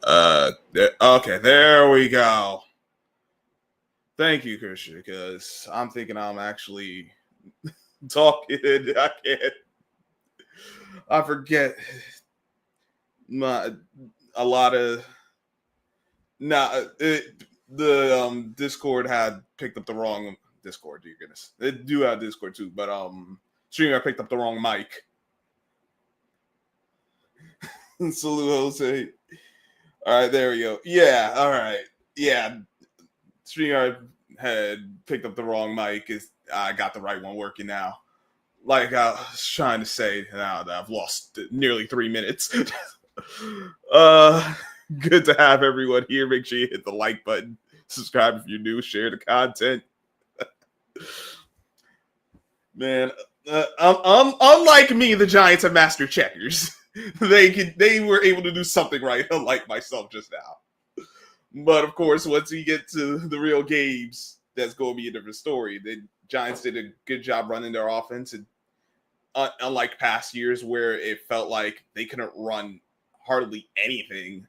Okay, there we go. Thank you, Christian, because I'm thinking I'm actually talking. I can't. I forget my a lot of. Nah, Discord had picked up the wrong Discord. Dear goodness, they do have Discord too, but Streamer picked up the wrong mic. Salute Jose. All right, there we go. Yeah, all right. Yeah, StreamYard had picked up the wrong mic. I got the right one working now. Like I was trying to say, now that I've lost nearly 3 minutes. uh, Good to have everyone here. Make sure you hit the like button, subscribe if you're new, share the content. Man, unlike me, the Giants have master checkers. They were able to do something right, unlike myself just now. But of course, once we get to the real games, that's going to be a different story. The Giants did a good job running their offense, and unlike past years where it felt like they couldn't run hardly anything,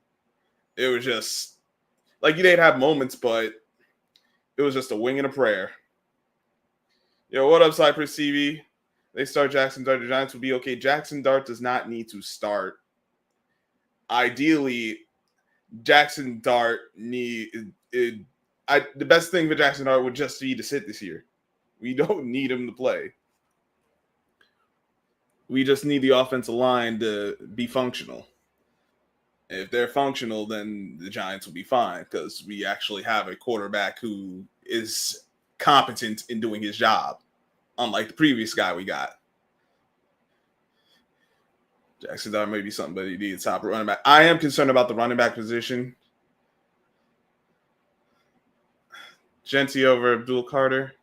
it was just like they'd have moments, but it was just a wing and a prayer. Yo, what up, Cypress TV? They start Jackson Dart. The Giants will be okay. Jackson Dart does not need to start. Ideally, Jackson Dart the best thing for Jackson Dart would just be to sit this year. We don't need him to play. We just need the offensive line to be functional. If they're functional, then the Giants will be fine because we actually have a quarterback who is competent in doing his job, unlike the previous guy we got. Jackson Dart may be something, but he needs top running back. I am concerned about the running back position. Genty over Abdul Carter.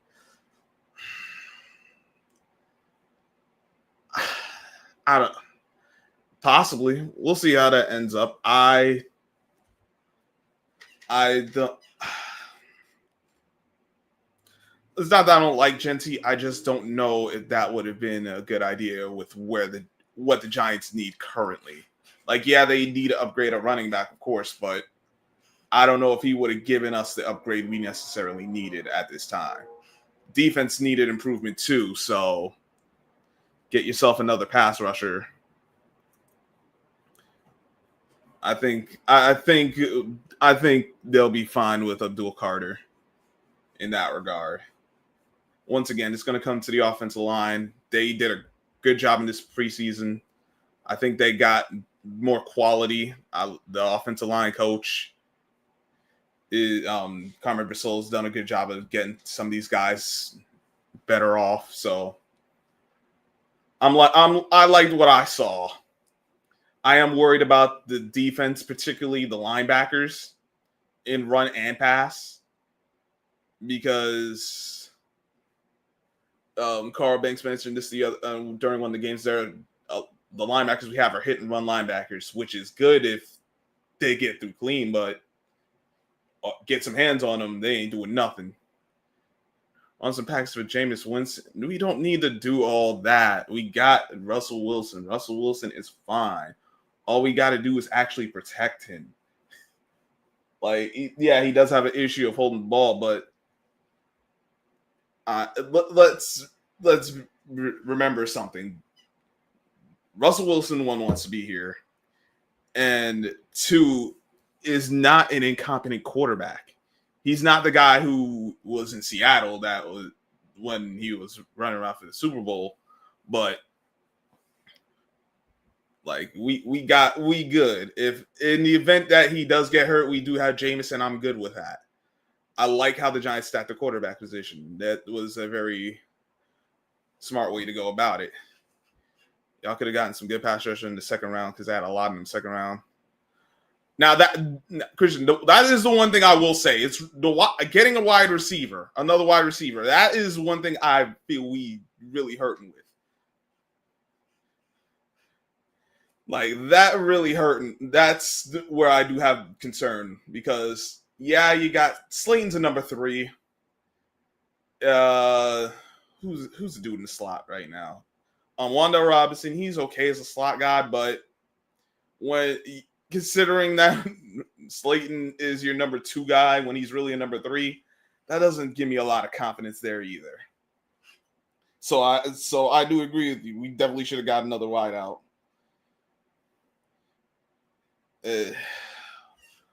I don't. Possibly. We'll see how that ends up. I don't. It's not that I don't like Genty. I just don't know if that would have been a good idea with what the Giants need currently. Like, yeah, they need to upgrade a running back, of course, but I don't know if he would have given us the upgrade we necessarily needed at this time. Defense needed improvement too, so get yourself another pass rusher. I think they'll be fine with Abdul Carter in that regard. Once again, it's going to come to the offensive line. They did a good job in this preseason. I think they got more quality. The offensive line coach, Carmen Brasil's done a good job of getting some of these guys better off. So I liked what I saw. I am worried about the defense, particularly the linebackers in run and pass, because Carl Banks mentioned this during one of the games. The linebackers we have are hit and run linebackers, which is good if they get through clean, but get some hands on them, they ain't doing nothing. On some packs for Jameis Winston, we don't need to do all that. We got Russell Wilson. Russell Wilson is fine. All we got to do is actually protect him. He does have an issue of holding the ball, but let's remember something. Russell Wilson, one, wants to be here, and two, is not an incompetent quarterback. He's not the guy who was in Seattle that was when he was running around for the Super Bowl, but we good. If in the event that he does get hurt, we do have Jameis, and I'm good with that. I like how the Giants stacked the quarterback position. That was a very smart way to go about it. Y'all could have gotten some good pass rusher in the second round because I had a lot in the second round. Now Christian, that is the one thing I will say. It's getting another wide receiver. That is one thing I feel we really hurting with. That really hurting. That's where I do have concern because you got Slayton's a number 3. Who's the dude in the slot right now? Wanda Robinson, he's okay as a slot guy, but when considering that Slayton is your number 2 guy when he's really a number 3. That doesn't give me a lot of confidence there either. So I do agree with you. We definitely should have got another wideout.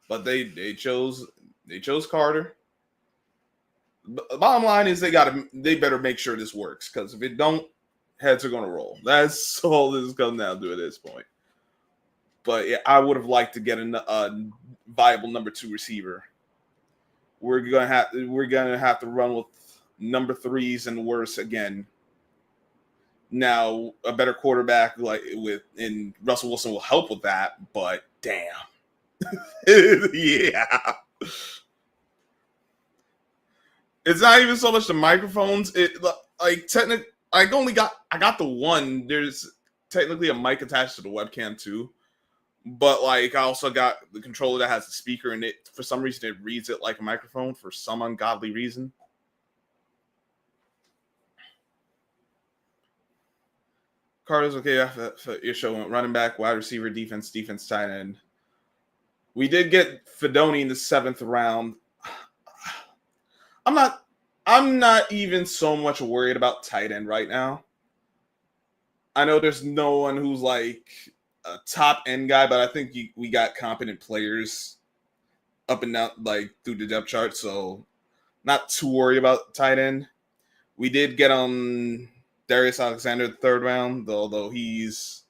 But they chose Carter. The bottom line is they better make sure this works, because if it don't, heads are gonna roll. That's all this comes down to at this point. But yeah, I would have liked to get a viable number 2 receiver. We're gonna have to run with number 3s and worse again. Now, a better quarterback and Russell Wilson will help with that, but damn. Yeah. It's not even so much the microphones. I got the one. There's technically a mic attached to the webcam too. But I also got the controller that has the speaker in it. For some reason, it reads it like a microphone for some ungodly reason. Carter's okay for your show. Running back, wide receiver, defense, tight end. We did get Fedoni in the 7th round. I'm not even so much worried about tight end right now. I know there's no one who's like a top end guy, but I think we got competent players up and down through the depth chart, so not too worried about tight end. We did get Darius Alexander the 3rd round, although he's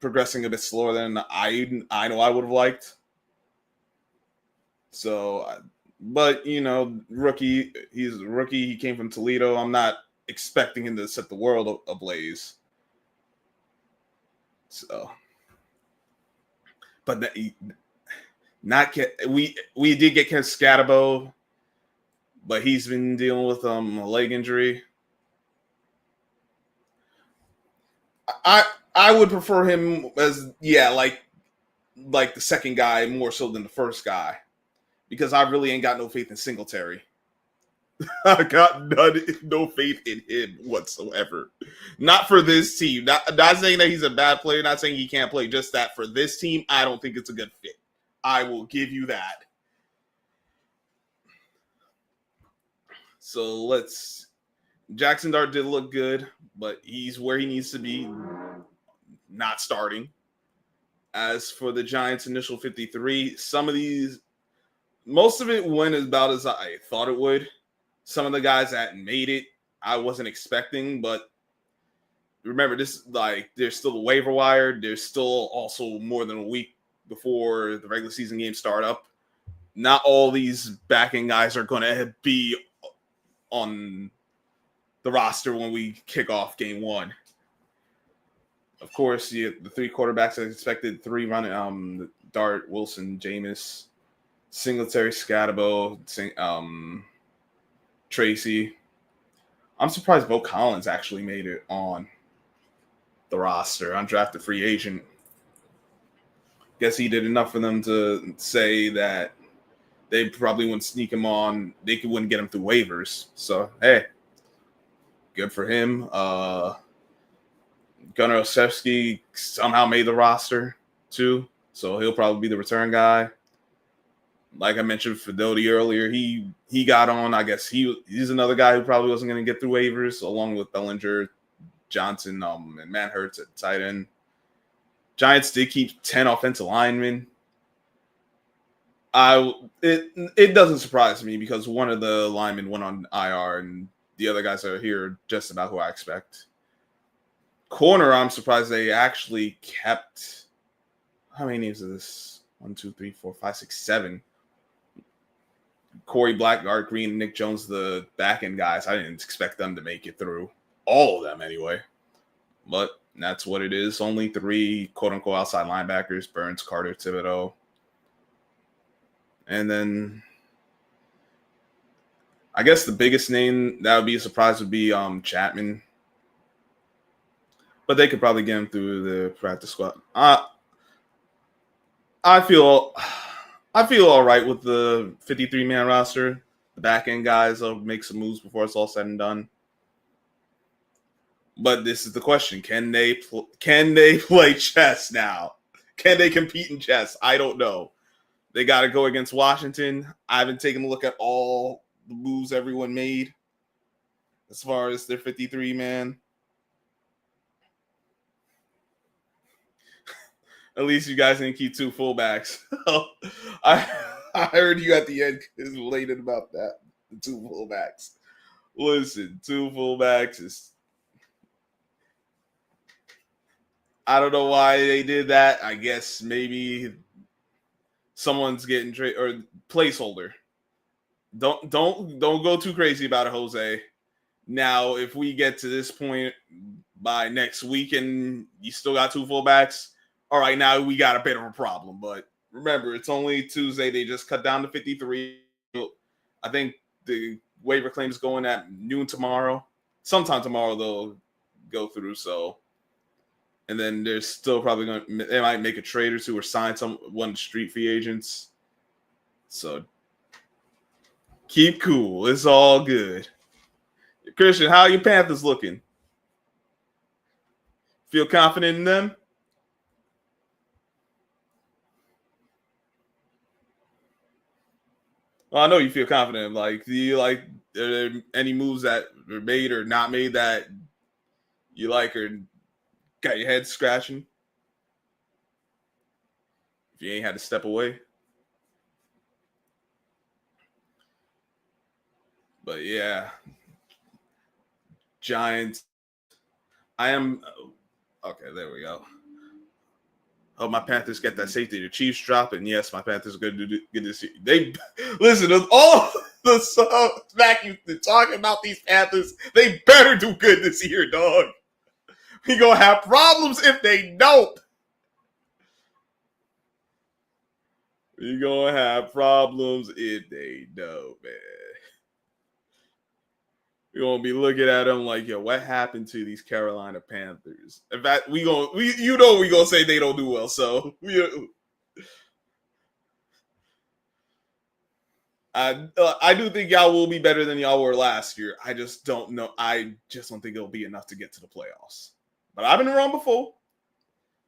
progressing a bit slower than I know I would have liked. So, but rookie, he's a rookie. He came from Toledo. I'm not expecting him to set the world ablaze. So, but we did get Ken Scatabo, but he's been dealing with a leg injury. I would prefer him as like the second guy more so than the first guy, because I really ain't got no faith in Singletary. I got no faith in him whatsoever. Not for this team. Not saying that he's a bad player. Not saying he can't play. Just that for this team, I don't think it's a good fit. I will give you that. So Jackson Dart did look good, but he's where he needs to be, not starting. As for the Giants' initial 53, most of it went about as I thought it would. Some of the guys that made it, I wasn't expecting, but remember, there's still the waiver wire. There's still also more than a week before the regular season games start up. Not all these backing guys are going to be on the roster when we kick off game 1. Of course, the 3 quarterbacks I expected, 3 running, Dart, Wilson, Jameis, Singletary, Scatabo, Tracy. I'm surprised Bo Collins actually made it on the roster, undrafted free agent. Guess he did enough for them to say that they probably wouldn't sneak him on. They wouldn't get him through waivers. So, hey, good for him. Gunnar Olszewski somehow made the roster too, so he'll probably be the return guy. Like I mentioned, Fedoti earlier, he got on. I guess he's another guy who probably wasn't going to get through waivers, along with Bellinger, Johnson, and Matt Hurts at tight end. Giants did keep 10 offensive linemen. It doesn't surprise me, because one of the linemen went on IR, and the other guys are here just about who I expect. Corner, I'm surprised they actually kept. How many names is this? 1, 2, 3, 4, 5, 6, 7. Corey Blackguard, Green, Nick Jones, the back end guys. I didn't expect them to make it through. All of them, anyway. But that's what it is. Only 3 quote unquote outside linebackers: Burns, Carter, Thibodeau. And then I guess the biggest name that would be a surprise would be Chapman. But they could probably get him through the practice squad. I feel all right with the 53-man roster. The back end guys will make some moves before it's all said and done. But this is the question: can they play chess now? Can they compete in chess? I don't know. They got to go against Washington. I haven't taken a look at all the moves everyone made as far as their 53 man. At least you guys didn't keep two fullbacks. I I heard you at the end elated about that. The two fullbacks. Listen, two fullbacks is. I don't know why they did that. I guess maybe someone's getting or placeholder. Don't go too crazy about it, Jose. Now, if we get to this point by next week and you still got two fullbacks, all right, now we got a bit of a problem. But remember, it's only Tuesday. They just cut down to 53. I think the waiver claims going at noon tomorrow. Sometime tomorrow they'll go through. So, and then there's still probably they might make a trade or two or sign one of the street free agents. So keep cool. It's all good. Christian, how are your Panthers looking? Feel confident in them? Well, I know you feel confident. Like, do you like are there any moves that were made or not made that you like or got your head scratching? If you ain't had to step away. But yeah, Giants. I am okay. There we go. Oh, my Panthers get that safety. The Chiefs drop, and yes, my Panthers are going to do good this year. They listen to all the smack you talking about these Panthers. They better do good this year, dog. We gonna have problems if they don't. We gonna have problems if they don't, man. We're gonna be looking at them like, yo, what happened to these Carolina Panthers? In fact, we gonna say they don't do well. So I do think y'all will be better than y'all were last year. I just don't know. I just don't think it'll be enough to get to the playoffs. But I've been wrong before,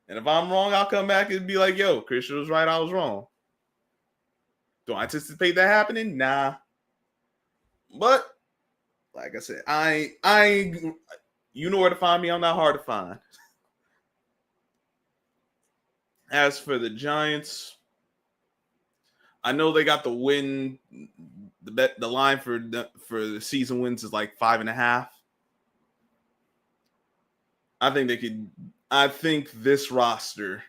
and if I'm wrong, I'll come back and be like, yo, Christian was right. I was wrong. Do I anticipate that happening? Nah. But like I said, you know where to find me. I'm not hard to find. As for the Giants, I know they got the win. The line for the season wins is like 5.5. I think they could. I think this roster.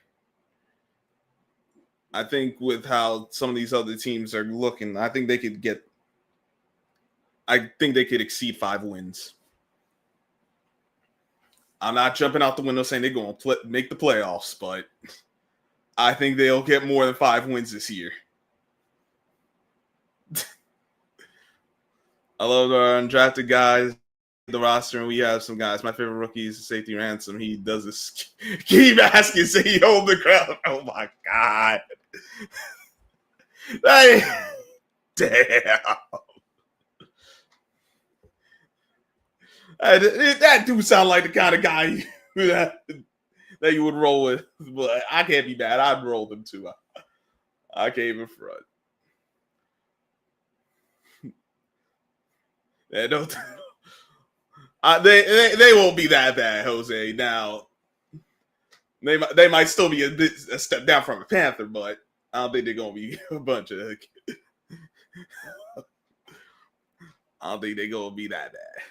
I think with how some of these other teams are looking, I think they could get. I think they could exceed 5 wins. I'm not jumping out the window saying they're going to make the playoffs, but I think they'll get more than 5 wins this year. I love our undrafted guys, the roster, and we have some guys. My favorite rookie is safety Ransom. He does this keep asking, say he hold the ground. Oh my god. Damn. That do sound like the kind of guy that you would roll with. But I can't be bad. I'd roll them too. I can't even front. Yeah, don't. They won't be that bad, Jose. Now they might still be a step down from a Panther, but I don't think they're gonna be a bunch of. I don't think they're gonna be that bad.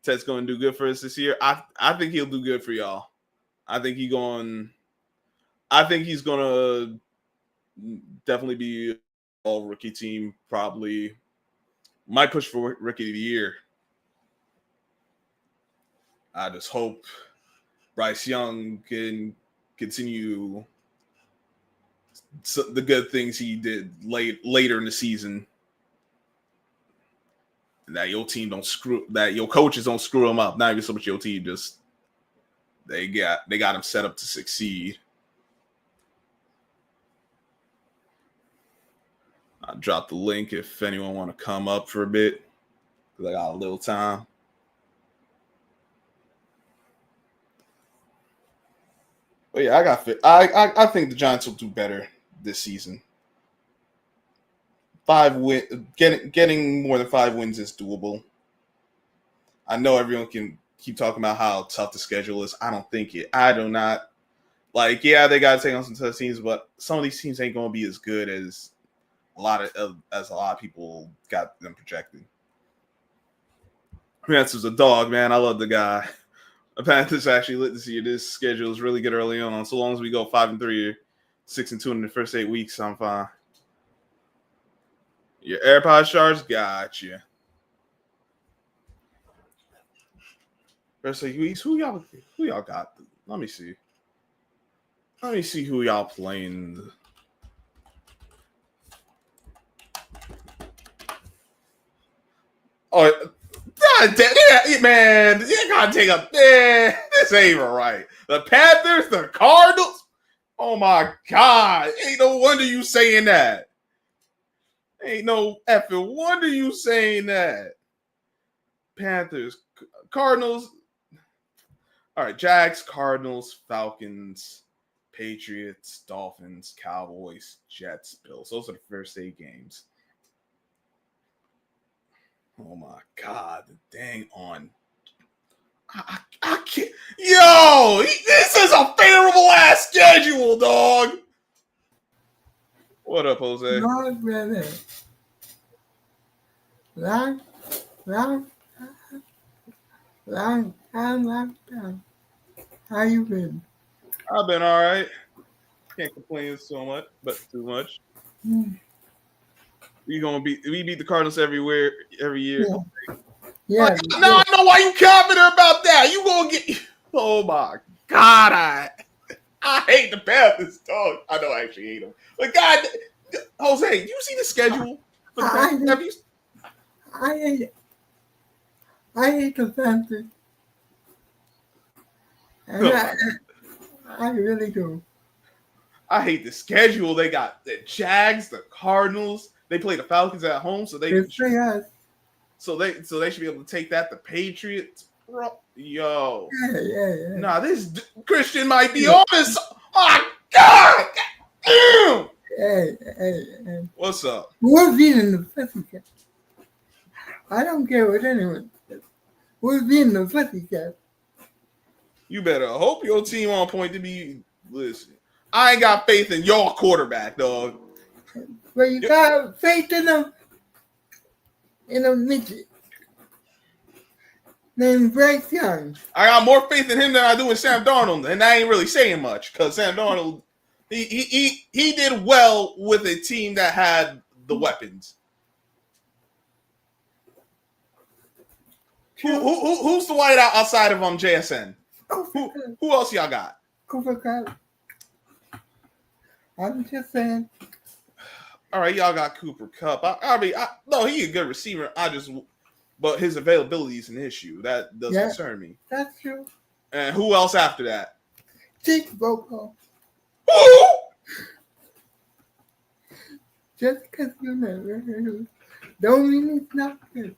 Ted's gonna do good for us this year. I think he'll do good for y'all. I think he's gonna definitely be all rookie team. Probably might push for rookie of the year. I just hope Bryce Young can continue the good things he did later in the season. That your team that your coaches don't screw him up. Not even so much your team, just they got him set up to succeed. I'll drop the link if anyone want to come up for a bit because I got a little time. But yeah, I think the Giants will do better this season. getting more than 5 wins is doable. I know everyone can keep talking about how tough the schedule is. I don't think it. I do not. Like, yeah, they got to take on some tough teams, but some of these teams ain't going to be as good as a lot of people got them projecting. Panthers a dog, man. I love the guy. The Panthers actually lit this year. This schedule is really good early on. So long as we go 5-3 or 6-2 in the first 8 weeks, I'm fine. Your AirPod charge, gotcha. First 8 weeks, who y'all got? Let me see. Let me see who y'all playing. Oh, God damn, yeah, man. You gotta take a man. This ain't even right. The Panthers, the Cardinals. Oh my God. Ain't no wonder you saying that. Ain't no effing wonder you saying that. Panthers, Cardinals. All right, Jags, Cardinals, Falcons, Patriots, Dolphins, Cowboys, Jets, Bills. Those are the first 8 games. Oh my God, dang on. I can't. Yo, this is a favorable ass schedule, dog. What up, Jose? No, brother. Long time. How you been? I've been all right. Can't complain so much, but too much. We beat the Cardinals every year. Yeah. Now I know why you confident about that. You gonna get. Oh my God, I hate the Panthers, dog. I know I actually hate them, but God, Jose, you see the schedule for the Panthers? I hate the Panthers. And I really do. I hate the schedule. They got the Jags, the Cardinals. They play the Falcons at home, so they play us. So they should be able to take that. The Patriots, bro. Yo. Yeah. Nah, this Christian might be on this. Oh God. Damn. Hey. What's up? We're beating the Pussycat. I don't care what anyone says. We're beating the Pussycat. You better hope your team on point to be. Listen, I ain't got faith in your quarterback, dog. But you got faith in a midget named Bryce Young. I got more faith in him than I do in Sam Darnold, and I ain't really saying much because Sam Darnold, he did well with a team that had the weapons. Who's the white outside of JSN? Who else y'all got? Cooper Cup. I'm just saying. All right, y'all got Cooper Kupp. No, he's a good receiver. But his availability is an issue. That does concern me. That's true. And who else after that? Jake Boko. Who? Just because you never heard of him, don't mean he's not good.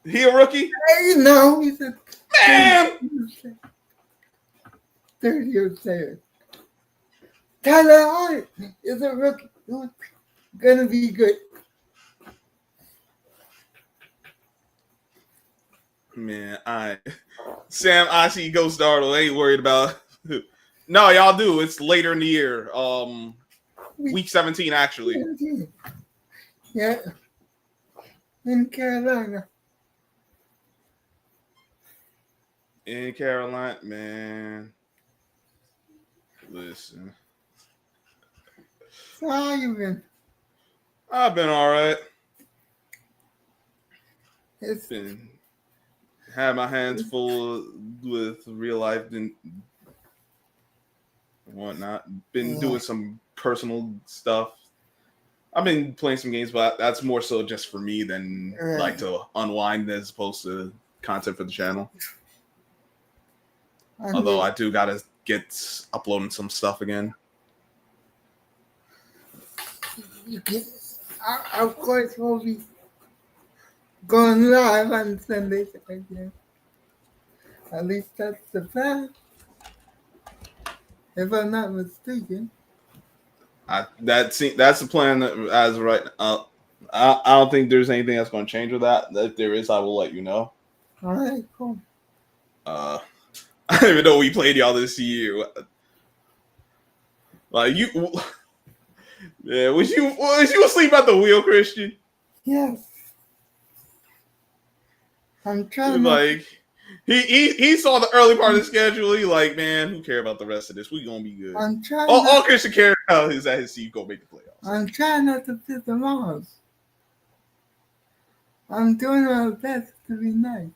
He a rookie? No, he's a man. 30-year player. Tyler Hart is a rookie who's gonna be good. Man, Sam, I see Ghost Dartle. Ain't worried about. No, y'all do. It's later in the year. Week 17, actually. 17. Yeah. In Carolina. In Carolina, man. Listen. So how you been? I've been all right. It's been had my hands full with real life and whatnot. Been doing some personal stuff. I've been playing some games, but that's more so just for me than like to unwind as opposed to content for the channel. Although I do gotta get uploading some stuff again. Of course, we'll be going live on Sundays again. At least that's the plan. If I'm not mistaken. That's the plan as right. I don't think there's anything that's going to change with that. If there is, I will let you know. All right, cool. I don't even know we played y'all this year. Like you, yeah. Was you asleep at the wheel, Christian? Yes. I'm trying Like he saw the early part of the schedule. He like, man, who care about the rest of this? We gonna be good. I'm trying. All Christian care about is that his team gonna make the playoffs. I'm trying not to piss them off. I'm doing my best to be nice,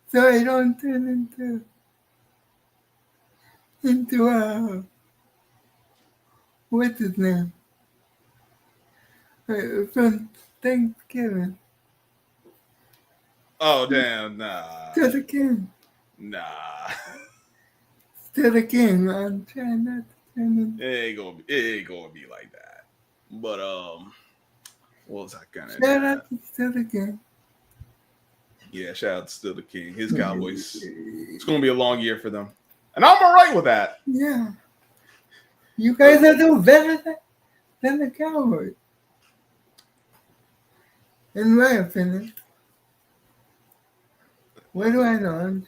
so I don't turn into what's his name? From Thanksgiving. Oh damn, nah. To the king. Nah. To the king. I'm trying not to turn into. It ain't gonna be like that. But what was I gonna Shout out to the king. Yeah, shout out to Still the King. His Cowboys. It's gonna be a long year for them. And I'm alright with that. Yeah. You guys are doing better than the Cowboys. In my opinion. What do I know? I'm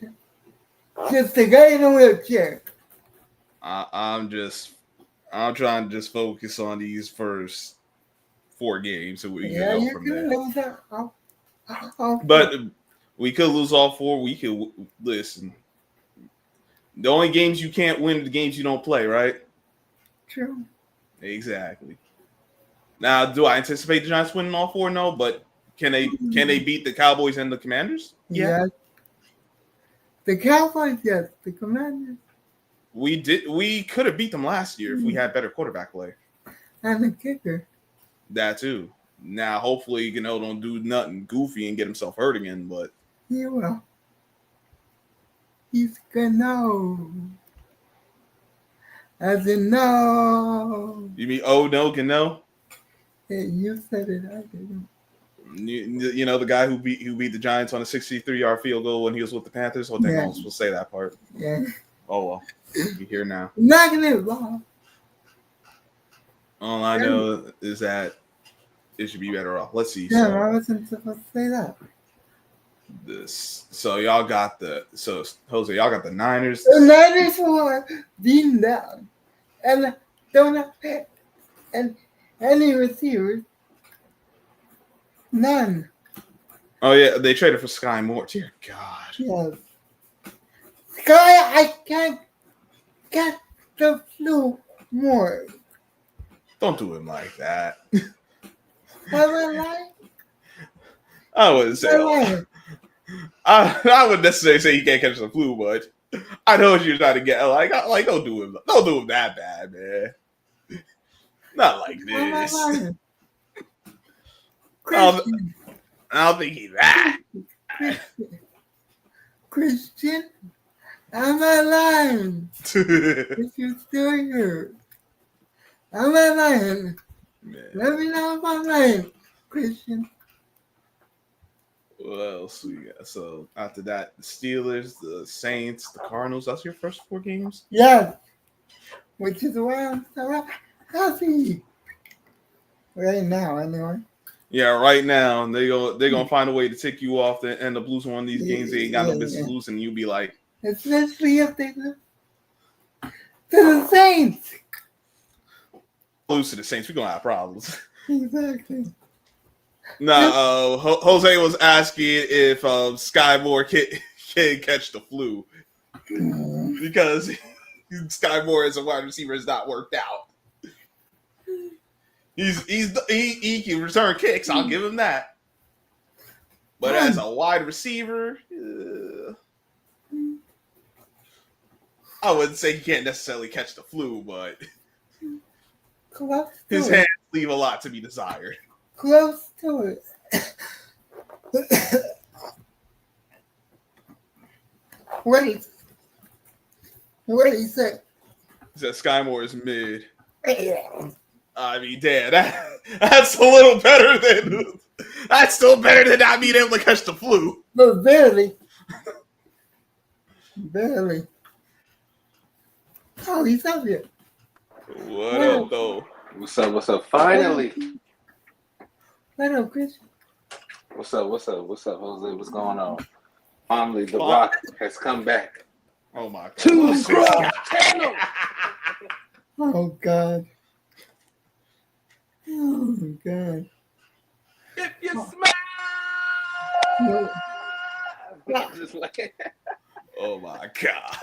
just the guy in a wheelchair. I'm trying to just focus on these first 4 games so we can go from there. But we could lose all 4. We could listen. The only games you can't win are the games you don't play, right? True. Exactly. Now, do I anticipate the Giants winning all 4? No, but can they beat the Cowboys and the Commanders? Yeah. The Cowboys, yes. The Commanders. We could have beat them last year if we had better quarterback play. And the kicker. That too. Now, hopefully, don't do nothing goofy and get himself hurt again, but he will. He's gonna. As in no. You mean no? Hey, you said it. I didn't. You know the guy who beat the Giants on a 63-yard field goal when he was with the Panthers. I think I was supposed to say that part. Yeah. Oh well, you're here now. Knocking it off. All I know is that it should be better off. Let's see. Yeah, I wasn't supposed to say that. So y'all got Jose, y'all got the Niners. The Niners were beaten down, and don't have any receivers. None. Oh yeah, they traded for Sky Moore. Dear God. Yes. Sky, I can't get the flu more. Don't do him like that. Am I lying? I wouldn't say. I wouldn't necessarily say he can't catch the flu, but I know what you're trying to get. Like don't do him that bad, man. Not like this. I don't think he's that. Christian, am I lying? If you're still here, am I lying? Man. Let me know if I'm lying, Christian. What else we got? So after that, the Steelers, the Saints, the Cardinals. That's your first 4 games? Yeah. Which is why I'm so happy. Right now, anyway. Yeah, right now they're gonna find a way to tick you off and end up losing one of these games. They ain't got no business losing. You'll be like, especially if they lose to the Saints. Lose to the Saints, we're gonna have problems. Exactly. No, Jose was asking if Sky Moore can catch the flu because Sky Moore as a wide receiver has not worked out. He can return kicks. I'll give him that. But as a wide receiver, I wouldn't say he can't necessarily catch the flu, but his hands leave a lot to be desired. Close to it. What do you say? He said Sky Moore is mid. I mean, damn, that's a little better than that's still better than not being able to catch the flu. But barely. Barely. Oh, he's up here. What What up, up? though? What's up? What's up? Finally. What up, Chris? What's up? What's up? What's up, Jose? What's going on? Finally, The Fuck. Rock has come back Oh my god. to What's this Grub guy? Channel. Oh God. Oh God. If you Oh. smile, No. just like Oh my god.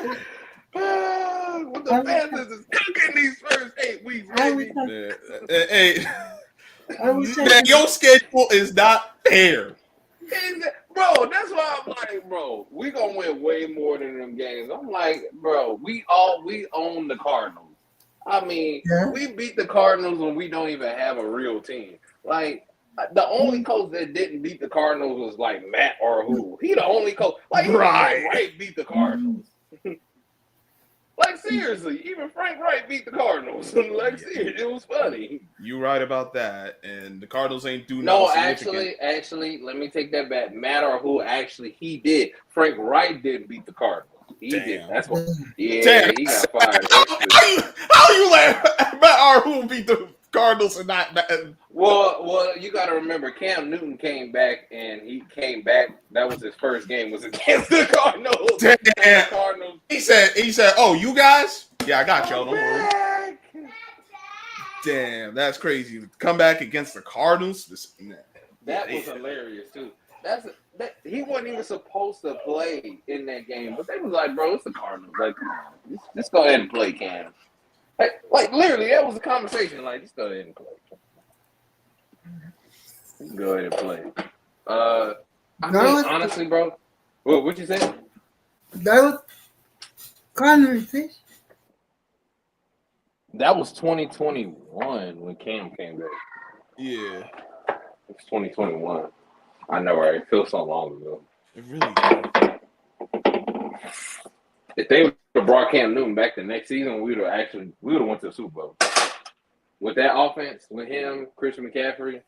what the Panthers is cooking these first 8 weeks, I was baby. Man, hey, I was man, your schedule is not fair. Bro, that's why I'm like, bro, we gonna win way more than them games. I'm like, bro, we own the Cardinals. I mean, Yeah. we beat the Cardinals when we don't even have a real team. Like, the only coach that didn't beat the Cardinals was like Matt or who. He the only coach. Like, even Right. Frank Wright beat the Cardinals. Like, seriously, even Frank Wright beat the Cardinals. Like, seriously, it was funny. You right about that, and the Cardinals ain't do No, nothing significant. actually, let me take that back. Matt or who actually he did. Frank Wright didn't beat the Cardinals. He did. Damn. That's what. Yeah, Damn. he got fired. How you let Matt R. who beat the Cardinals and not Matt? Well, you got to remember, Cam Newton came back, and he came back. That was his first game. Was against the Cardinals. Damn. The Cardinals. He said, "Oh, you guys? Yeah, I got y'all. Don't worry." Back. Damn, that's crazy. Come back against the Cardinals. That was hilarious too. He wasn't even supposed to play in that game, but they was like, bro, it's the Cardinals. Like, come on, just go ahead and play, Cam. Like literally, that was a conversation. Like, just go ahead and play. Just go ahead and play. I think honestly, bro. What you say? That was conversation. That was 2021 when Cam came back. Yeah, It's 2021. I know, right? It feels so long ago. it really does. If they would have brought Cam Newton back the next season, we would have went to the Super Bowl. With that offense, with him, Christian McCaffrey,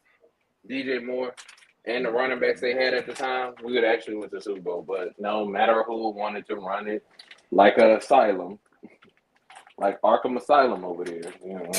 DJ Moore, and the running backs they had at the time, we would actually went to the Super Bowl. But no matter who wanted to run it like an asylum, like Arkham Asylum over there, you know.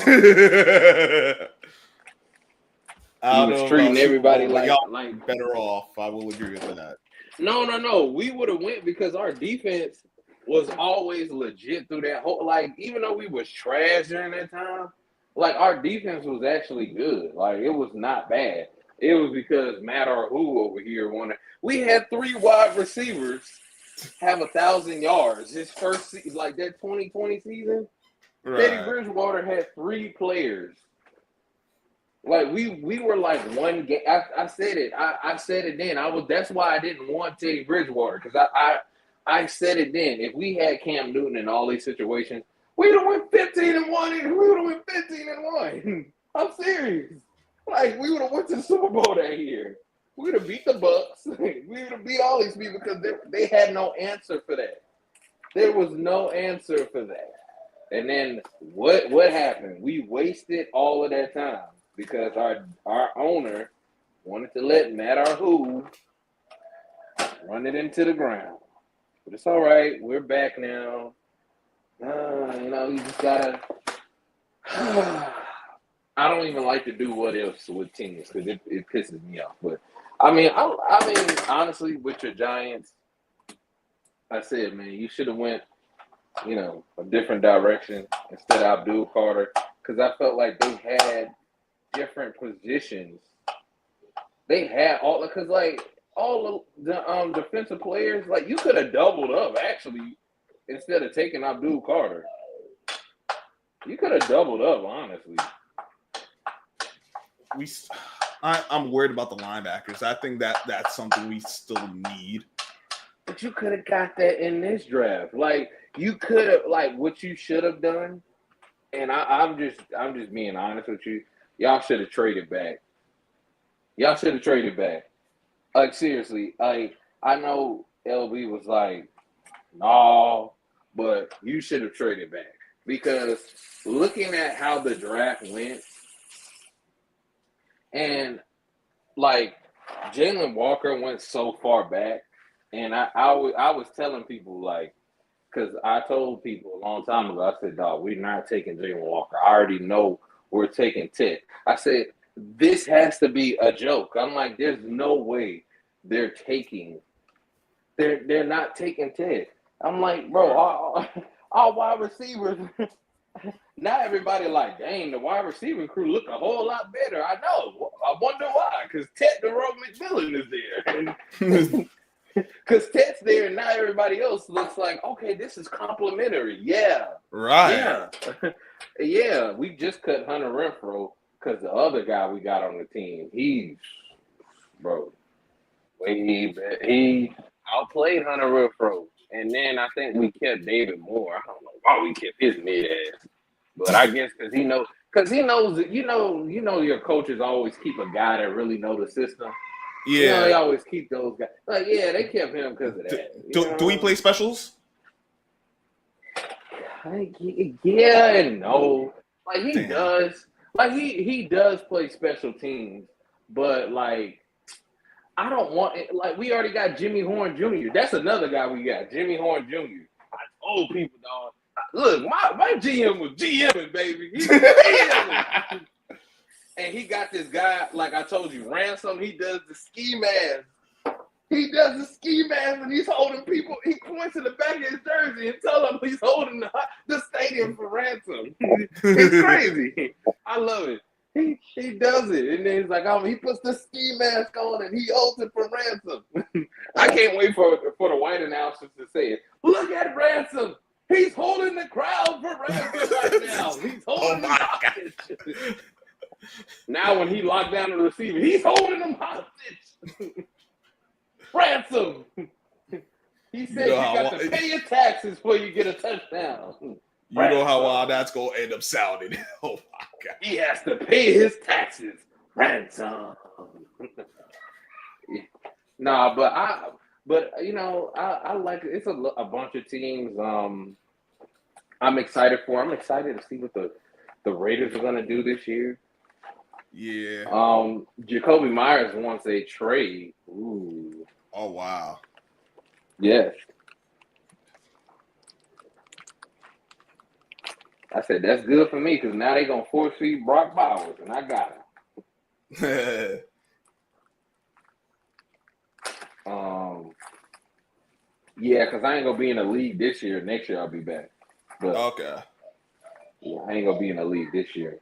I He was don't know treating about everybody Super Bowl, but like y'all better off. I will agree with that. No. We would have went because our defense was always legit through that whole. Like, even though we was trash during that time, like our defense was actually good. Like, it was not bad. It was because Matt or who over here wanted. We had 3 wide receivers have 1,000 yards. His first season, like that 2020 season, Teddy Bridgewater had 3 players. Like we were like one game. I said it. I said it then. That's why I didn't want Teddy Bridgewater, because I said it then. If we had Cam Newton in all these situations, we would have went 15-1. We would have went 15-1. I'm serious. Like, we would have went to the Super Bowl that year. We would have beat the Bucks. We would have beat all these people because they had no answer for that. There was no answer for that. And then what happened? We wasted all of that time because our owner wanted to let Matt or who run it into the ground. But it's all right. We're back now. You just gotta. I don't even like to do what else with teams because it pisses me off. But I mean, honestly, with your Giants, I said, man, you should have went, a different direction instead of Abdul Carter, because I felt like they had different positions. They had all the defensive players, like, you could have doubled up actually instead of taking Abdul Carter. You could have doubled up, honestly. I'm worried about the linebackers. I think that's something we still need. But you could have got that in this draft. Like, you could have, like, what you should have done. And I'm just being honest with you. Y'all should have traded back. Like, seriously. Like, I know LB was like, no, but you should have traded back. Because looking at how the draft went, and, like, Jalen Walker went so far back, and I was telling people, like, because I told people a long time ago, I said, dog, we're not taking Jalen Walker. I already know we're taking Ted. I said, this has to be a joke. I'm like, there's no way they're not taking Ted. I'm like, bro, our wide receivers, not everybody like, dang, the wide receiver crew look a whole lot better. I know. I wonder why, because Ted DeRoe McMillan is there. Because Ted's there and not everybody else looks like, okay, this is complimentary. Yeah. Right. Yeah. Yeah. We just cut Hunter Renfrow because the other guy we got on the team, he outplayed Hunter Renfrow. And then I think we kept David Moore. I don't know why we kept his mid-ass. But I guess because he knows that, you know your coaches always keep a guy that really know the system. Yeah. You know, they always keep those guys. Like, yeah, they kept him because of that. Do we play specials? Yeah and no. Like, he does. Like, he does play special teams. But, like, I don't want it. Like, we already got Jimmy Horn Jr. That's another guy we got, Jimmy Horn Jr. I told people, dog. Look, my GM was GMing, baby. He was GMing. And he got this guy, like I told you, Ransom. He does the ski mask. And he's holding people. He points to the back of his jersey and tell them he's holding the stadium for ransom. It's crazy. I love it. He does it, and then he's like, he puts the ski mask on and he holds it for ransom. I can't wait for the white announcers to say it. Look at Ransom. He's holding the crowd for ransom right now. He's holding them hostage. Now when he locked down the receiver, he's holding them hostage. Ransom. He said you got to pay your taxes before you get a touchdown. You know how wild that's going to end up sounding. Oh, my God. He has to pay his taxes. Ransom. Nah, but you know, I like it. It's a bunch of teams I'm excited for. I'm excited to see what the Raiders are going to do this year. Yeah. Jacoby Myers wants a trade. Ooh. Oh, wow. Yes. I said, that's good for me because now they're going to force feed Brock Bowers, and I got him. Yeah, because I ain't going to be in the league this year. Next year I'll be back. But, okay. Yeah, I ain't going to be in the league this year.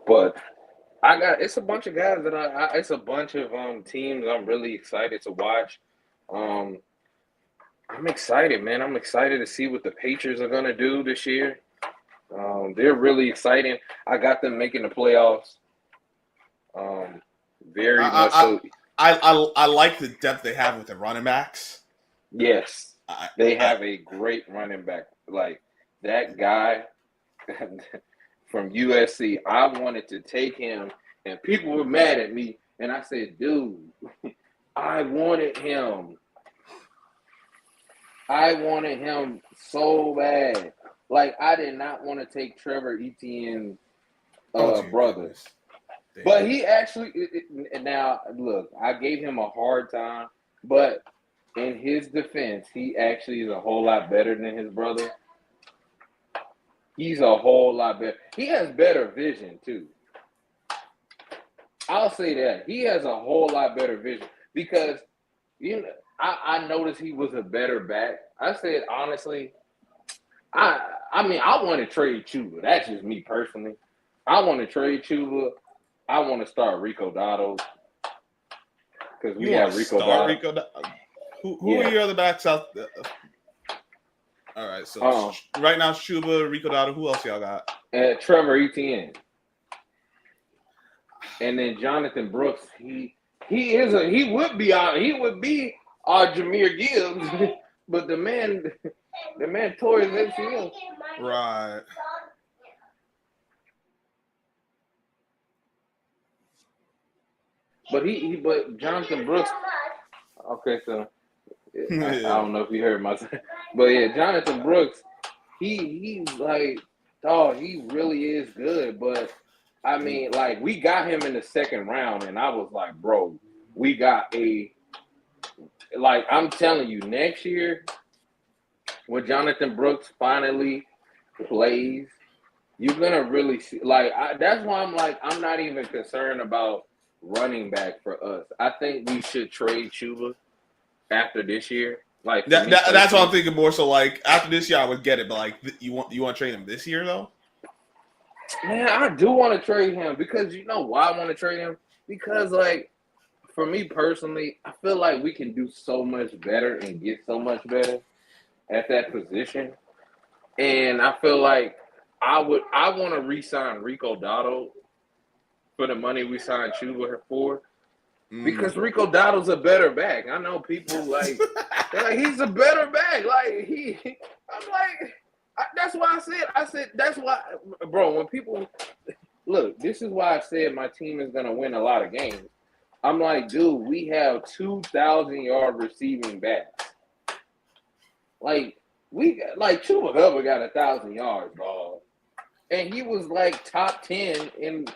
But it's a bunch of guys that it's a bunch of teams I'm really excited to watch. I'm excited, man. I'm excited to see what the Patriots are gonna do this year. They're really exciting. I got them making the playoffs. Very much so. I like the depth they have with the running backs. Yes, they have a great running back. Like that guy from USC. I wanted to take him, and people were mad at me. And I said, dude, I wanted him. I wanted him so bad. Like, I did not want to take Trevor Etienne's brother. But he actually, now, look, I gave him a hard time. But in his defense, he actually is a whole lot better than his brother. He's a whole lot better. He has better vision, too. I'll say that. He has a whole lot better vision because, you know, I noticed he was a better back. I said, honestly, I mean, I want to trade Chuba. That's just me personally. I want to trade Chuba. I want to start Rico Dotto because we have Rico Dotto. Who are your other backs out there? All right, so right now, Chuba, Rico Dotto. Who else y'all got? Trevor Etienne, and then Jonathan Brooks. He would be our Jahmyr Gibbs, but the man tore his ACL. Right. But Jonathan Brooks. Okay, so. I don't know if you heard my, but yeah, Jonathan Brooks, he's like, dog, he really is good. But I mean, like, we got him in the second round, and I was like, bro, we got a like I'm telling you, next year when Jonathan Brooks finally plays, you're gonna really see. Like that's why I'm like I'm not even concerned about running back for us. I think we should trade Chuba after this year. Like that's what I'm thinking more. So like after this year, I would get it. But like you want to trade him this year though? Man, I do want to trade him because you know why I want to trade him? Because like for me personally, I feel like we can do so much better and get so much better at that position. And I feel like I want to re-sign Rico Dotto for the money we signed Chuba for. Because Rico Dotto's a better back. I know people like they're like he's a better back. Like I'm like that's why I said that's why, bro. When people look, this is why I said my team is gonna win a lot of games. I'm like, dude, we have 2,000-yard receiving backs. Like Chuba Hubbard got 1,000 yards, dog, and he was like top 10 in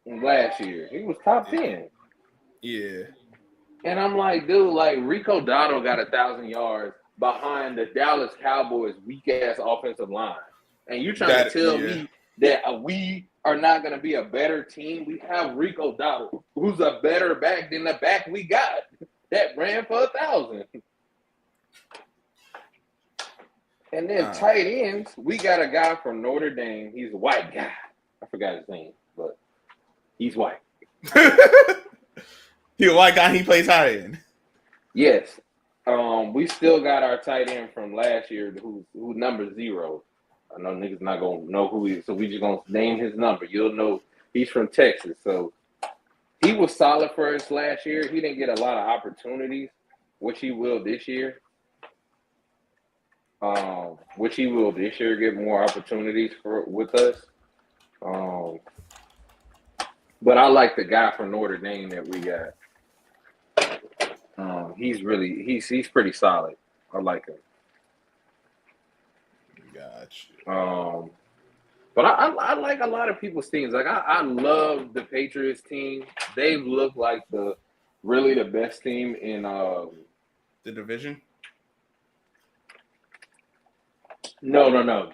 last year. He was top 10. Yeah. And I'm like, dude, like Rico Dotto got 1,000 yards behind the Dallas Cowboys' weak ass offensive line. And you trying to tell me that we are not going to be a better team? We have Rico Dotto, who's a better back than the back we got that ran for 1,000. And then tight ends, we got a guy from Notre Dame. He's a white guy. I forgot his name, but he's white. He a white guy. He plays tight end. Yes. We still got our tight end from last year who number 0. I know niggas not going to know who he is, so we just going to name his number. You'll know he's from Texas. So he was solid for us last year. He didn't get a lot of opportunities, which he will this year. Which he will this year get more opportunities with us. But I like the guy from Notre Dame that we got. He's pretty solid. I like him. Gotcha. But I like a lot of people's teams. Like I love the Patriots team. They look like really the best team in the division. No.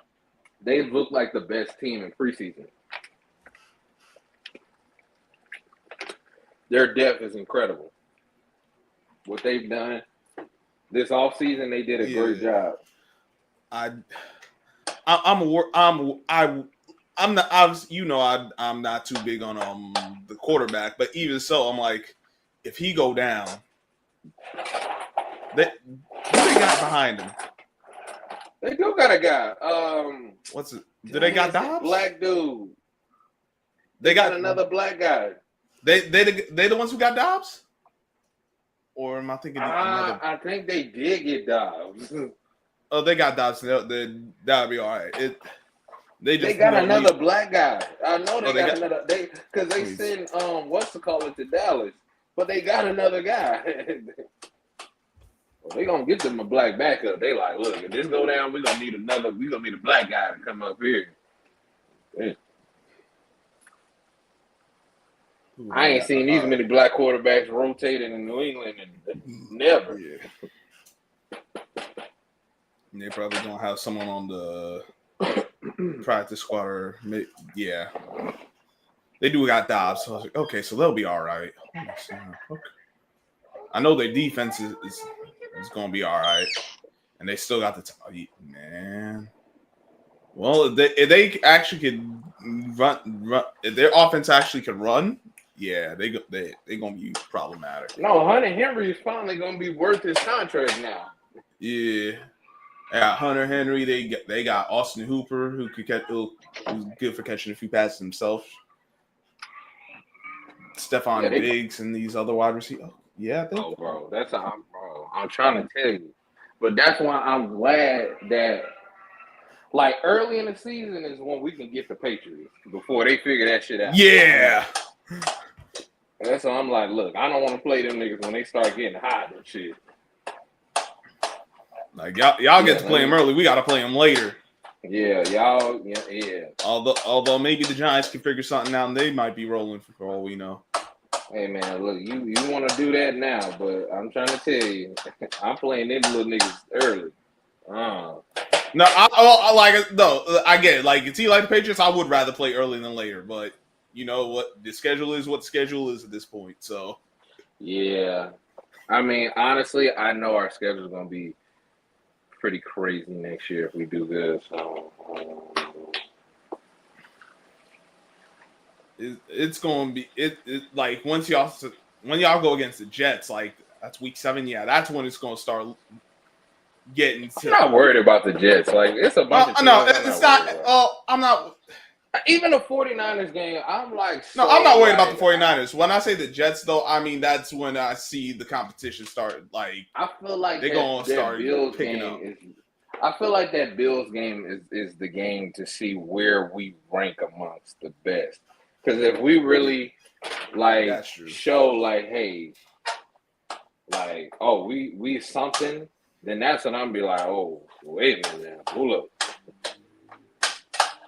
They look like the best team in preseason. Their depth is incredible. What they've done this offseason, they did a great job. I'm not too big on the quarterback, but even so, I'm like, if he go down, who they got behind him? They do got a guy. What's it? Do they got Dobbs? Black dude. They got another black guy. They the ones who got Dobbs? Or am I thinking another? I think they did get Dobbs. Oh, they got Dobbs. That'll be all right. They got another black guy. I know they got another. Because they send to Dallas, but they got another guy. Well, they gonna get them a black backup. They like, look, if this go down, we gonna need a black guy to come up here. Yeah. I ain't seen these many black quarterbacks rotating in New England and never. Yeah. They probably gonna have someone on the practice squad or yeah. They do got Dobbs. So I was like, okay, so they'll be all right. Okay. I know their defense is gonna be all right, and they still got the man. Well, if they actually could run, if their offense actually could run, yeah, they gonna be problematic. No, Hunter Henry is finally gonna be worth his contract now. Yeah, Hunter Henry. They got Austin Hooper who's good for catching a few passes himself. Stephon Diggs and these other wide receivers. Yeah, bro, that's how I'm trying to tell you, but that's why I'm glad that like early in the season is when we can get the Patriots before they figure that shit out. Yeah. And that's why I'm like, look, I don't want to play them niggas when they start getting hot and shit. Like y'all get to play them early. We got to play them later. Yeah, y'all. Yeah. Although maybe the Giants can figure something out and they might be rolling for all we know. Hey man, look, you want to do that now, but I'm trying to tell you, I'm playing them little niggas early. No, I like it. No, I get it. Like, it's like the Patriots. I would rather play early than later, but you know what? The schedule is what the schedule is at this point. So Yeah, I mean, honestly, I know our schedule is gonna be pretty crazy next year if we do good. So, it's going to be like when y'all go against the Jets, like that's week 7. Yeah, that's when it's going to start getting I'm to. not worried about the Jets. Like, it's a bunch of teams No, I'm it's not not. worried about. Oh, I'm not. Even the 49ers game, I'm like, No, so I'm not worried about like, the 49ers. When I say the Jets, though, I mean that's when I see the competition start. Like, I feel like they're going to that start Bills picking game up. is. I feel like that Bills game is the game to see where we rank amongst the best. Because if we really like That's true. show like, hey, like, oh, we something, then that's when I'm be like, oh, wait a minute, now, hold up,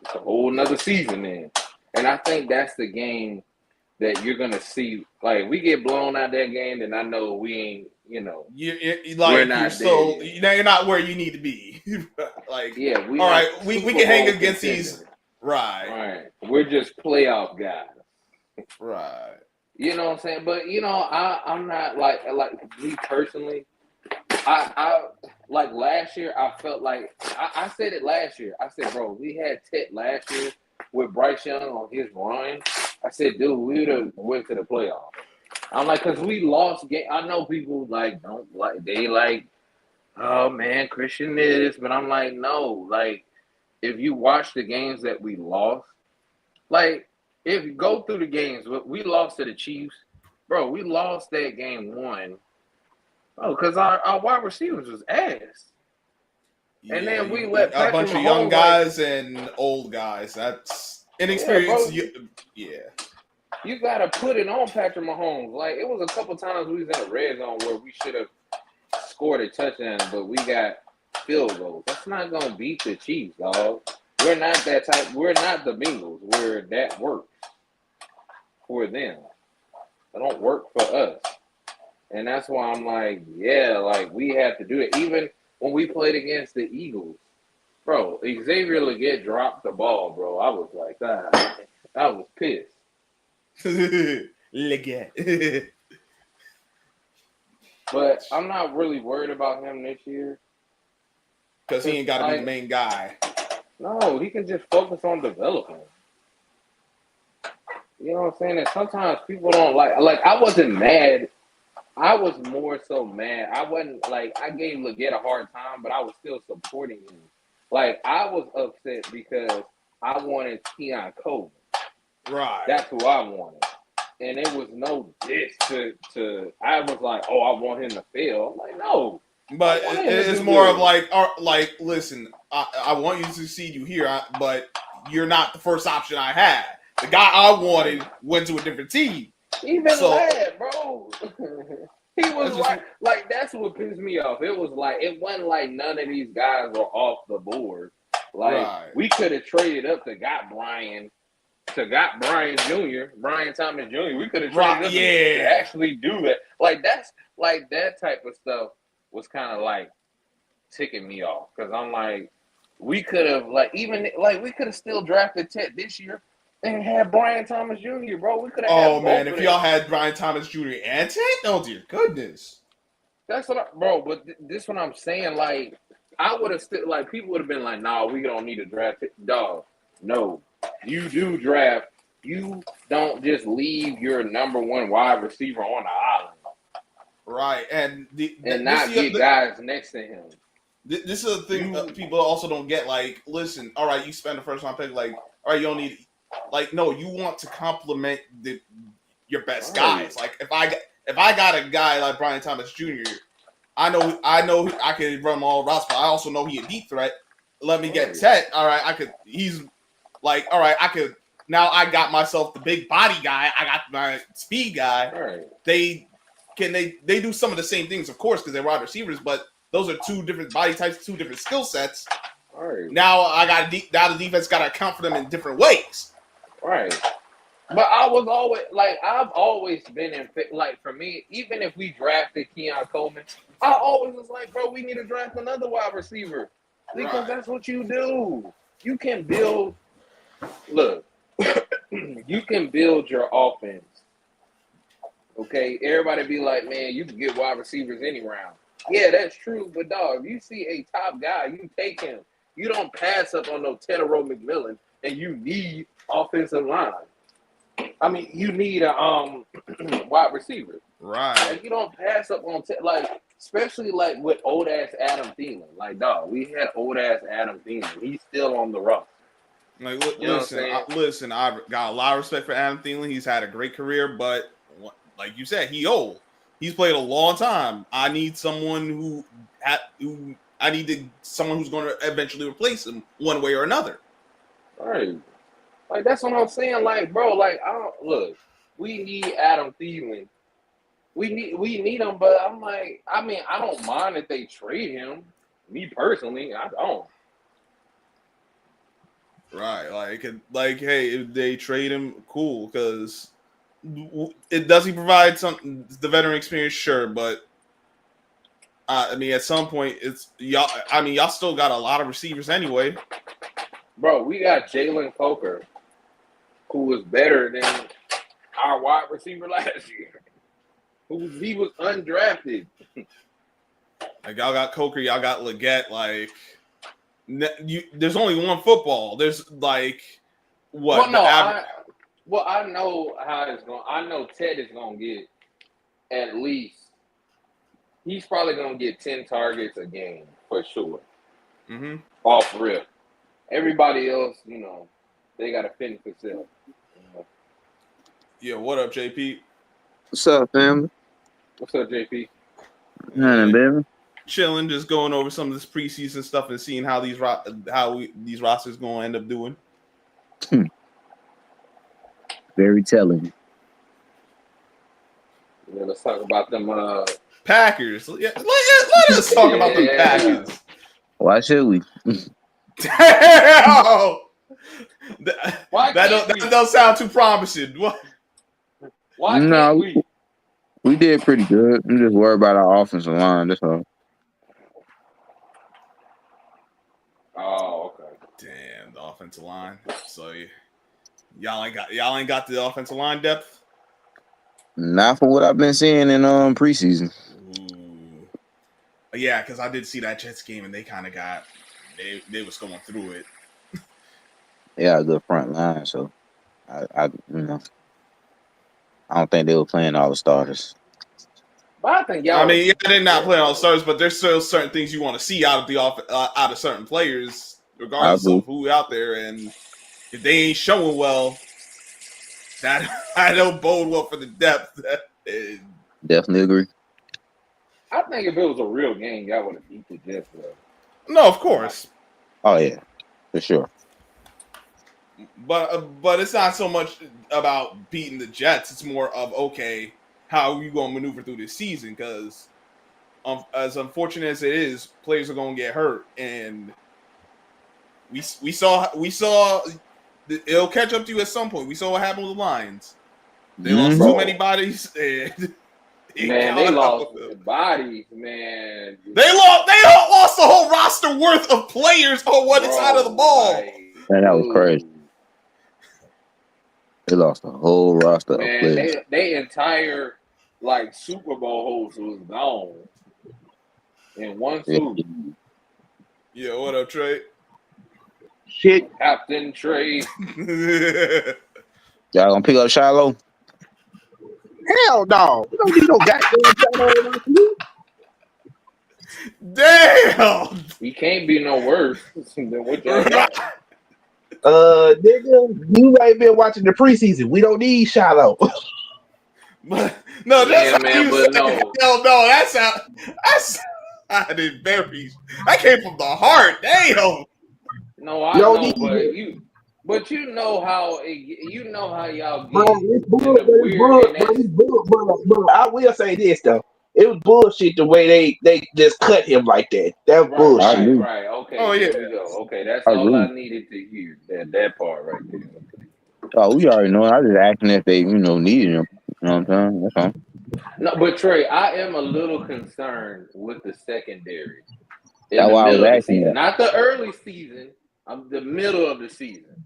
it's a whole nother season then. And I think that's the game that you're gonna see. Like, we get blown out that game, then I know we ain't, we're not You're still, you're not where you need to be. Like, yeah, we all not right, we Super can hang Bowl against contenders. these. Right. Right. We're just playoff guys. Right. You know what I'm saying? But I'm not like me personally. I like last year. I felt like I said it last year. I said, bro, we had Tet last year with Bryce Young on his run. I said, dude, we would have went to the playoffs. I'm like, cause we lost game. I know people like don't like they like, oh man, Christian this, but I'm like, no, like if you watch the games that we lost, like if you go through the games, we lost to the Chiefs, bro. We lost that game 1. Oh, because our wide receivers was ass. Yeah, And then we you let a Patrick bunch of young Mahomes like, guys and old guys. That's yeah, inexperienced. bro, Yeah. you gotta put it on Patrick Mahomes. Like it was a couple times we was in the red zone where we should have scored a touchdown, but we got field goals. That's not gonna beat the Chiefs, dog. We're not that type. We're not the Bengals. Where that works for them. It don't work for us. And that's why I'm like, yeah, like we have to do it. Even when we played against the Eagles, bro, Xavier Legette dropped the ball, bro. I was like, I was pissed. Legit. But I'm not really worried about him this year. Because he ain't got to be the main guy. No, he can just focus on developing. You know what I'm saying? And sometimes people don't like I wasn't mad. I was more so mad. I wasn't like I gave Legette a hard time, but I was still supporting him. Like I was upset because I wanted Keon Coleman. Right. That's who I wanted. And it was no diss to I was like, oh, I want him to fail. I'm like, no. But it's more of like, listen, I want you to succeed you here, but you're not the first option I had. The guy I wanted went to a different team. He been lad, bro. He was like that's what pissed me off. It was like it wasn't like none of these guys were off the board. Like we could have traded up to got Brian Jr., Brian Thomas Jr. We could have traded up to actually do that. Like that's like that type of stuff was kind of like ticking me off because I'm like we could have like even like we could have still drafted Ted this year. And had Brian Thomas Jr., bro. We could have had both man, of if y'all had Brian Thomas Jr. and Ted, oh dear goodness. That's what bro, but this what I'm saying, like, I would have still, like, people would have been like, nah, we don't need to draft it. Dog, no. You do draft. You don't just leave your number 1 wide receiver on the island. Right, and not get guys next to him. This is a thing people also don't get, like, listen, all right, you spend the first round pick, like, all right, you don't need... Like, no, you want to complement your best guys. Like, if I got a guy like Brian Thomas Jr., I know I can run all routes, but I also know he's a deep threat. Let me get Tet. All right, he's like, all right, I could. Now I got myself the big body guy. I got my speed guy. Right. They do some of the same things, of course, because they're wide receivers, but those are 2 different body types, 2 different skill sets. Right. Now the defense got to account for them in different ways. Right. But I was always like, I've always been in like for me, even if we drafted Keon Coleman, I always was like, bro, we need to draft another wide receiver because Right. that's what you do. You can build. Look, you can build your offense. Okay, everybody be like, man, you can get wide receivers any round. Yeah, that's true. But dog, you see a top guy, you take him. You don't pass up on no Tedero McMillan, and you need offensive line. I mean, you need a wide receiver. Right. Like you don't pass up on like, especially like with old ass Adam Thielen. Like, dog, we had old ass Adam Thielen. He's still on the roster. Like, You know listen. I got a lot of respect for Adam Thielen. He's had a great career, but like you said, he old. He's played a long time. I need someone someone who's going to eventually replace him one way or another. Right. Like that's what I'm saying. Like, bro, like I don't look. We need Adam Thielen. We need him, but I'm like, I mean, I don't mind if they trade him. Me personally, I don't. Right. Like, hey, if they trade him, cool, because does he provide the veteran experience? Sure, but I mean, at some point, it's y'all. I mean, y'all still got a lot of receivers anyway. Bro, we got Jalen Coker, who was better than our wide receiver last year. He was undrafted. Like y'all got Coker, y'all got Leggett. Like, there's only one football. There's like what? I know how it's going. I know Ted is going to get at least. He's probably going to get 10 targets a game for sure. Mm-hmm. Off rip. Everybody else, you know, they got to finish themselves. Yeah, what up, JP? What's up, family? What's up, JP? Hey, baby. Chilling, just going over some of this preseason stuff and seeing how these rosters going to end up doing. Very telling. Yeah, let's talk about them. Packers. Yeah, let us talk about them Packers. Why should we? Damn! That don't sound too promising. What? Why can't we? We did pretty good. I'm just worried about our offensive line. That's all. Oh, okay. Damn, the offensive line. So y'all ain't got the offensive line depth. Not from what I've been seeing in preseason. Ooh. Yeah, because I did see that Jets game and they kind of they was going through it. Yeah, a good front line. So I don't think they were playing all the starters. But I think y'all. I mean, yeah, they're not playing all the starters, but there's still certain things you want to see out of certain players, regardless of who out there. And if they ain't showing well, that I don't bode well for the depth. Definitely agree. I think if it was a real game, y'all would have beat the Jets. No, of course. Oh yeah, for sure. But it's not so much about beating the Jets. It's more of, okay, how are you going to maneuver through this season? Because as unfortunate as it is, players are going to get hurt, and we saw it'll catch up to you at some point. We saw what happened with the Lions. They lost too many bodies, and they lost bodies, man. They lost the whole roster worth of players on one side of the ball. Man, that was crazy. They lost the whole roster of players. They entire Super Bowl host was gone in one swoop. Yeah, what up, Trey? Shit, Captain Trey. Y'all gonna pick up Shiloh? Hell no. We don't need no goddamn Shiloh. Damn. He can't be no worse than what y'all got. Nigga, you ain't been watching the preseason. We don't need Shiloh. But no, that's I didn't bury. That came from the heart. Damn. No, I know, but you know how y'all get. Bro, it's bull. I will say this though. It was bullshit the way they just cut him like that. That was bullshit. Right. Okay. Oh yeah. There we go. Okay, that's all I needed to hear. That part right there. Oh, we already know. I was just asking if they, needed him. You know what I'm saying? That's all. No, but Trey, I am a little concerned with the secondary in That's the why I was middle of the asking season, that. not the early season. I'm the middle of the season.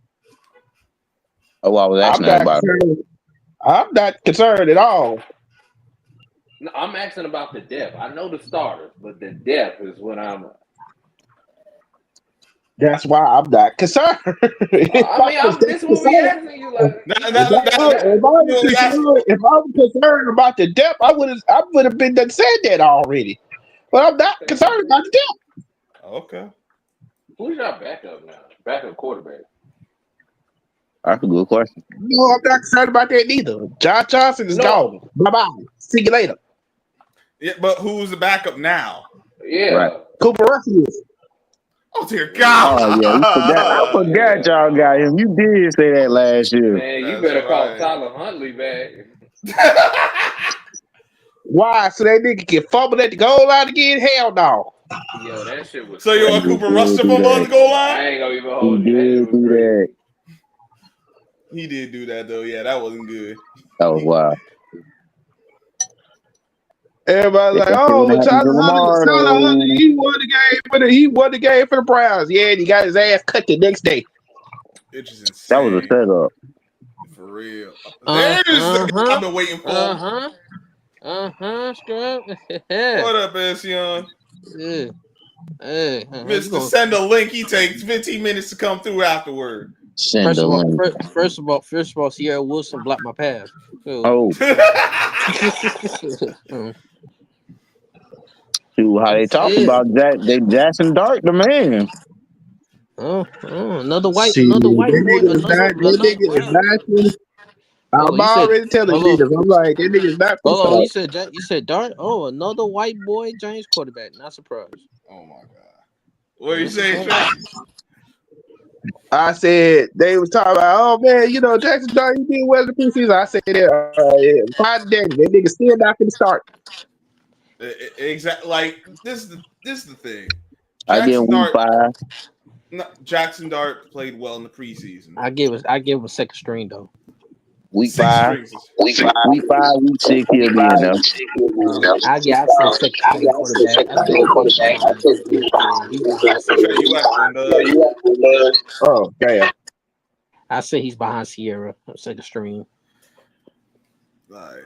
That's why I was I'm asking that not about. concerned. I'm not concerned at all. No, I'm asking about the depth. I know the starters, but the depth is what I'm. That's why I'm not concerned. I mean, this is what we asking you. Like, Now, who's your guy? If I was concerned about the depth, I would have been done said that already. But I'm not concerned about the depth. Okay. Who's your backup now? Backup quarterback. That's a good question. No, I'm not concerned about that neither. Josh Johnson is No. gone. Bye bye. See you later. Yeah, but who's the backup now? Yeah. Right. Cooper Russell is. Oh dear God! Oh yeah, I forgot y'all got him. You did say that last year. Man, you That's better call right. Tyler Huntley back. Why? So that nigga can fumble at the goal line again? Hell no. Yo, that shit was So you crazy. want He Cooper Rush to did do fumble on that. the goal I line? ain't gonna even He hold you. That shit did was do crazy. that. He did do that though. Yeah, that wasn't good. That was wild. Everybody's like, That shit wouldn't oh, happen to Lamar Tyler Huntley, though. he won the game for the Browns. Yeah, and he got his ass cut the next day. It's just That was a insane. setup. For real. There's the guy I've been waiting for. Scrub. What up, Ession? Yeah. Hey, Mr. Send a link. He takes 15 minutes to come through afterward. Send the link. First of all, Sierra Wilson blocked my path. Oh, dude, how they talk about that? Jackson Dart, the man. Another white See, boy. that nigga is not 20. I'm already telling niggas. I'm like, that nigga's not Hold on, 25. you said Dart. Oh, another white boy, Giants quarterback. Not surprised. Oh my God. What are you saying, Trey? I said they was talking about, oh man, Jackson Dart, he did well in the preseason. I said, fine daddy, that nigga still not gonna start. Exactly. Like this is the thing. I get week 5. Jackson Dart played well in the preseason. I give him a second string though. Week 5, week 6, he'll be in there. I say second string quarterback. Oh, damn. I say he's behind Sierra, second string. Like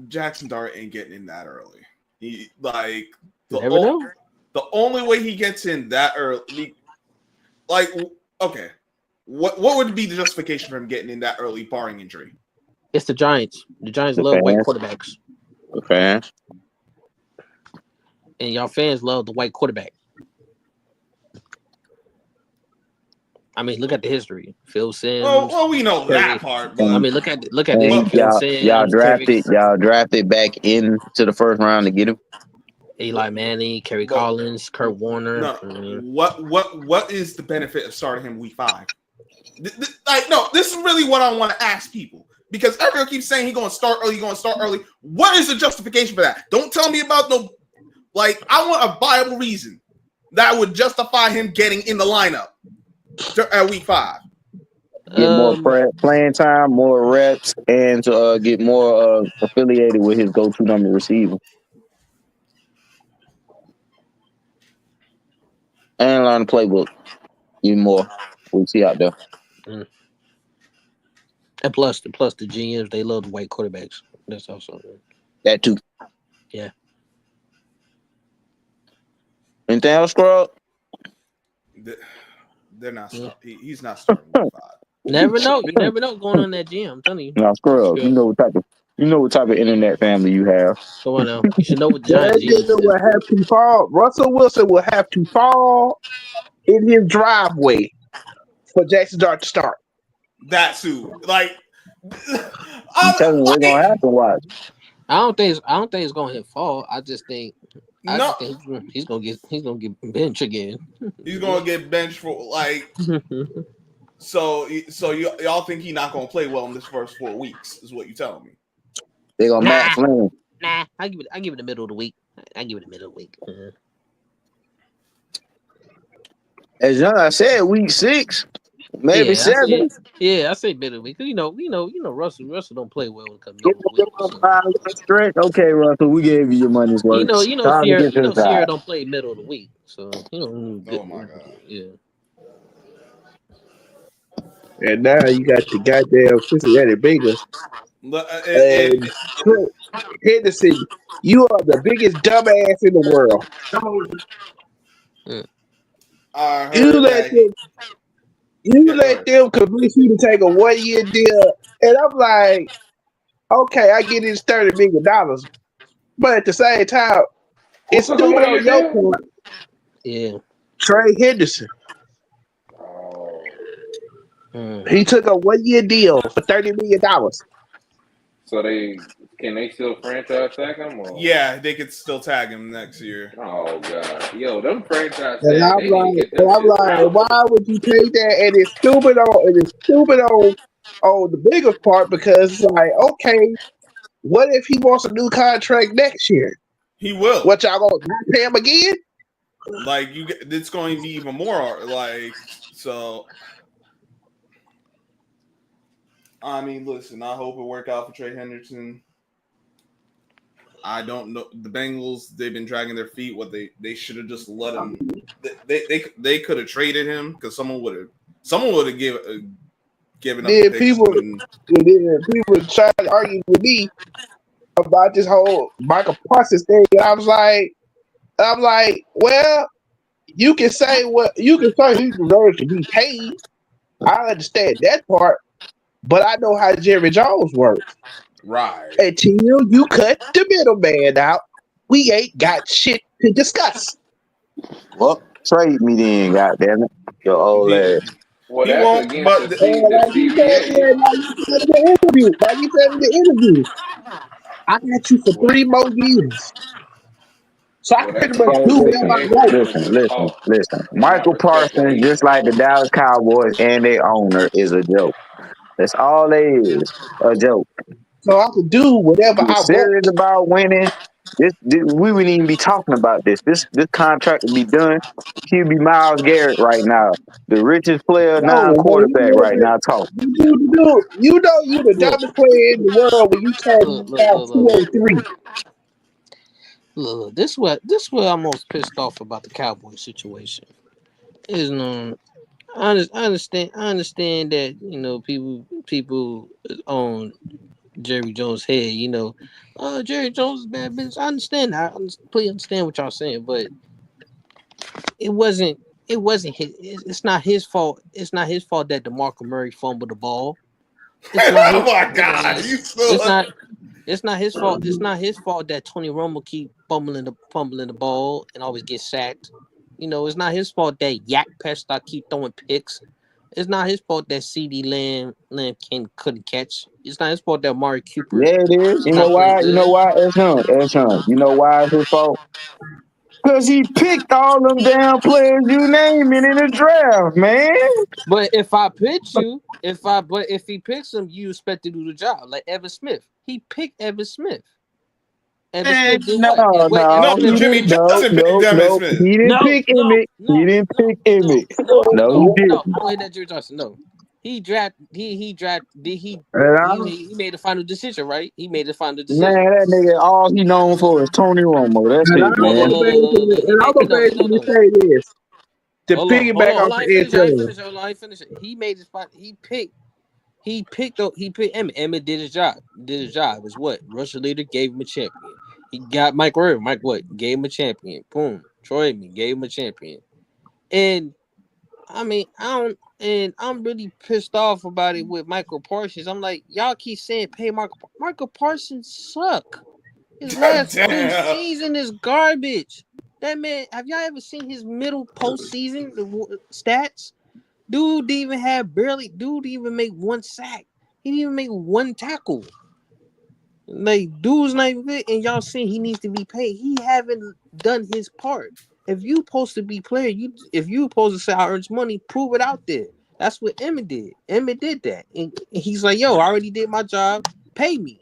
Jackson Dart ain't getting in that early. The only way he gets in that early, okay. What would be the justification for him getting in that early, barring injury? It's the Giants. The Giants love white quarterbacks. The fans. And y'all fans love the white quarterback. I mean, look at the history. Phil Sims. Well, we know that part. But I mean, look at this. Phil Sims. Y'all drafted back into the first round to get him. Eli Manning, Kerry Collins, Kurt Warner. No, what is the benefit of starting him week 5? This is really what I want to ask people, because everyone keeps saying he's going to start early. What is the justification for that? Don't tell me about I want a viable reason that would justify him getting in the lineup at week 5. Get more playing time, more reps, and to get more affiliated with his go-to number receiver. And learn the playbook even more. We see out there. And plus the GMs, they love the white quarterbacks. That's also that too. Yeah. Anything else, Scrub? They're not. He's not starting week 5. Never know. You never know going on that GM. I'm telling you. No, Scrub. You know what type of internet family you have. Come on now. You should know what the Giants will have to fall. Russell Wilson will have to fall in his driveway for Jackson Dart to start. That too. I'm telling you what's gonna happen. Watch. I don't think it's gonna hit fall. I just think he's gonna get benched again. He's gonna get benched for So y'all think he's not gonna play well in this first 4 weeks? Is what you telling me? They gonna Matt Flynn. Nah, I give it the middle of the week. As I said, week 6. Maybe Yeah, I say. 7. Yeah, I say middleweight. You know, Russell don't play well when it comes Give middleweight. him So 5 stretch. Okay, Russell, we gave you your money's worth. Time to Sierra, get this Sierra out. don't play middle of the week. So Oh my god. yeah. And now you got the goddamn Cincinnati Bengals and Trent Henderson. You are the biggest dumbass in the world. Mm. I You heard let that. them, you Yeah, go let ahead. them convince you to take a 1 year deal, and I'm like, okay, I get it's $30 million, but at the same time, Who it's took a stupid on 1 year your deal? part. Yeah. Trey Henderson, Oh, Mm. he took a 1 year deal for $30 million. so they still franchise tag him or? Yeah, they could still tag him next year. Oh god, yo, them franchise And tags, they need to get them I'm shits like, out. why would you take that? And it's stupid on the biggest part because it's like, okay, what if he wants a new contract next year? He will. What y'all gonna not pay him again? Like you, it's going to be even more like so. I mean, listen. I hope it work out for Trey Henderson. I don't know the Bengals. They've been dragging their feet. What they should have just let him. They could have traded him because someone would have given up the Then picks. people try to argue with me about this whole Michael Parsons thing. And I'm like, well, you can say he deserves to be paid. I understand that part, but I know how Jerry Jones works. Right. Until you cut the middleman out, we ain't got shit to discuss. Well, trade me then, goddamn it. Your old ass. Well, He that's won't. against But the the Like you said, CBA. yeah, like you said in the interview, I got you for Well, 3 more years. So I well, can that's pretty much Bro, do against the whatever listen, I CBA for want. him to listen, just listen, talk. listen. You gotta Michael respect what Parsons, he just saying. like the Dallas Cowboys and their owner, is a joke. That's all they is, a joke. So I can do whatever Get I serious want. about winning. This we wouldn't even be talking about this contract would be done. He'd be Miles Garrett right now, the richest player, No, non-quarterback right now. Talking. you know you the Look, dumbest player in the world when you turn look, look, down look, look, look. 203. Look, this what I'm most pissed off about the Cowboy situation. Is I understand that people on Jerry Jones' head. Jerry Jones is bad business. I understand that. I completely understand what y'all saying, but it wasn't his. It's not his fault. It's not his fault that DeMarco Murray fumbled the ball. It's not oh his. my god, you It's still. not. It's not his fault. It's not his fault that Tony Romo keep fumbling the ball and always get sacked. It's not his fault that Yak Prescott keep throwing picks. It's not his fault that CD Lamb couldn't catch. It's not his fault that Amari Cooper Yeah, it is. is You know not playing why? You know good. why? It's him. You know why it's his fault? Because he picked all them damn players you naming in the draft, man. But if I pitch you, if he picks him, you expect to do the job. Like Evan Smith, he picked Evan Smith. Evan Man, Smith did no, what? Wait, Evan No, no, he Smith. Jimmy didn't. No, doesn't pick no, Devin no. Smith. He didn't No, pick no, Emmett. He no, didn't no, pick no, Emmett. no, No, he no, no. didn't. I don't hate that Jerry Johnson. No, he And he made the final decision, right? He made the final man, decision. that nigga, all he known for is Tony Romo. That's And it, man. He I'm made gonna no, no, basically no. say this to Hold piggyback on, off I ain't the finished. I ain't intro. finished. Hold on, I ain't finished. He made his final. He picked Emmett. Emmett did his job. Is what Russell Leader gave him a champion. He got Mike Irvin. Mike what? Gave him a champion. Boom. Troy Aikman gave him a champion. And I mean, I don't. And I'm really pissed off about it with Michael Parsons. I'm like, y'all keep saying pay Michael Parsons suck. His last two Damn. seasons is garbage. That man, have y'all ever seen his middle postseason stats? Dude didn't even make one sack. He didn't even make one tackle. Like dude's not even good, and y'all saying he needs to be paid. He haven't done his part. If you supposed to be player, if you supposed to say I earns money, prove it out there. That's what Emmett did. Emmett did that, and he's like, "Yo, I already did my job. Pay me."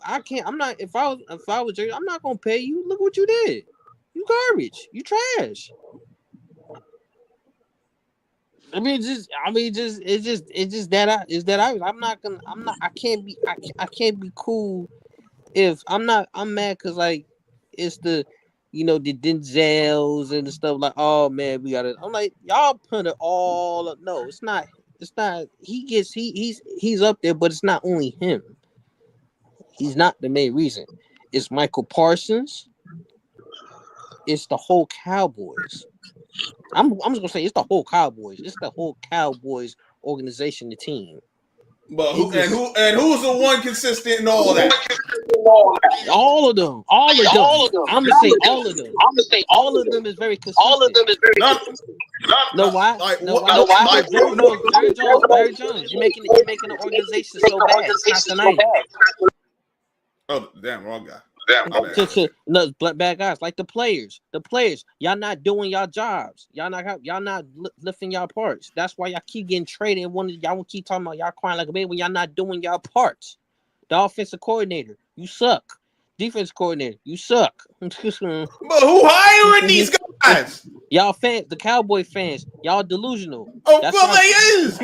I can't. I'm not. If I was Jerry, I'm not gonna pay you. Look what you did. You garbage. You trash. It's just that I can't be cool if I'm mad because like it's the Denzels and the stuff like, oh man, we gotta. I'm like, y'all put it all up. No, it's not. He's up there, but it's not only him. He's not the main reason. It's Michael Parsons. It's the whole Cowboys. I'm just gonna say it's the whole Cowboys. It's the whole Cowboys organization, the team. But who's the one consistent in all that? All of them. I'm gonna say all of them. All of them is very consistent. No, why? Like, No, why? like, Barry Jones. You're making the organization so bad. It's not tonight. oh, damn, wrong guy. No, bad guys like the players. Y'all not doing y'all jobs. Y'all not lifting y'all parts. That's why y'all keep getting traded. And y'all keep talking about y'all crying like a baby when y'all not doing y'all parts. The offensive coordinator, you suck. Defense coordinator, you suck. But who hiring these guys? Y'all fans, the Cowboy fans, y'all delusional. Oh, That's well, why- they is.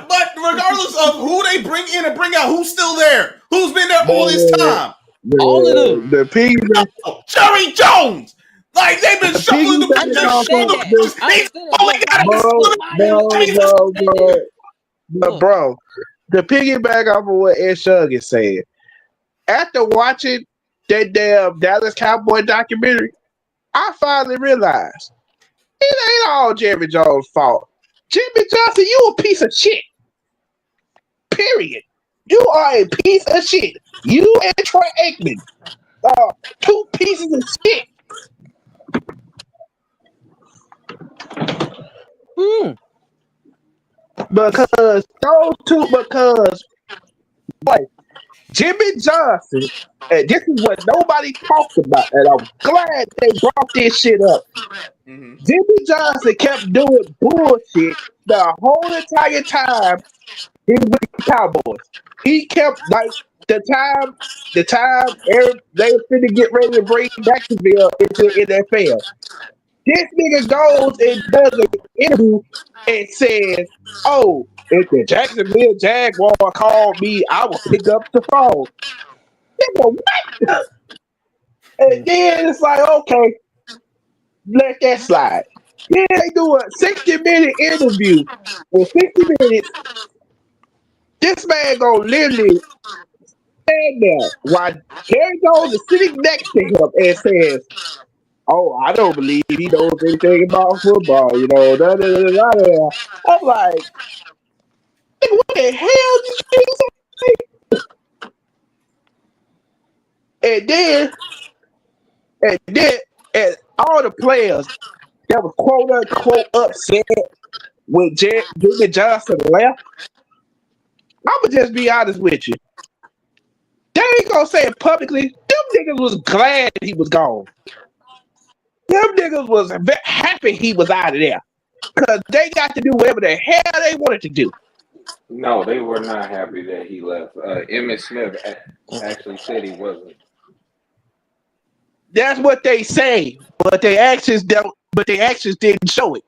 But regardless of who they bring in and bring out, who's still there? Who's been there all this time? All of them. The piggyback. No, Jerry Jones. Like they've been shuffling the I pictures. understand that. I understand that. But bro, the piggyback off of what Ed Shug is saying. After watching that damn Dallas Cowboy documentary, I finally realized it ain't all Jerry Jones' fault. Jimmy Johnson, you a piece of shit. Period. You are a piece of shit. You and Troy Aikman are two pieces of shit. Because boy, Jimmy Johnson, and this is what nobody talked about, and I'm glad they brought this shit up. Mm-hmm. Jimmy Johnson kept doing bullshit the whole entire time he was with the Cowboys. He kept like the time they were finna get ready to bring Jacksonville into the NFL. This nigga goes and does an interview and says, "Oh, if the Jacksonville Jaguar called me, I will pick up the phone." Nigga, what? And then it's like, okay, let that slide. Then they do a 60-minute interview. In 60 minutes, this man gonna literally stand there while Jerry Jones is sitting next to him and says, "Oh, I don't believe he knows anything about football, you know." Da, da, da, da, da. I'm like, what the hell did you say? And all the players that was quote unquote upset when Jimmy Johnson left, I'ma just be honest with you. They ain't gonna say it publicly. Them niggas was glad he was gone. Them niggas was happy he was out of there. Because they got to do whatever the hell they wanted to do. No, they were not happy that he left. Emmitt Smith actually said he wasn't. That's what they say, but their actions don't. But their actions didn't show it.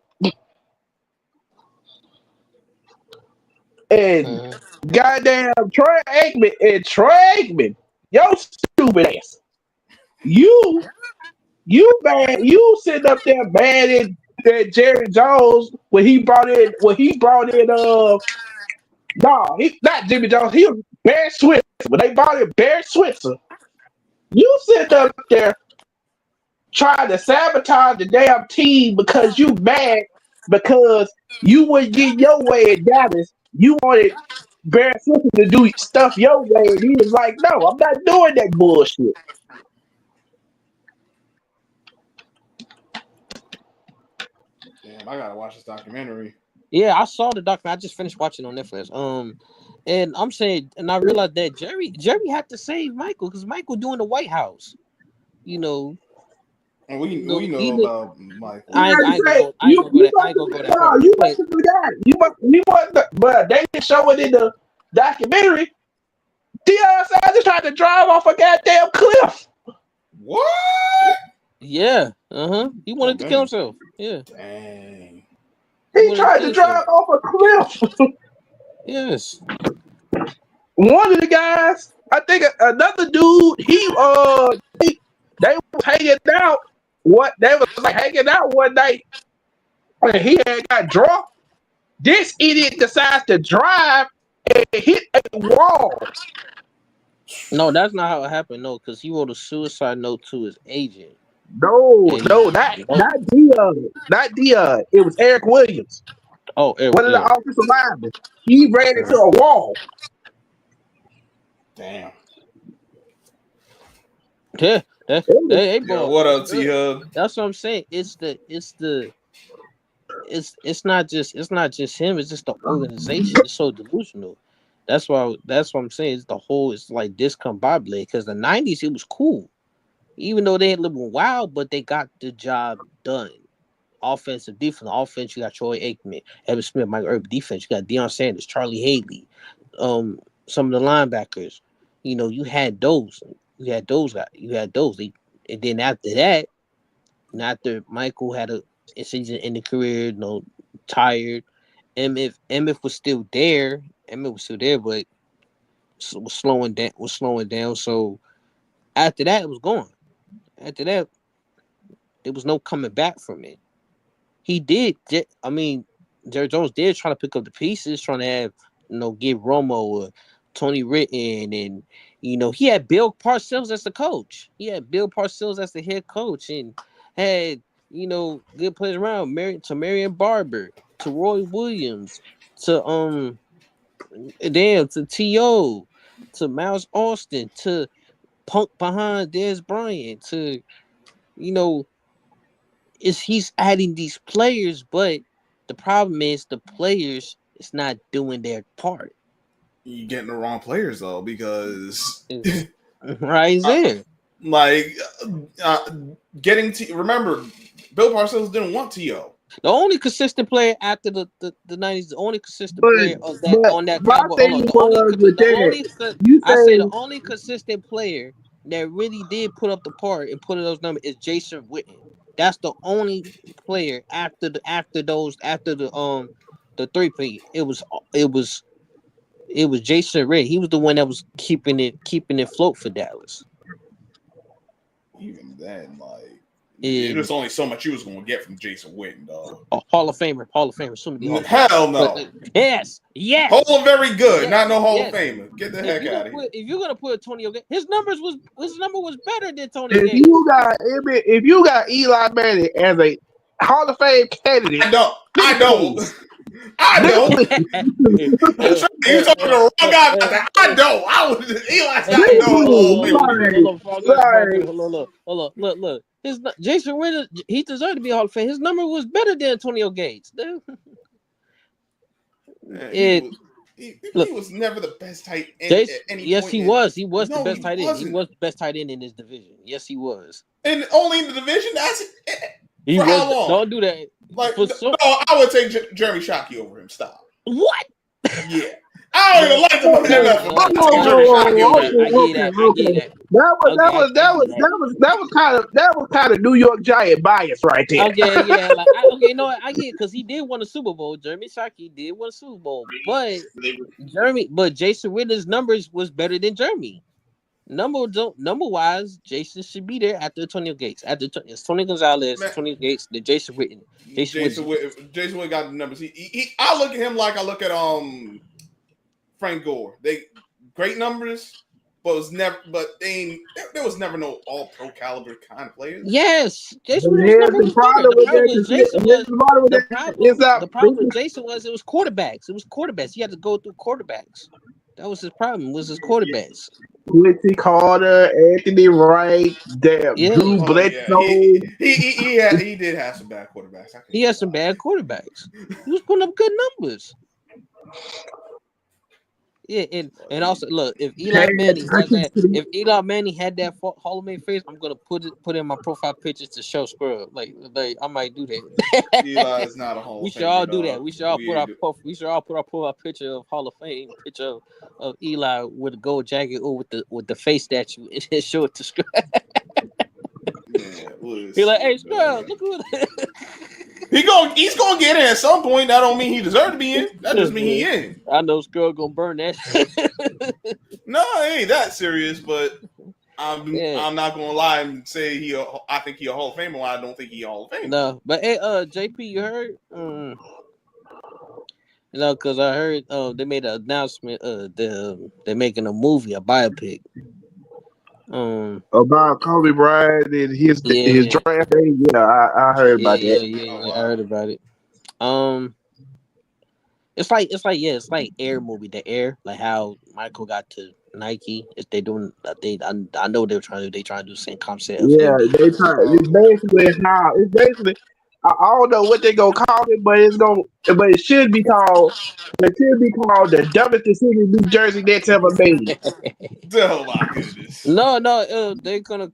And goddamn Troy Aikman, yo stupid ass. You bad. You sitting up there mad at Jerry Jones when he brought in. No, he not Jimmy Jones. He was Barry Switzer. When they brought in Barry Switzer, you sitting up there trying to sabotage the damn team because you mad because you wouldn't get your way in Dallas. You wanted Barry Switzer to do stuff your way, and he was like, "No, I'm not doing that bullshit." Damn, I gotta watch this documentary. Yeah, I saw the documentary. I just finished watching on Netflix. And I'm saying, and I realized that Jerry had to save Michael because Michael doing the White House. You know, And we know about Michael. I ain't gonna go that far. You must have forgot. You must, but they didn't show it in the documentary. Deion Sanders tried to drive off a goddamn cliff. What? Yeah. He wanted to kill himself. Yeah. Dang. He tried to drive off a cliff. Yes. One of the guys, I think another dude, they was hanging out. What they was like hanging out one night, and he had got drunk. This idiot decides to drive and hit a wall. No, that's not how it happened. No, because he wrote a suicide note to his agent. No, And not Dion, not Dion. It was Eric Williams, oh, one of the offensive linemen. He ran into a wall. Damn. Yeah, hey, boy. Yo, what up, T-Hub? That's what I'm saying. It's not just him. It's just the organization. It's so delusional. That's what I'm saying. It's the whole. It's like discombobulated because the '90s it was cool, even though they had a little wild, but they got the job done. Offensive, defense. Offense, you got Troy Aikman, Evan Smith, Mike Irvin. Defense, you got Deion Sanders, Charlie Haley, some of the linebackers. You know, you had those. You had those guys. You had those. And then after that, and after Michael had a season in the career, you know, tired. Emmett was still there. Emmett was still there, but was slowing down. So after that, it was gone. After that, there was no coming back from it. He did. I mean, Jerry Jones did try to pick up the pieces, trying to have, give Romo or Tony Ritten, and he had Bill Parcells as the coach. He had Bill Parcells as the head coach, and had good players around. Marion Barber, to Roy Williams, to to T.O., to Miles Austin, to Punk behind Dez Bryant, to he's adding these players, but the problem is the players is not doing their part. You getting the wrong players though, because right there. Getting remember, Bill Parcells didn't want T.O. The only consistent player after the 90s, the only consistent player of that on that Cowboy. The only consistent player that really did put up the part and put in those numbers is Jason Witten. That's the only player after the three-peat. It was Jason Witten. He was the one that was keeping it float for Dallas. Even then, there's only so much you was going to get from Jason Witten, dog. A Hall of Famer. Hell no. Yes. Hall of very good, not no Hall of Famer. Get the heck out of here. If you're gonna put Antonio Gates, his number was better than Tony Gates. If you got Eli Manning as a Hall of Fame candidate, I don't. You talking to the wrong guy about that. I don't. Eli's not Hold on. Look. Jason Witten, he deserved to be Hall of Fame. His number was better than Antonio Gates. He was never the best tight end. He was. He was the best tight end. He was the best tight end in his division. Yes, he was. And only in the division? That's it. For how long? Don't do that. I would take Jeremy Shockey over him. Stop. What? Yeah. I don't even like the NFL. That was kind of New York Giant bias right there. Okay, yeah. I get it because he did win a Super Bowl. Jeremy Shockey did win a Super Bowl, but Jason Witten's numbers was better than Jeremy. Number wise, Jason should be there after Antonio Gates. It's Tony Gonzalez, Antonio Gates, then Jason Witten. Jason Witten got the numbers. I look at him like I look at Frank Gore. They great numbers, but there was never no all pro caliber kind of players. Yes, Jason the problem with Jason was it was quarterbacks. He had to go through quarterbacks. That was his problem. Was his quarterbacks. Quincy Carter, Anthony Wright, Drew Bledsoe. He did have some bad quarterbacks. He had some bad quarterbacks. He was putting up good numbers. Yeah, and also look, if Eli Manning had that Hall of Fame face, I'm gonna put in my profile pictures to show Scrub. Like I might do that. Eli is not a Hall of Fame. We should all do that. We should all put our profile picture of Hall of Fame picture of Eli with a gold jacket or with the face statue and show it to Scrub. He's like, hey Scrub, look who. He's gonna get in at some point. That don't mean he deserves to be in. That just mean he in. I know Skrull gonna burn that. No, it ain't that serious, but Yeah. I'm not gonna lie and say I think he a Hall of Famer. While I don't think he a Hall of Famer. No, but hey, JP, you heard? Because I heard they made an announcement. They're making a movie, a biopic. About Kobe Bryant and his Yeah, draft day. Yeah, I heard about that. Oh I heard wow. about it. It's like Air movie, the Air, like how Michael got to Nike. If they doing, I know they're trying to do the same concept of him Yeah, being they Nike. try. It's basically how. It's basically. I don't know what they gonna call it, but it's gonna. But it should be called. It should be called the dumbest decision New Jersey Nets ever made. Oh my goodness. No, they're gonna.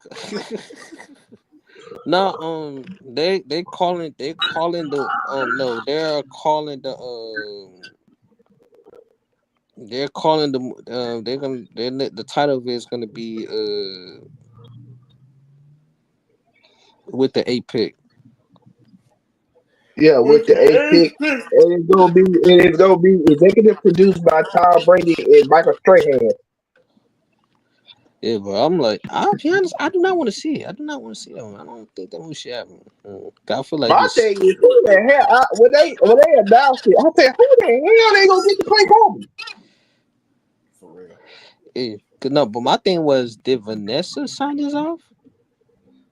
No, they're calling the no, they're calling the the title of it is gonna be with the A pick. Yeah, with With the the eight pick, ace. and it's gonna be executive produced by Tom Brady and Michael Strahan. Yeah, but I'm like, I'll be honest, I do not want to see it. I do not want to see that one. I don't think that one should happen. I feel like My it's thing is, who the hell? When they announced it, I said, who the hell they gonna get to play Kobe? For real. no, but my thing was, did Vanessa sign this off?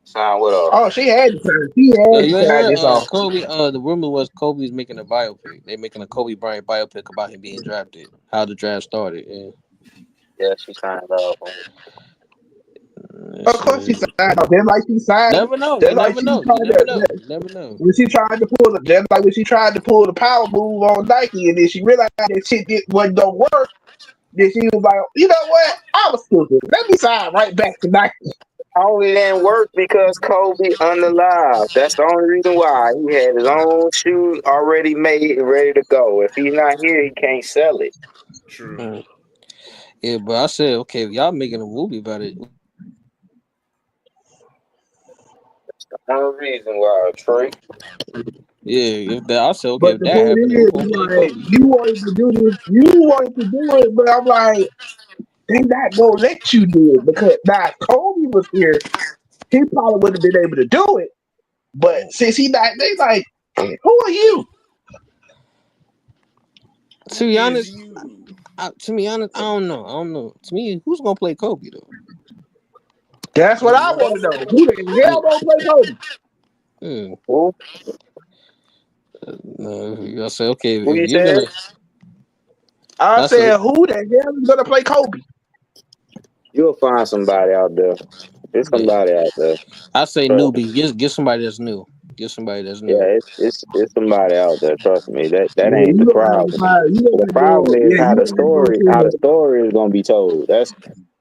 Sign what up? Oh, she had to sign. She No, had to you ain't sign heard this off. Kobe. The rumor was Kobe's making a biopic. They're making a Kobe Bryant biopic about him being drafted, how the draft started. Yeah. Yeah, she signed up. Of course, she signed off. Just like she signed. Never know. You Just like never she know. You tried never know. to. You never know. When she tried to pull the, just like when she tried to pull the power move on Nike, and then she realized that wasn't gonna work. Then she was like, you know what? I was stupid. Let me sign right back to Nike. Only didn't work because Kobe unalive. That's the only reason why. He had his own shoe already made and ready to go. If he's not here, he can't sell it. True. Mm. Yeah, but I said, okay, if y'all making a movie about it, Only reason why, Trey. yeah, if that, I said, okay, But if the that point happened, then who is, gonna play like, Kobe? you wanted to do this, you wanted to do it, but I'm like, they not gonna let you do it because now if Kobe was here, he probably would have been able to do it. But since he not, they like, who are you? To Who be is honest, you? I don't know. To me, who's gonna play Kobe though? That's what I want to know. Who the hell gonna play Kobe? Hmm. Who? No, I say, okay, Who if you you're said? gonna, I I said, said, who the hell is gonna play Kobe? You'll find somebody out there. There's yeah, somebody out there. I say Trust me. newbie. Get somebody that's new. Get somebody that's new. Yeah, it's somebody out there. Trust me. That Yeah, ain't you the gonna have to problem. find. You The gonna have to problem go. is Yeah, you gonna have to go how the to. story is gonna be told. That's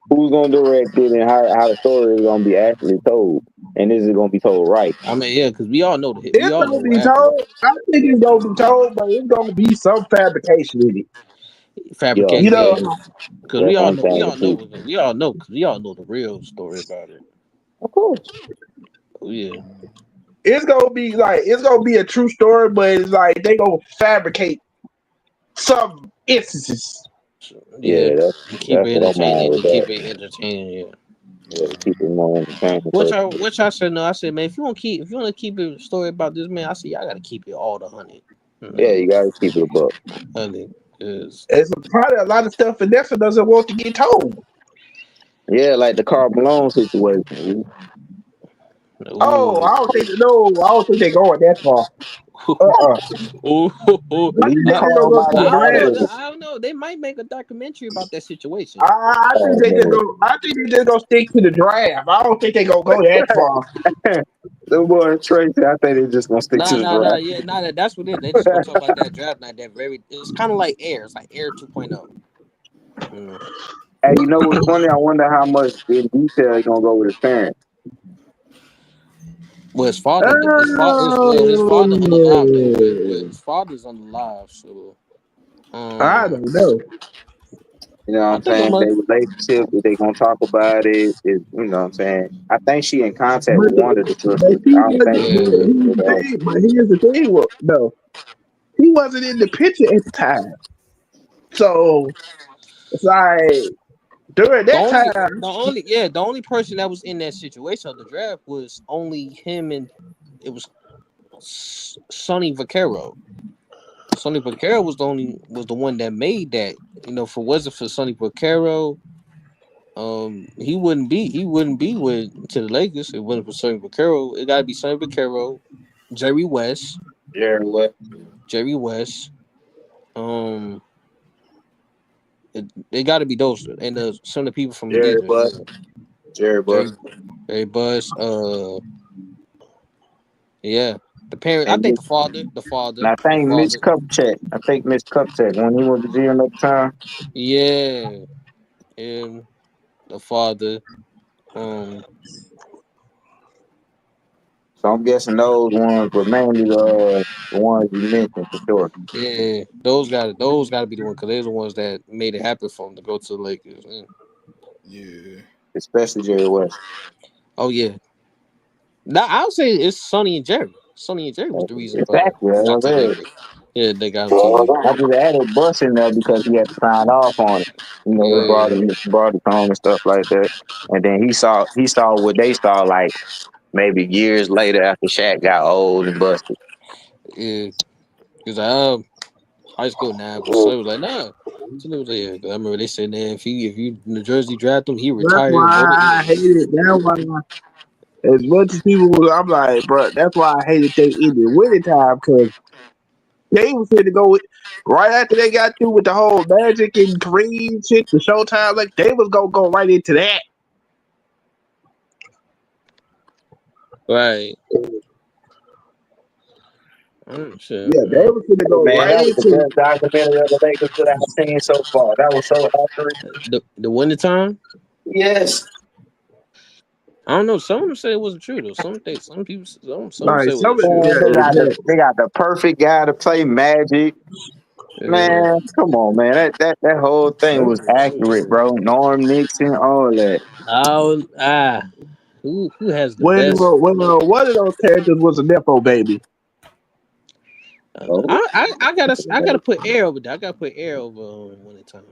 who's gonna direct it and how the story is gonna be actually told. And is it gonna be told right? I mean, yeah, because we all know we It's all know gonna what be happened. told. I think it's gonna be told, but it's gonna be some fabrication in it. Yeah, You Fabricated, know, yeah, because that's one we thing all know, too. because we all know the real story about it. Of course. Oh, yeah, it's gonna be a true story, but it's like they gonna fabricate some instances. so, Yeah, yeah, and keep that's it what I'm at entertaining. with And that. keep it entertaining. Yeah. Yeah, keep it more entertaining. Which I said no. I said, man, if you want to keep a story about this man, I said y'all got to keep it all the hundred. Yeah, you gotta keep it a buck. Hundred is It's probably a lot of stuff Vanessa doesn't want to get told. Yeah, like the Carl Malone situation. Oh, ooh. I don't think they're going that far. Uh-uh. Ooh. I think Leave they just gonna Carl go out to of the I don't know. draft. it. I don't know. They might make a documentary about that situation. I think Oh they just man. go. I think they just gonna stick to the draft. I don't think they gonna go that far. The boy Tracy, I think they're just gonna stick to the Nah. draft. Yeah, nah. That's what it is. They just gonna talk about that draft night. That very. It's kind of like Air. It's like Air 2.0. Mm. Hey, you know what's funny? I wonder how much in detail he's gonna go with his parents. Well, his father unalive though. His Oh, father's unalive. So I um, don't know. You know what I I'm think I'm saying? a, Their relationship, if they gonna talk about it, is you know what I'm saying? I think she in contact with one of the But sisters. he I don't think wasn't. she yeah. is Here's with the the other. thing. But here's the thing. No, he wasn't in the picture at the time. So it's like during The that only, time, the only person that was in that situation of the draft was only him, and it was Sonny Vaccaro. Sonny Vaccaro was the one that made that. If it wasn't for Sonny Vaccaro, he wouldn't be with to the Lakers. It wasn't for Sonny Vaccaro. It gotta be Sonny Vaccaro, Jerry West, Jared West. Jerry West. Um, they got to be those, and some of the people from Jared Adidas. West. Jared Jerry, West. Jerry Buss. Yeah, the parent. I And think Mitch, the father, the and father, I the think Mitch father. Kupchak. I think Mitch Kupchak when he was the GM at the time. Yeah, and the father. Um, So I'm guessing those ones, but mainly the ones you mentioned for sure. yeah, those got to be the one because they're the ones that made it happen for him to go to the Lakers. Yeah. Especially Jerry West. Oh yeah, now I'll say it's Sonny and Jerry. Sonny and Jerry was the reason for Exactly. That's he got what to I the said. Lakers. Yeah, they got him to the Lakers. I just added Bus in there because he had to sign off on it. You know, they Yeah, brought it home and stuff like that. And then he saw what they saw like maybe years later after Shaq got old and busted. yeah. Cause high school now, but Sonny was like, nah. Sonny was like, yeah. 'Cause I remember they said, man, if you New Jersey draft him, he that's retire and why go to I Italy. hated. That's why, as much as people, I'm like, bro. That's why I hated they in the winter time because they was here to go with right after they got through with the whole Magic and Kareem shit, the Showtime. Like they was gonna go right into that. Right. Shit, Yeah, they man. was gonna Hey go man, right that was the into. best documentary of the Lakers that I've seen so far. That was so accurate. The winter time. Yes. I don't know. Some of them say it wasn't true though. Some people, some Like say it some was of true. Man, yeah, yeah. they got the perfect guy to play Magic. Yeah. Man, come on, man. That whole thing was accurate, bro. Norm Nixon, all that. Oh, who has the When best? one of those characters was a nepo baby. Oh, I gotta put air over there. I gotta put air over winter time.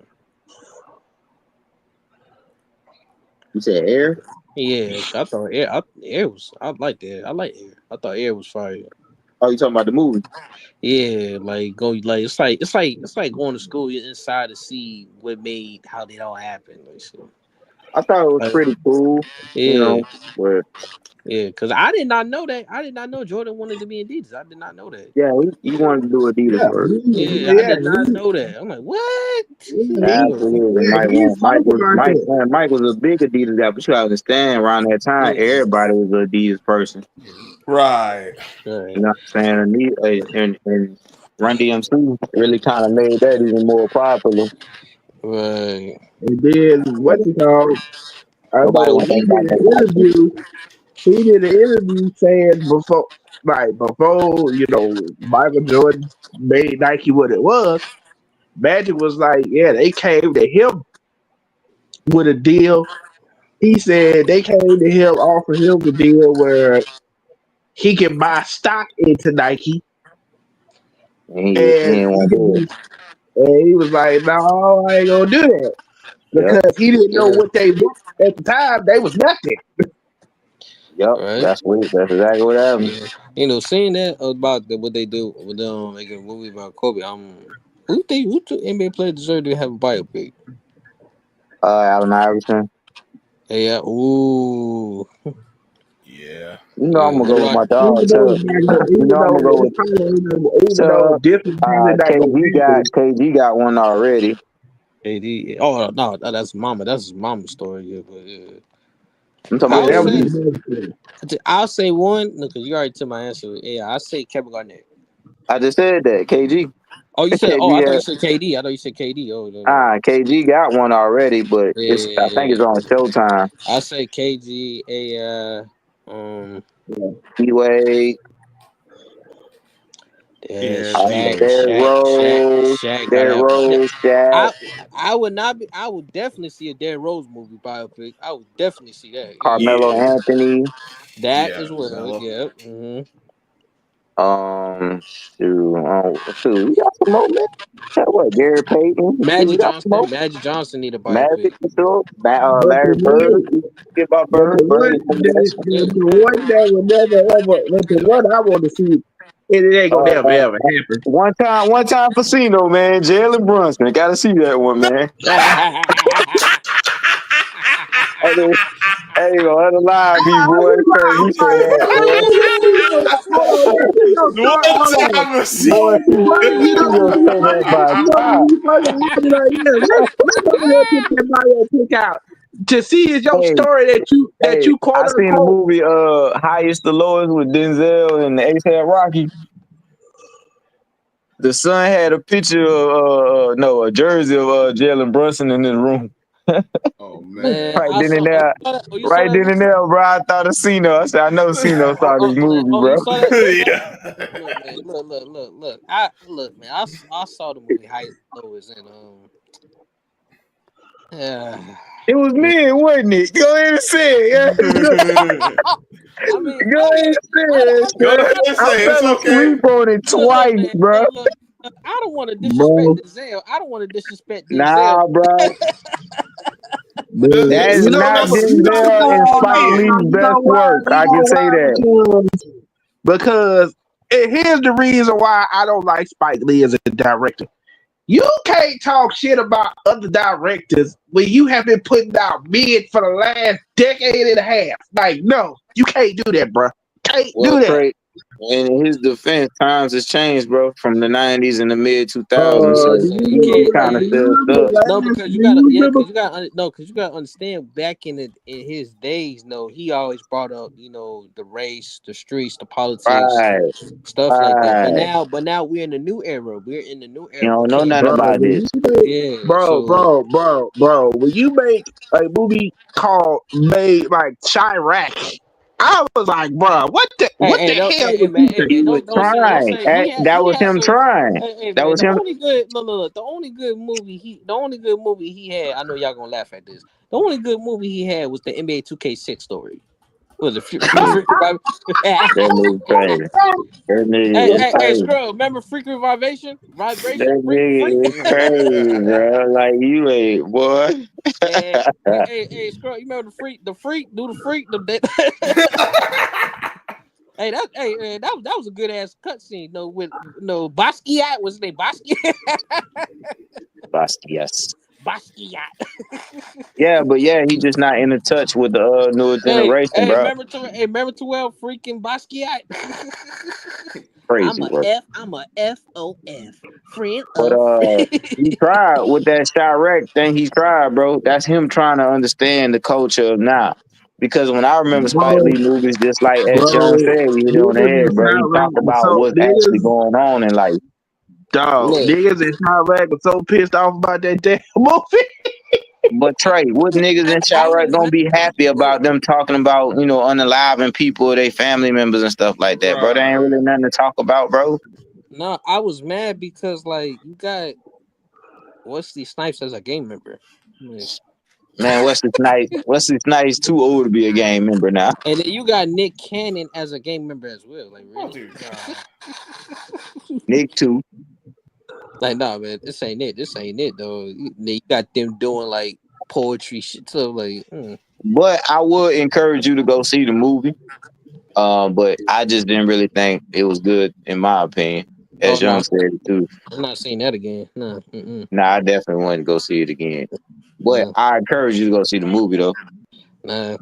you said air? Yeah, I thought air was. I liked air. I like air. I thought air was fire. Oh, you talking about the movie? Yeah, like go like it's like going to school. You're inside to see what made how did all happen. Like, so, I thought it was like, pretty cool, you yeah, know. But yeah. Because I did not know that. I did not know Jordan wanted to be in Adidas. I did not know that. yeah, he wanted to do Adidas Yeah, first. Yeah, I yeah. did not know that. I'm like, what? Absolutely, Yeah, Mike he's won. Mike talking was about Mike. that. Man, Mike was a big Adidas guy, but you gotta understand, around that time, Yeah, everybody was an Adidas person. Right. You right, know what I'm saying? And Run DMC really kind of made that even more popular. right. And then what you call? I Nobody know want to he think did about no an Nike. interview. He did an interview saying before Michael Jordan made Nike what it was. Magic was like, yeah, they came to him with a deal. He said they came to him, offered him the deal where he can buy stock into Nike, And he and didn't he want to could do it. be. And he was like, "No, I ain't gonna do that Yep, because he didn't know Yeah, what they were at the time. They was nothing." yep. right. That's exactly what happened. Yeah, seeing that about what they do with them, like a movie about Kobe. Who two NBA players deserve to have a biopic? Allen Iverson. Hey, yeah, ooh, Yeah. You know I'm yeah. gonna What go with about my dog Chuck. You know I'm gonna go with Even though Chuck. different probably not gonna happen. KG got one already. KD? Oh no, that's mama. That's his mama's story. Yeah, but yeah. I'm talking Yeah, about I'll that was say KG. his mother. I'll say one because you already took my answer. Yeah, I say Kevin Garnett. I just said that KG. Oh, you said. Oh, I KG thought you had said KD. I thought you said KD. Oh no, no. KG got one already, but it's I think it's Yeah, on Showtime. I say KG. Um, D Wade. Yeah, Yeah, Shaq, G. Derrick Shaq, Shaq, Rose, Shaq got Derrick out. Rose, Shaq, I I would not be. I would definitely see a Derrick Rose movie biopic. I would definitely see that. Yeah, Carmelo Yeah. Anthony. that Yeah. as well. Mello. Yeah. Hmm. Shoot, we got some more, man. What, Gary Payton? Shoot, we Magic got some more. Johnson. Magic Johnson need a Magic biopic. for sure. But Larry the Bird. one, We forget about but Bird. the Bird one, is some of that shit. the one that would never ever, but the one I want to see, it ain't gonna never Uh, ever happen. one time Casino, man. Jalen Brunson. Gotta see that one, man. Hey, hey, you gonna unalive me, boy. Cause you say that, boy. One time a I want to see Casino say that by God. Let's go ahead and put that biopic out to see is your Hey, story that hey, you quote I seen the unquote. movie Highest to Lowest with Denzel and A$AP Rocky. The son had a picture of no, a jersey of Jalen Brunson in his room. Oh Man, man. Right I then saw. and Oh, you there. saw that? Oh, you saw Right that then and movie? there, bro. I thought of Cino. I said, I know Cino Oh, saw this movie, you bro. saw that? You saw that? Yeah. Look, man. Look. Look, man. I saw the movie High Lows and yeah. It was me, wasn't it? Go ahead and say it. Yeah. I mean, Go ahead and say it, Go man. ahead and I say it. It's fell okay. asleep on it look, twice, man. bro. Look. I don't want to disrespect Bro, Denzel. I don't want to disrespect Denzel. Nah, bro. That is you know not That's Denzel and Spike Lee's you best know why? work. I can say that. Because and here's the reason why I don't like Spike Lee as a director. You can't talk shit about other directors when you have been putting out mid for the last decade and a half. Like, no, you can't do that, bro. Can't Well, do that. Trey, in his defense, times has changed, bro, from the 90s and the mid 2000s. Yeah, So Do so you you he can't. remember? kind Do of Yeah, you still remember stuck. the no, last? because Do you gotta. you Yeah, remember? because you gotta understand. Back in his days, he always brought up the race, the streets, the politics, Right, stuff like that. But right. now we're in the new era. We're in the new You era. We don't know can't. nothing Bro, about when this. you make, Yeah. So when you make a movie called made like Chirac, I was like, bro, what the hell was man, he hey He man, thinking? was don't trying. say That he was had him some. trying. Hey That man, was the him. only good the only good movie he had. I know y'all gonna laugh at this. The only good movie he had was the NBA 2K6 story. Was it Freak Revival? That nigga crazy. That nigga is Hey, crazy. Scrub, remember Freak Vibration? That Freak. nigga is crazy, bro. Like you ain't, boy. And hey, Scrub, you remember do the freak, hey man, that was a good ass cutscene. No, with no Basquiat was his name Basquiat. Yes. Basquiat. Yeah, but yeah, he just not in the touch with the newer generation, bro. Remember to well freaking Basquiat. Crazy work. I'm a FOF friend But of. he tried with that Chirac thing. He tried, bro. That's him trying to understand the culture of now. Because when I remember Spike Bro, Lee movies, just like as John bro, said, we hit it on the niggas head, is bro. He not talk right. about So what's actually niggas, going on in life. dog, Look, niggas is not right. So pissed off about that damn movie. But Trey, what niggas in I ain't Chirac gonna gonna be happy look. about them talking about, unaliving people or their family members and stuff like that, bro? There ain't Right. really nothing to talk about, bro. No, I was mad because like you got Wesley Snipes as a game member. Like, Man, Wesley Snipes too old to be a game member now. and then you got Nick Cannon as a game member as well. Like Oh, really? dude, no. Nick too. Like nah, man, this ain't it. This ain't it though. You got them doing like poetry shit. So like, But I would encourage you to go see the movie. But I just didn't really think it was good, in my opinion. oh As no, Young said it too. I'm not seeing that again. No, Nah, I definitely want to go see it again. But no, I encourage you to go see the movie though. nah,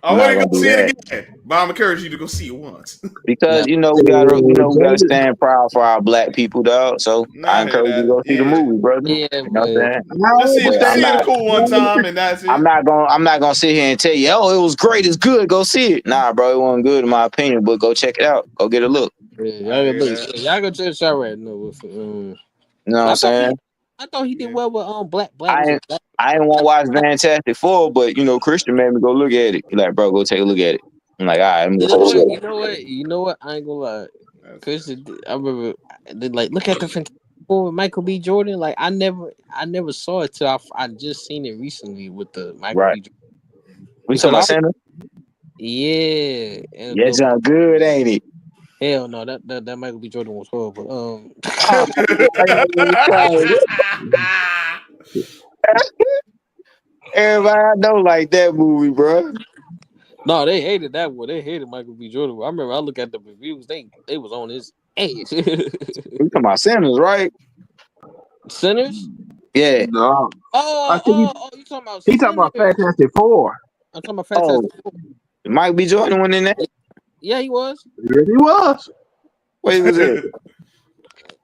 I I'm want not to go gonna do see it that again, but I'm encouraging you to go see it once. because nah. we gotta stand proud for our black people, dog. So I Nah, I hear encourage you to that. go see the Yeah. movie, brother. Yeah, You know what I'm but saying? Just see But just I'm seeing it not. cool one time and that's I'm it. not gonna. I'm not gonna sit here and tell you, oh, it was great, it's good. Go see it. Nah, bro, it wasn't good in my opinion. But go check it out. Go get a look. yeah, I y'all hear look, that. y'all go check this out right now. You know what I I'm thought saying? he did Yeah. well with Black I was ain't it Black? I ain't want to watch Fantastic Four, but Christian made me go look at it. He like, bro, go take a look at it. I'm like, all right, I'm gonna You go know see what? it. You know what? I ain't gonna lie. Cause I remember, like, look at the Fantastic Four with Michael B. Jordan. Like, I never saw it till I just seen it recently with the Michael Right. B. Jordan. We talking about Santa? Yeah, and Yeah, John, good, ain't it? hell no, that Michael B. Jordan was horrible. Everybody I know like that movie, bro. No, they hated that one. They hated Michael B. Jordan. I remember I look at the reviews. They was on his ass. We talking about Sinners, right? Sinners? Yeah. No, I think You talking about he talking about Sinners? Fantastic Four. I'm talking about Oh, Fantastic Four. Mike B. Jordan went in there? Yeah, he was. Yes, he was. Where he was at?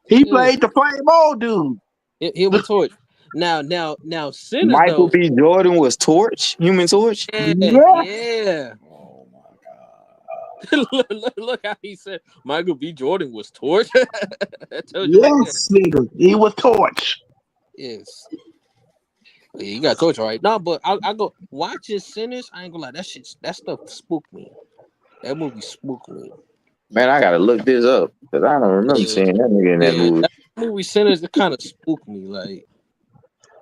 He Yeah. played the flame old dude. He was Torch. Now, Sinners Michael though. B. Jordan was Torch? Human Torch? Yeah. Oh my god. look how he said Michael B. Jordan was Torch. That tells you right there. Yes, nigga. He was Torch. Yes. Yeah, you got Torch right. No, but I go watching Sinners. I ain't gonna lie. That stuff spooked me. That movie spooked me. Man, I gotta look this up because I don't remember seeing that nigga in that movie. That movie Sinners, it kind of spooked me.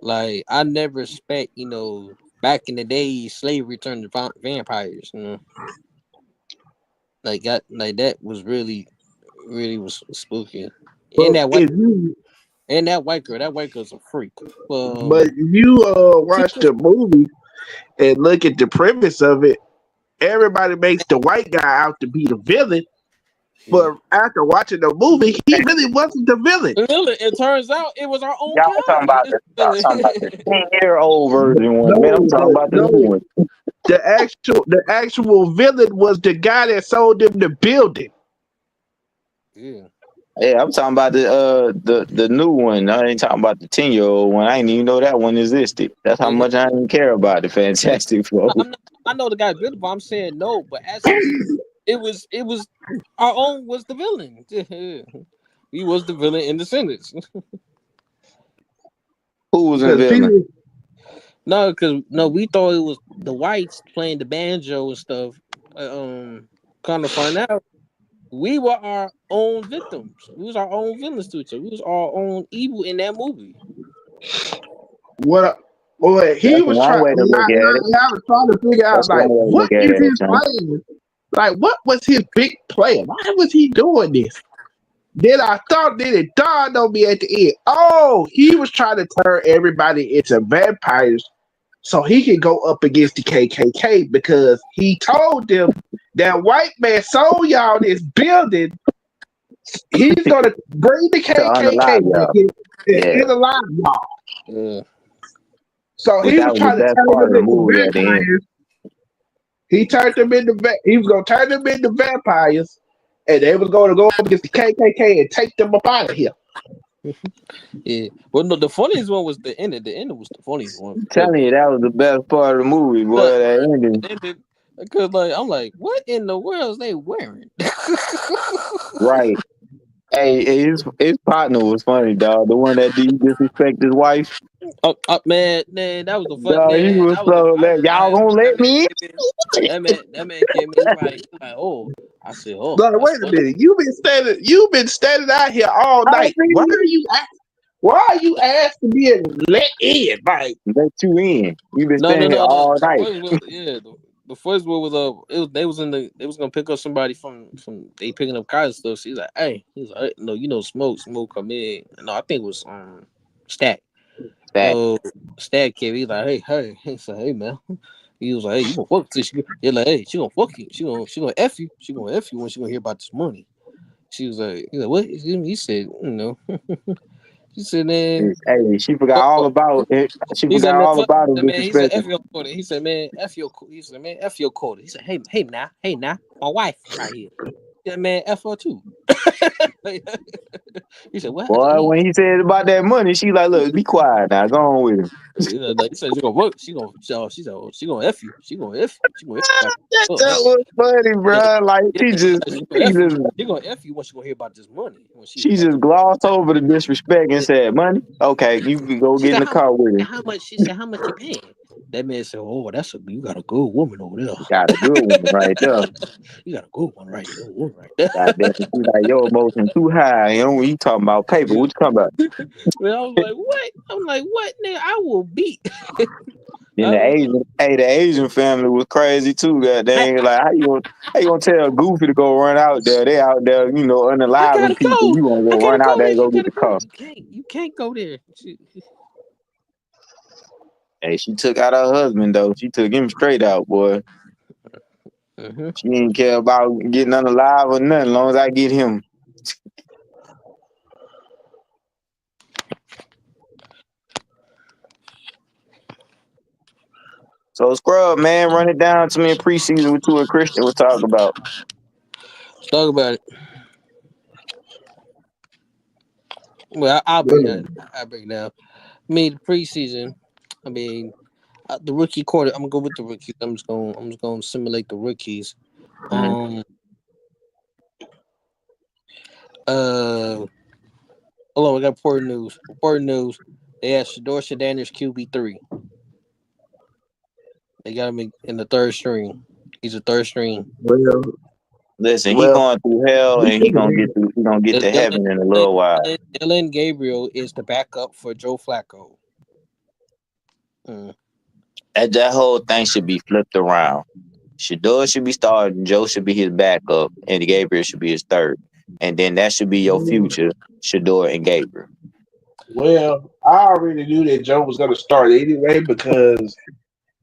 Like I never expect, back in the day, slavery turned to vampires. Like that was really was spooky. And that white girl, that white girl's a freak. But you watch the movie and look at the premise of it, everybody makes the white guy out to be the villain. But after watching the movie, he really wasn't the villain. It turns out it was our own Y'all talking about the 10-year-old version one. No, Man, I'm talking about the new one. The actual villain was the guy that sold them the building. Yeah. Yeah, I'm talking about the new one. I ain't talking about the 10-year-old one. I didn't even know that one existed. That's how much I didn't care about the Fantastic Four. I know the guy built it, but I'm saying no. But as it was our own was the villain. He was the villain in the Sinners. Who was the villain? No, we thought it was the whites playing the banjo and stuff. Kind of find out we were our own victims. We was our own villains to each other. We was our own evil in that movie. Well, he was trying. I was trying to figure out what is his plan. Like, what was his big plan? Why was he doing this? Then it dawned on me at the end. Oh, he was trying to turn everybody into vampires so he could go up against the KKK because he told them that white man sold y'all this building. He's gonna bring the KKK and alive y'all. Yeah. So he was trying to turn them into vampires. He was gonna turn them into vampires, and they was gonna go up against the KKK and take them up out of here. Yeah. Well, no, the funniest one was the end. The ending was the funniest one. I'm telling you, that was the best part of the movie, boy. That ending. Because I'm like, what in the world is they wearing? Right. Hey, his partner was funny, dog. The one that did disrespect his wife. Man, that was the fun. Man, he was y'all gonna let me in? That man came in like, oh, I said, oh. But wait a minute, you've been standing out here all night. Why are you asked to be let in? Like, let you in. You've been standing here all night. The first one was they was gonna pick up somebody from they picking up cars and stuff. So he's like, hey, no, smoke come in. No, I think it was Stack. Stack came. He's like, hey. He said, hey man. He was like, hey, you gonna fuck this? You're like, hey, she gonna fuck you. She gonna F you. She gonna F you when she gonna hear about this money. He's like, what? He said, He said, man. Hey, she forgot all about it. She forgot all about it. Man, he said, F your quota. He said, man, F your quota. He said, man, F your quota. He said, hey, now, my wife right here. Yeah, man, F her too. He said, what? Boy, when he said about that money, she like, look, be quiet now. Go on with him. He said, she gonna work. She gonna F you. She gonna F you. That was funny, bro. Like, she gonna F you when she gonna hear about this money. She just glossed over the disrespect and said, money? Okay, you can go get in the car with him. She said, how much you paying? That man said, "Oh, you got a good woman over there. Got a good one right there. You got a good one right there. One right there." Goddamn, she's like, your emotion too high. You know, when you talking about paper, what you talking about? Man, I was like, "What?" I'm like, "What, nigga? I will beat." Then I the was Asian, hey, the Asian family was crazy too. Goddamn, like how you gonna tell Goofy to go run out there? They out there, you know, I gotta unaliving people. go. You gonna I go gotta run out go there there. and You go get gotta the go. car? You can't go there. Hey, she took out her husband though. She took him straight out, boy. Mm-hmm. She didn't care about getting unalive or nothing. As long as I get him. So Scrub, man, run it down to me in preseason with you and Christian. We'll talk about. Let's talk about it. Well, I'll break down. I'll break down. I mean, the preseason. I mean, the rookie quarter. I'm gonna go with the rookies. I'm just gonna simulate the rookies. Mm-hmm. Hold on, we got important news. Important news. They have Shador Shadanish QB3. They got him in the third string. He's a third string. Well, Listen, he going through hell and he gonna get to heaven in a little while. Dylan Gabriel is the backup for Joe Flacco. That whole thing should be flipped around. Shador should be starting, Joe should be his backup, and Gabriel should be his third. And then that should be your future, Shador and Gabriel. Well, I already knew that Joe was going to start anyway because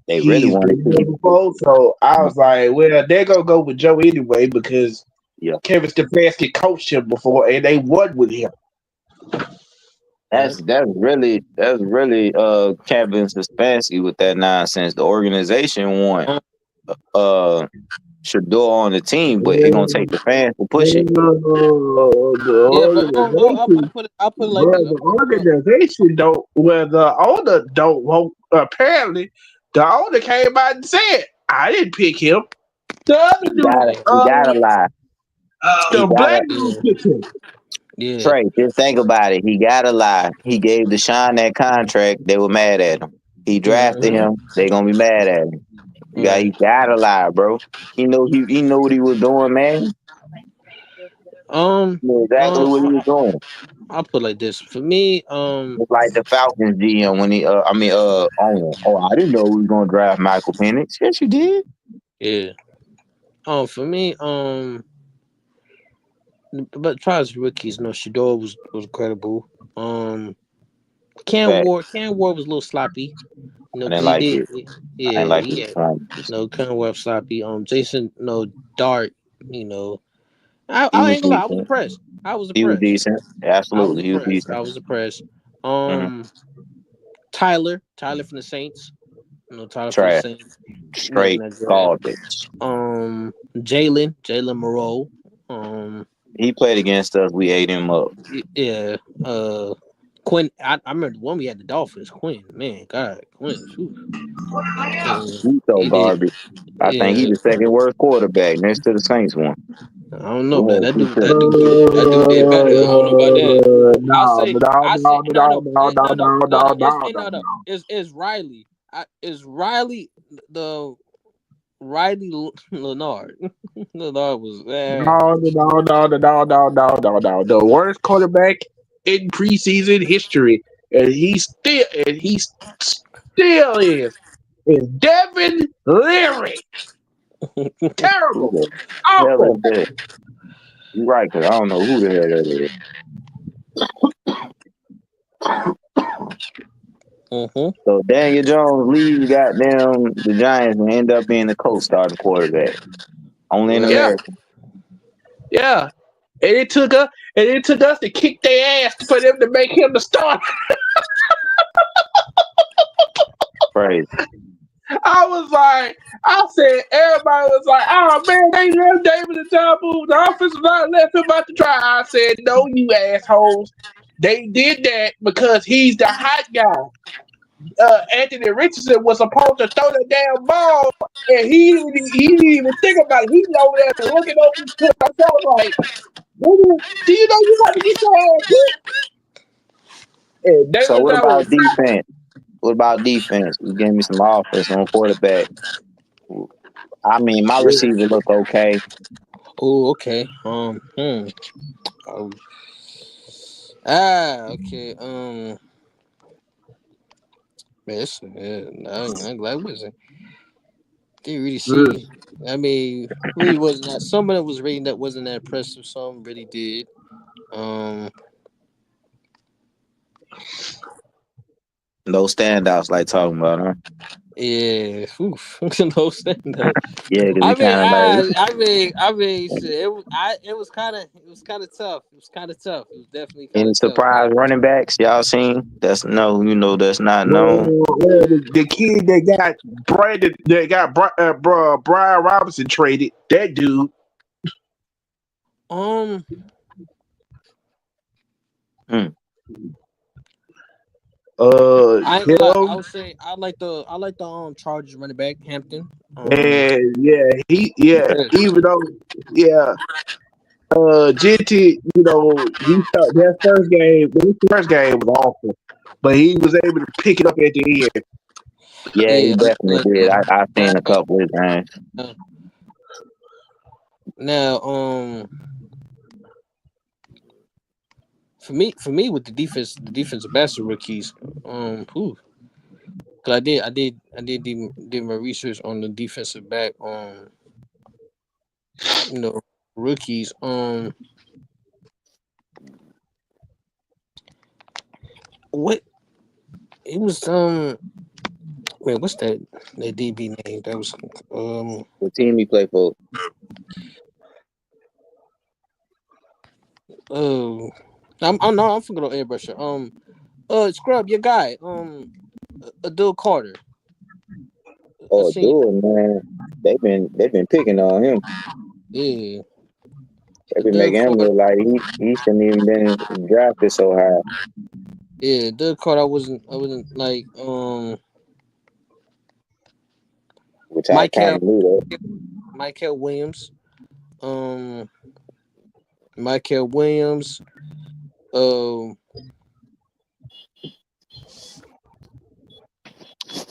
They really he's wanted been there to. before. So I was like, well, they're going to go with Joe anyway because Yeah. Kevin Stefanski coached him before and they won with him. That's really Kevin Stefanski with that nonsense. The organization want Shador on the team, but it's gonna take the fans to push it. Yeah, but I'll put it like this. The organization don't. Well, the owner don't want. Apparently, the owner came out and said, "I didn't pick him." The other dude, He gotta lie. the black dude picked him. Yeah. Trey, just think about it. He gotta lie. He gave Deshaun that contract. They were mad at him. He drafted him. They gonna be mad at him. He gotta lie, bro. He know what he was doing, man. He knew exactly what he was doing. I'll put it like this. For me, It's like the Falcons GM when owner. Oh, I didn't know we was gonna draft Michael Penix. Yes, you did. Yeah. For me, but as far as rookies, no, Shador was incredible. Cam Ward was a little sloppy. I didn't like it. Yeah, I didn't like it. no, Cam Ward sloppy. Jason, no, Dart. You know, I ain't gonna lie, I was impressed. He was decent. Absolutely, he was decent. I was impressed. Mm-hmm. Tyler from the Saints. Tyler from Trash. the Saints. Straight garbage. Jalen Moreau. He played against us. We ate him up. Yeah. Quinn. I remember the one we had the Dolphins. Quinn. Man, God, Quinn. He's so garbage. I think he's the second worst quarterback next to the Saints one. I don't know, man. That dude did better. I don't know about that. It's Riley. It's Riley Riley Leonard. Leonard was there. No. The worst quarterback in preseason history, and he still is Devin Leary. Terrible. Awful. You're right, because I don't know who the hell that is. So Daniel Jones leaves goddamn the Giants and end up being the coach starting quarterback. Only in America. Yeah. And it took us to kick their ass for them to make him the starter. Crazy. I said, everybody was like, oh man, they left David and Tabu. The offensive line left him out to try. I said, no, you assholes. They did that because he's the hot guy. Anthony Richardson was supposed to throw the damn ball, and he didn't even think about it. He's over there looking over his foot. I was like, do you know you got to get your ass hit? So what about defense? What about defense? You give me some offense on quarterback. I mean, my receiver look okay. Oh, okay. Oh. Okay. Man, I'm glad wasn't. Didn't really see. I mean, really wasn't that. Some of it was rating that wasn't that impressive. Some really did. Um, No standouts like talking about, huh? yeah. Oof. No stand up. Yeah, because he kind of like Shit, it was kind of tough. It was kind of tough. It was definitely kind any of tough. surprise running backs y'all seen? That's no, that's not known. Well, the kid that got Brian Robinson traded, that dude. Um, Hmm. I ain't gonna lie. I Him would say I like the Chargers running back Hampton. and Yeah, even though Genty, his first game was awful, but he was able to pick it up at the end. Yeah, he yeah, definitely like did. that. I But seen a couple of games. now, for me with the defensive backs of rookies, whew, cause did my research on the defensive back, rookies, what it was, wait, what's that DB name? That was, What team he play for? I'm forgetting on Airbrusher. Scrub, your guy, Adil Carter. I Oh, seen, dude, man, they've been picking on him. yeah, They've been Adil making him Carter. look like he shouldn't even been drafted so high. Yeah, Adil Carter. I wasn't like, Which I kind Michael of knew that. Michael Williams. Um, Michael Williams. Um,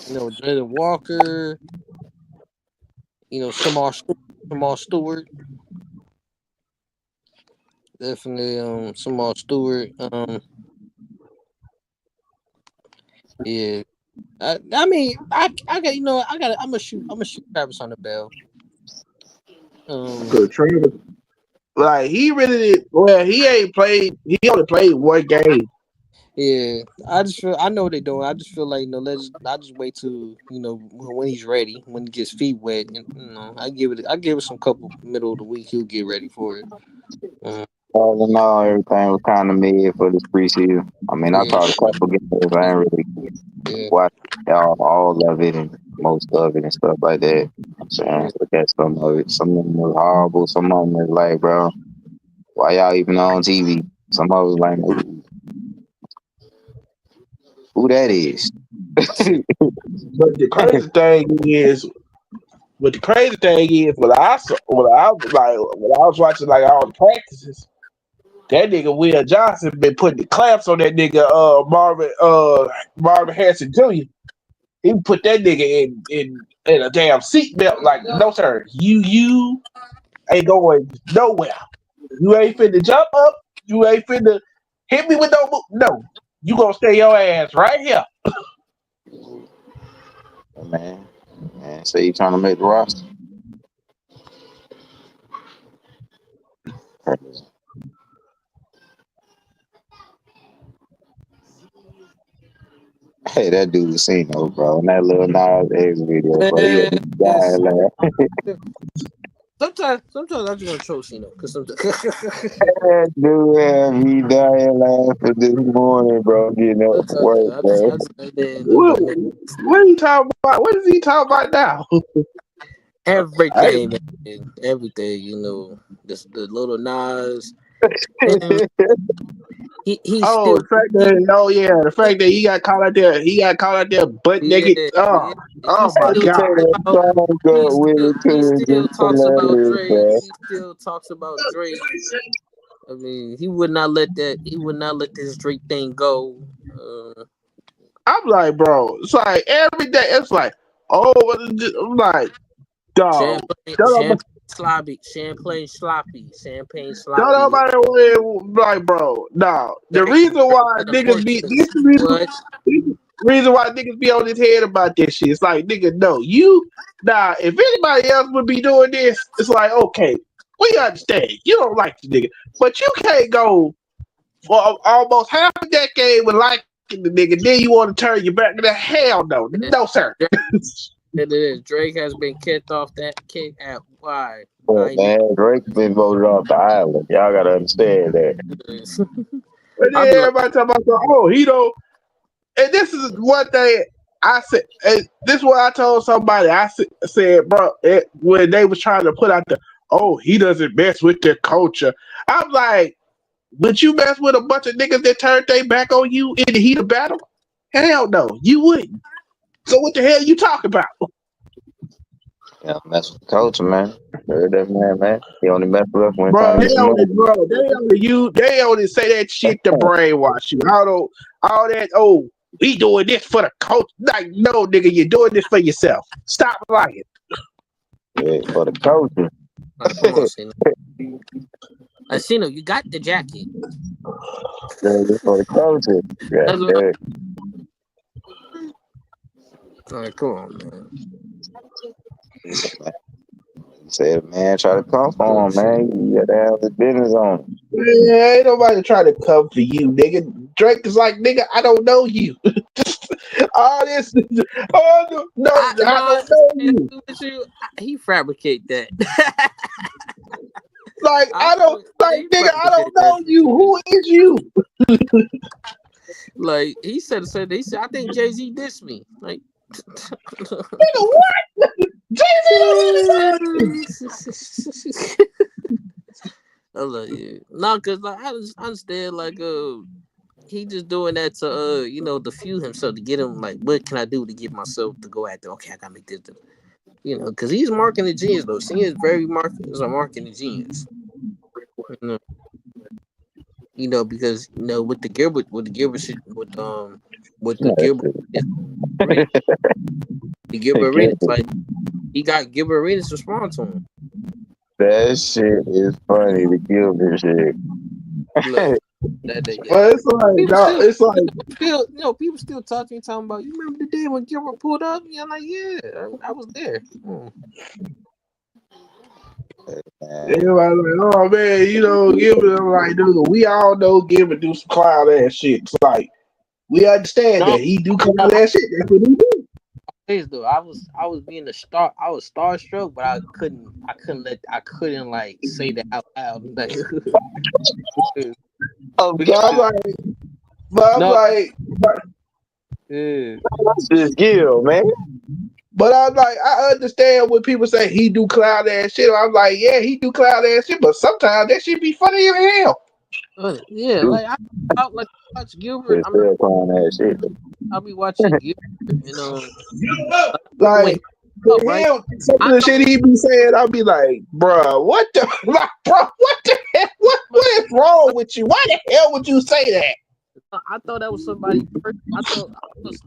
Jalen Walker. Samar Stewart. Definitely, Samar Stewart. Yeah. I mean, I got I'm gonna shoot Travis on the bell. Um, Cause Travis, like he really did. Well, he ain't played. He only played one game. yeah, I know what they're doing. I just feel like I just wait till when he's ready, when he gets feet wet, and I give it some couple middle of the week. He'll get ready for it. All in all, everything was kind of mid for this preseason. I mean, I Yeah, caught a couple games. I ain't really yeah, watched all of it and most of it and stuff like that. I'm saying, yeah. look at some of it. Some of them was horrible. Some of them was like, bro, why y'all even on TV? Some of it was like, who that is? But the crazy thing is, when I was watching like all the practices, that nigga Will Johnson been putting the clamps on that nigga Marvin Harrison Jr. He put that nigga in a damn seatbelt like, no sir, you ain't going nowhere. You ain't finna jump up. You ain't finna hit me with no. You gonna stay your ass right here. Man, so you trying to make the roster? Hey, that dude was seen though, bro. And that little Nas X video, bro. He had Man, me dying laughing. sometimes I just want to troll Cena because sometimes. That dude had me dying laughing this morning, bro. Getting up for Sometimes work, bro. I just man, I'm What, like, man, what are you talking about? What is he talking about now? I, everything, man, everything. The little Nas, him, he's still, the fact that he got caught out there butt yeah, naked. yeah. He Oh my still Tell god. talks that about song up with it he too is still just talks about hilarious, Drake. bro. He still talks about Drake. I mean, he would not let this Drake thing go. I'm like, bro, it's like every day. It's like, oh, I'm like, dog, Champagne sloppy, champagne don't sloppy. nobody want like, bro, nah. The Drake, reason why niggas be unfortunately, what? this reason why niggas be on his head about this shit. It's like, nigga, no, you nah. If anybody else would be doing this, it's like, okay, we understand. You don't like the nigga, but you can't go for almost half a decade with liking the nigga. Then you want to turn your back to the hell no, no sir. It is. Drake has been kicked off that kick at why? But man, Drake been voted off the island. Y'all gotta understand that. And I'll then be like, everybody talk about, oh, he don't. And this is one thing I said. And this is what I told somebody. Said, bro, when they was trying to put out the, oh, he doesn't mess with the culture. I'm like, would you mess with a bunch of niggas that turned their back on you in the heat of battle? Hell no, you wouldn't. So what the hell you talking about? Yeah, mess with the culture, man. Heard that man. He only mess with us when it's Bro, time to get some money. they only say that shit to brainwash you. All that, oh, we doing this for the culture. Like, no, nigga, you're doing this for yourself. Stop lying. Yeah, for the culture. come on, Cena. Cena, you got the jacket. Yeah, just for the culture. Yeah, That's what yeah. all right, come on, man. Said, man, try to come for him, man. You gotta have the business on him. Yeah, ain't nobody trying to come for you, nigga. Drake is like, nigga, I don't know you. All this, oh no, I don't know you. He fabricate that. Like, I don't, like, He nigga, I don't fabricate know that. you. Who is you? Like he said, I think Jay-Z dissed me. Like, Nigga, what? Jay-Z? I love you. No, cause like I just understand like he just doing that to to fuel himself to get him like what can I do to get myself to go after okay I gotta make this because he's marketing genius though. He is is a marketing genius. Because with the Gilbert shit with the Gilbert the Gilbert Arenas like he got Gilbert Arenas to respond to him. That shit is funny, the Gilbert shit. Look, Well, it's like, it's like, people still talking about. You remember the day when Gilbert pulled up? Yeah, I'm like, yeah, I was there. everybody like, oh man, Gilbert. I'm like, dude, we all know Gilbert do some clown ass shit. It's like we understand that he do clown ass shit. That's what he do. Though I was being I was starstruck, but I couldn't like say that out loud. Like, That's just Gil, man. But I'm like, I understand when people say he do clown ass shit. I'm like, yeah, he do clown ass shit, but sometimes that shit be funny as hell. Yeah, like I like watch Gilbert. I'm not clown ass shit. I'll be watching Gilbert, like right? some of the shit he be saying, I'll be like, bruh, what the like, bro, what the hell? What is wrong with you? Why the hell would you say that? I thought that was somebody. I thought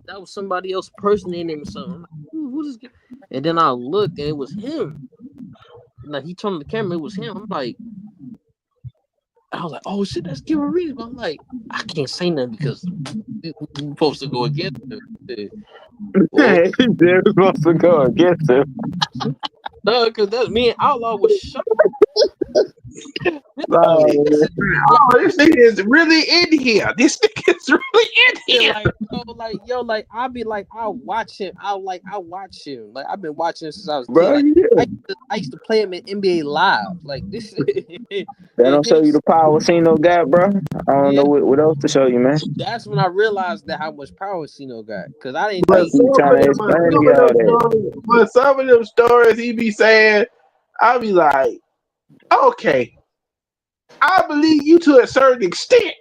that was somebody else personating him or something. I'm like, who's this guy? And then I looked, and it was him. Like he turned on the camera, it was him. I was like, oh shit, that's Gilbert Arenas. But I'm like, I can't say nothing because we're supposed to go against him. They're supposed to go against him. No, because that's me and Outlaw was shocked. This nigga is really in here. This nigga is really in here. Like I'll be like, I'll watch him. I watch him. Like I've been watching since I was a Bro, kid. Like, yeah. I used to play him in NBA Live. Like this. They don't show you the power Cino got, bro. I don't know what else to show you, man. That's when I realized that how much power Cino got. Because I didn't But think. some of them stories he be saying, I'll be like, okay, I believe you to a certain extent.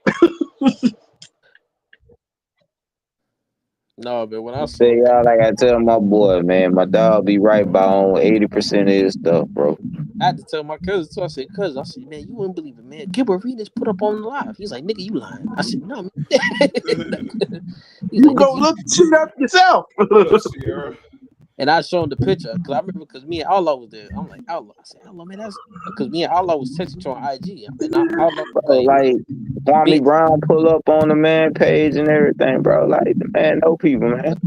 No, but when I say y'all, like I tell my boy, man, my dog be right by on 80% of his stuff, bro. I had to tell my cousin too. I said, "Cousin, I said, man, you wouldn't believe it, man. Gilbert Arenas put up on the live." He's like, "Nigga, you lying?" I said, "No, man." He's You like, go "Nigga, you." look shit up yourself. Sierra. And I showed him the picture because I remember because me and Outlaw was there. I'm like, Outlaw. I said, Outlaw, man, that's because me and Outlaw was texting on IG. And Outlaw was Bro, like, like me, Kwame Brown pull up on the man page and everything, bro. Like the man know people, man.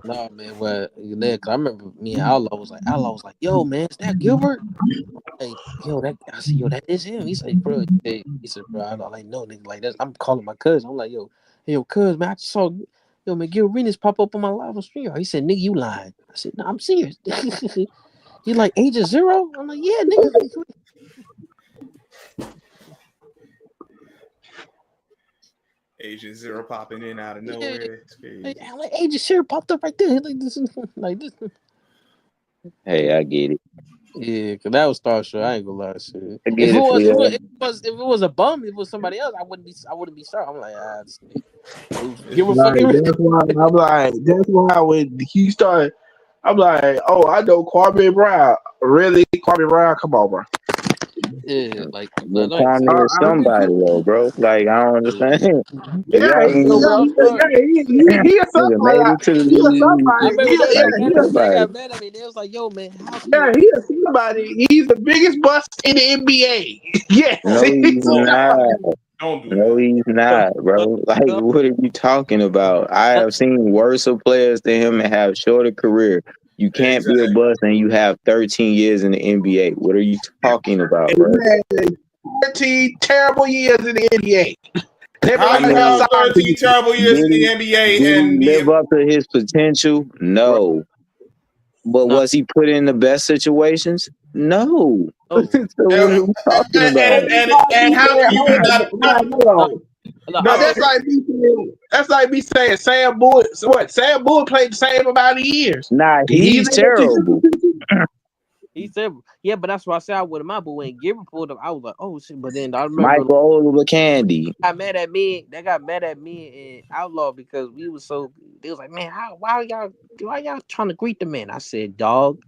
no, man, well, yeah, cause I remember me and Outlaw was like, yo, man, is that Gilbert? Like, yo, that I said, yo, that is him. He's like, bro, he said, bro, I don't like no nigga like that. I'm calling my cousin. I'm like, yo, hey, yo, cuz, man, I just saw, yo, man, Gil Arenas pop up on my live on stream. He said, nigga, you lying. I said, no, I'm serious. He like Agent Zero? I'm like, yeah, nigga. Agent Zero popping in out of Yeah, nowhere. It's crazy. like Agent Zero popped up right there. Like this, like this. Hey, I get it. Yeah, cause that was Starstruck. I ain't gonna lie, shit. I If get it it for was, you. if it was a bum, if it was somebody else, I wouldn't be sorry. I'm like, this nigga. Give a Like fucking. that's why I'm like that's why when he started, I'm like, oh, I know Kwame Brown. Really, Kwame Brown? Come on, bro. Yeah, like But I ain't Kwame is I think somebody though, bro. Like I don't saying. understand. yeah, Y'all he, Yo, man, niggas I'm sorry. he a nigga somebody. made it to the He a league. I somebody. remember they Yeah, got Like mad he's at me. They somebody. got mad at me. They was like, "Yo, man, how can yeah, you?" he a somebody. He's the biggest bust in the NBA. Yes, No, he's he's Oh my not. somebody. God. Don't do No, that. he's not, bro. Like, what are you talking about? I have seen worse players than him and have shorter career. You can't be a Exactly. bust and you have 13 years in the NBA. What are you talking about, And bro? he had 13 terrible years in the NBA. How I you Everybody got have mean, signed to 13 terrible years did in he the NBA did he and live being up to his potential? Bro, No. But no, was he put in the best situations? No. So no, what are we talking So about? and how do you not no, hold on. no. No, hold Outlaw, on. that's like me saying Sam Boyd. So what? Sam Boyd played the same amount of years. Nah, He's he's terrible. he said, "Yeah," but that's why I said I wouldn't mind. But when Gilbert pulled up, I was like, "Oh shit!" But then I remember Michael Candy. got mad at me. They got mad at me and Outlaw because we was so. They was like, "Man, why y'all trying to greet the man?" I said, "Dog,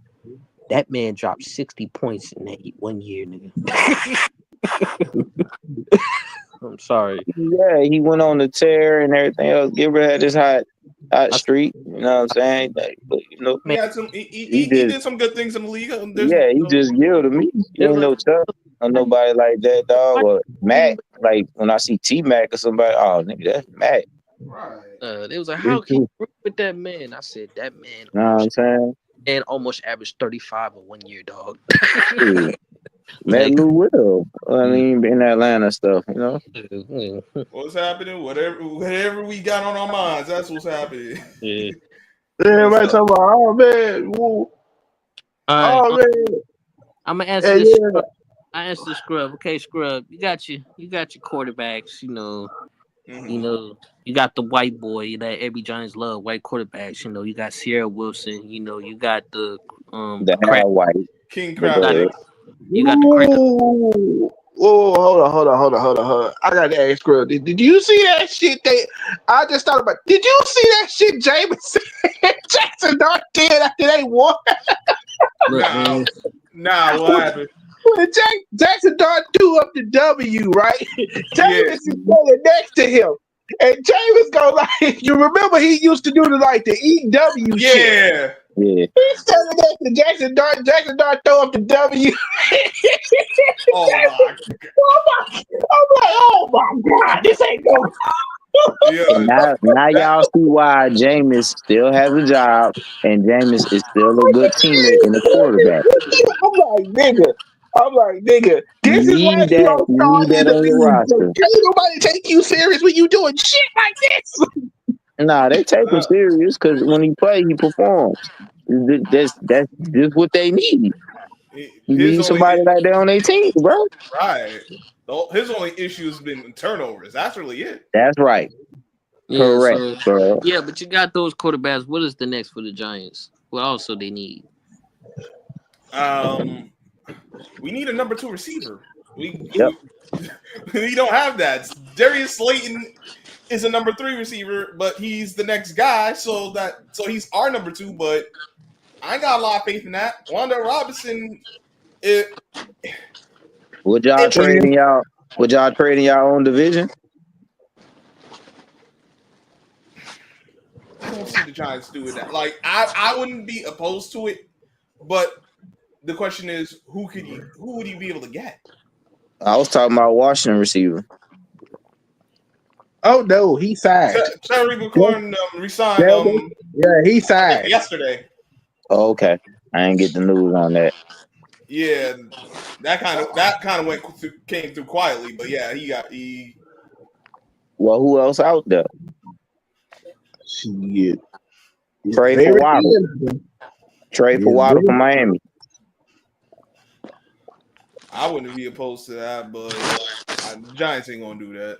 that man dropped 60 points in that 1 year, nigga." I'm sorry. Yeah, he went on the tear and everything else. Gilbert had his hot I, streak. You know what I'm saying? Like, but, you know, He man, had some. he He just did some good things in the league. There's he no. just yelled at me. they You was ain't like, no tough or "How you? nobody like that, dog. Why Or you Mac. Like when I see T Mac or somebody, oh nigga, that's Mac. Right. They was like, You how can you agree with that man?" I said, "That man know what I'm saying? almost averaged 35 in 1 year, dog." Yeah. Met Like, Lou Will. I mean, in Atlanta stuff, you know. What's happening? Whatever we got on our minds, that's what's happening. yeah. What's Everybody up? talking about, oh man, woo, All right, oh man, I'm gonna answer and this. yeah, I answer the scrub. Okay, scrub. You got your quarterbacks. Mm-hmm. You got the white boy that every Giants love, white quarterbacks. You got Sierra Wilson. You got The the crack. Hal White. King But You go got ahead. Crabtree. the crack. woo. Whoa, hold on. I got to ask, girl. Did you see that shit? I just thought about. Did you see that shit, Jameson Jackson Dart did after they won? Look, Now, man. what happened? When Jackson Dart threw up the W, right? Yeah, Jameis is standing next to him. And Jameis go like, you remember he used to do the EW shit. yeah. Yeah. He's standing next to Jackson Dart. Jackson Dart throw up the W. Oh my. I'm like, oh my God, this ain't going. Yeah. And now That. y'all see why Jameis still has a job and Jameis is still a good teammate and a quarterback. I'm like, nigga, this You is why need you that. don't You start need in that the on your league. roster. Can't nobody take you serious when you doing shit like this. Nah, they take him Uh, serious because when he plays, he performs. That's just what they need. You his need only somebody like that on their team, bro. right. His only issue has been turnovers. That's really it. That's right. Yeah. Correct, So bro. yeah, but you got those quarterbacks. What is the next for the Giants? What also they need? Um, we need a number 2 receiver. Yep. We don't have that. Darius Slayton is a number 3 receiver, but he's the next guy, so he's our number 2. But I ain't got a lot of faith in that. Wanda Robinson, Would y'all trade in y'all? Would y'all trade in y'all own division? I don't see the Giants doing that. Like I wouldn't be opposed to it, but the question is, who would you be able to get? I was talking about Washington receiver. Oh no, he signed. Terry McLaurin resigned. Yeah, he I think signed. yesterday. Oh, okay, I didn't get the news on that. Yeah, that kind of came through quietly, but yeah, he. Well, who else out there? Shit. It's Trade for very Waddle. thin. Trade for It's Waddle very- from Miami. I wouldn't be opposed to that, but the Giants ain't gonna do that.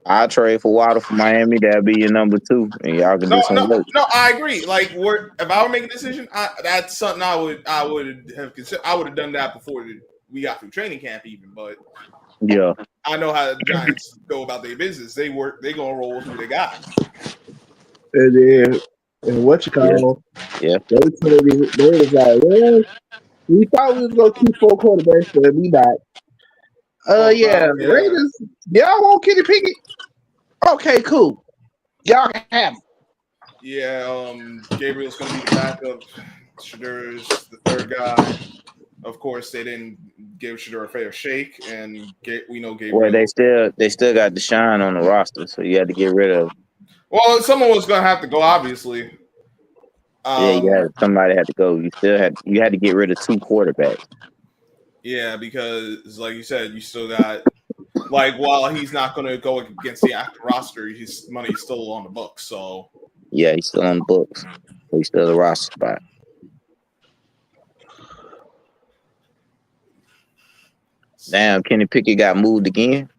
I'll trade for Waddle from Miami. That'll be your number 2, and y'all can do some work. No, I agree. Like, if I were making a decision, that's something I would have considered. I would have done that before we got through training camp, even. But Yeah, I know how the Giants go about their business. They gonna roll with who they got. And then, and what you call? yeah. They was like, well, we thought we was gonna keep 4 quarterbacks, but we not. Yeah, Well, yeah, Raiders. Y'all want Kenny Pickett? Okay, cool. Y'all can have him. yeah. Gabriel's gonna be the backup. Shadur's the third guy. Of course, they didn't give Shadur a fair shake, and we know Gabriel. Well, they still got Deshaun on the roster, so you had to get rid of him. Well, someone was gonna have to go, obviously. Somebody had to go. You had to get rid of 2 quarterbacks. Yeah, because like you said, you still got while he's not going to go against the active roster, his money's still on the books. So yeah, he's still on the books. He's still the roster spot. Damn, Kenny Pickett got moved again.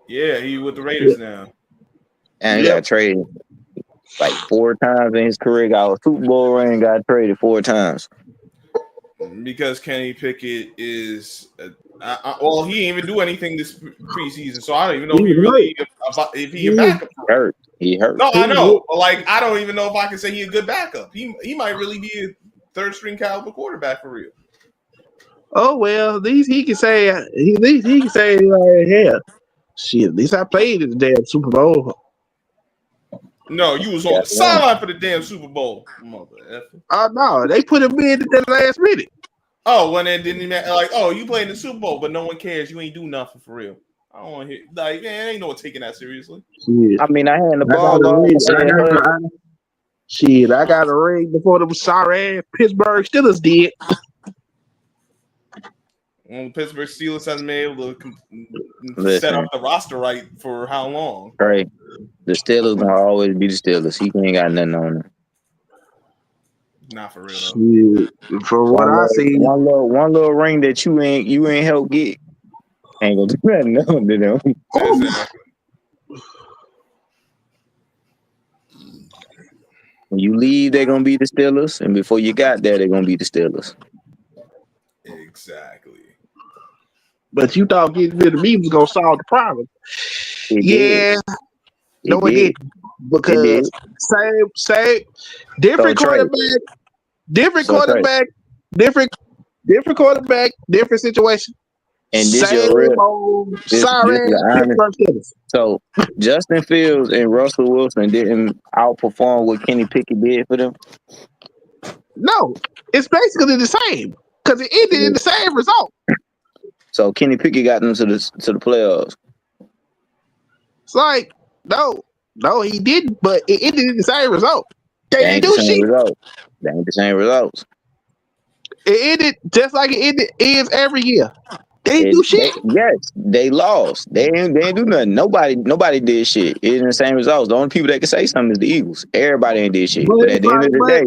Yeah, he with the Raiders now. And he got traded like 4 times in his career. Got a Super Bowl ring. Got traded 4 times. Because Kenny Pickett is, well, he didn't even do anything this preseason, so I don't even know if he a backup. He hurt. No, I know. Like, I don't even know if I can say he's a good backup. He might really be a third string caliber quarterback for real. Oh well, at least he can say like, yeah, shit. At least I played in the damn Super Bowl. No, you was on the sideline for the damn Super Bowl, mother effer. Oh no, they put him in at the last minute. Oh, when it didn't even like, oh, you played in the Super Bowl, but no one cares. You ain't do nothing for real. I don't want to hear like, man, ain't no one taking that seriously. Shit. I mean, I had the ball. I got a ring before them sorry ass Pittsburgh Steelers did. Well, the Pittsburgh Steelers hasn't been able to set up the roster right for how long? Right. The Steelers gonna always be the Steelers. He ain't got nothing on them. Not for real though. Shit. For what I see, one little ring that you ain't helped get ain't gonna do nothing on to them. Exactly. When you leave, they're gonna be the Steelers, and before you got there, they're gonna be the Steelers. Exactly. But you thought getting rid of me was gonna solve the problem. It No, it didn't. Because same different quarterback, different quarterback, different quarterback, different situation. And this same your real old this Pittsburgh Steelers. So Justin Fields and Russell Wilson didn't outperform what Kenny Pickett did for them. No, it's basically the same because it ended in the same result. So Kenny Pickett got them to the playoffs. It's like no, he didn't, but it ended in the same result. They ain't do shit. They ain't the same results. It ended just like it ends every year. They didn't do shit. Yes, they lost. They didn't do nothing. Nobody did shit. It's the same results. The only people that can say something is the Eagles. Everybody ain't did shit. But at the end of the day,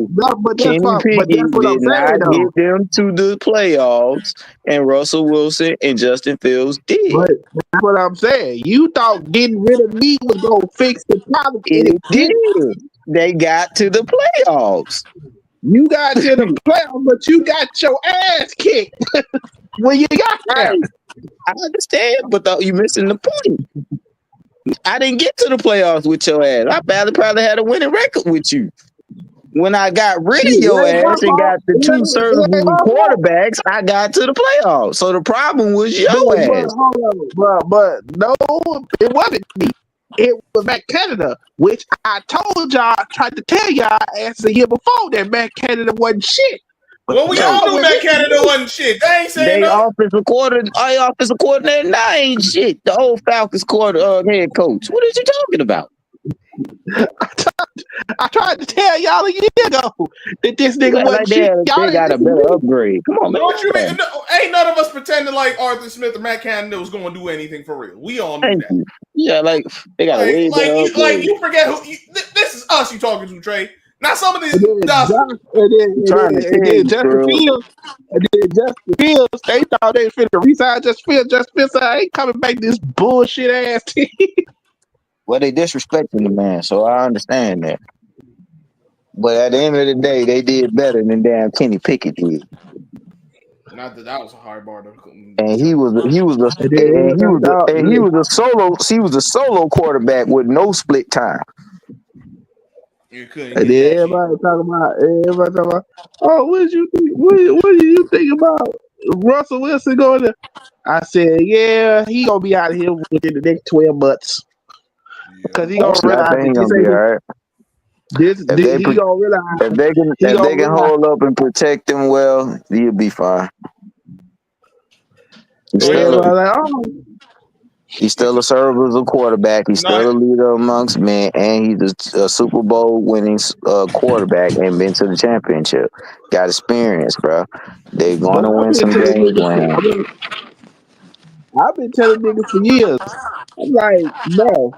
Kenny Pickett did not get them to the playoffs, and Russell Wilson and Justin Fields did. But that's what I'm saying. You thought getting rid of me was gonna fix the problem. It did. They got to the playoffs. You got to the playoffs, but you got your ass kicked when you got there. I understand, but you missing the point. I didn't get to the playoffs with your ass. I probably had a winning record with you. When I got rid of Shit, your it ain't my ass and fault. got the two It ain't serviceable my fault. quarterbacks, I got to the playoffs. So the problem was your But ass. hold on, but no, it wasn't me. It was Matt Canada, which I told y'all, tried to tell y'all as the year before that Matt Canada wasn't shit. But Well, we Bro, all y'all knew went Matt listening Canada to me. wasn't shit. They ain't saying they nothing. offensive coordinator now ain't shit. The old Falcons head coach. What are you talking about? I tried to tell y'all a year ago that this You nigga act like wasn't shit. Y'all they didn't got a listen to better me. upgrade. Come on, man. What you mean? No, ain't none of us pretending like Arthur Smith or Matt Canada was going to do anything for real. We all knew Thank that. you. Yeah, like they got a way better Like upgrade. you forget who. This is us. You talking to Trey? Now some of And these then stuff. Josh, and then, I'm and trying to then, and tell then you, Justin bro. Fields, and then Justin Fields, they thought they finna resign Justin Fields. Justin Fields said, I ain't coming back to this bullshit ass team. Well, they disrespecting the man, so I understand that. But at the end of the day, they did better than damn Kenny Pickett did. Not that that was a hard bar to And jump over. And then everybody thought, he was a solo quarterback with no split time. You couldn't and get then that shit. everybody talking about, oh, what did you think? What did you think about Russell Wilson going there? I said, yeah, he gonna be out of here within the next 12 months Yep. because he gonna Actually, I realize think that he's this gonna be ain't all right. If they he gonna realize he if gonna they can realize. hold up and protect him well, he'll be fine. He's No, he's still a, a, Everybody like, oh, he's he's still a serviceable quarterback. He's not. still a leader amongst men, and he's a Super Bowl winning quarterback and been to the championship. Got experience, bro. They're going but to I've win been some telling games with him. niggas, I've been telling niggas for years. I'm like, bro,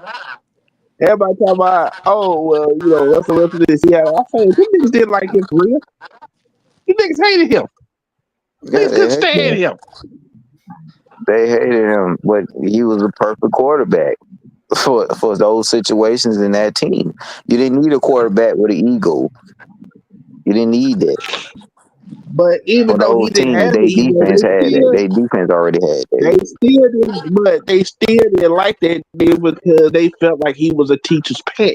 everybody talking about, oh, well, Russell Wilson is Seattle. I say, them niggas didn't like him for real. You niggas hated him. Yeah, Niggas couldn't stand him. they hated him, but he was a perfect quarterback for those situations in that team. You didn't need a quarterback with an ego. You didn't need that. But For even though he those didn't teams, have the they ego, defense had that. They defense already had that. they still didn't like that nigga because they felt like he was a teacher's pet.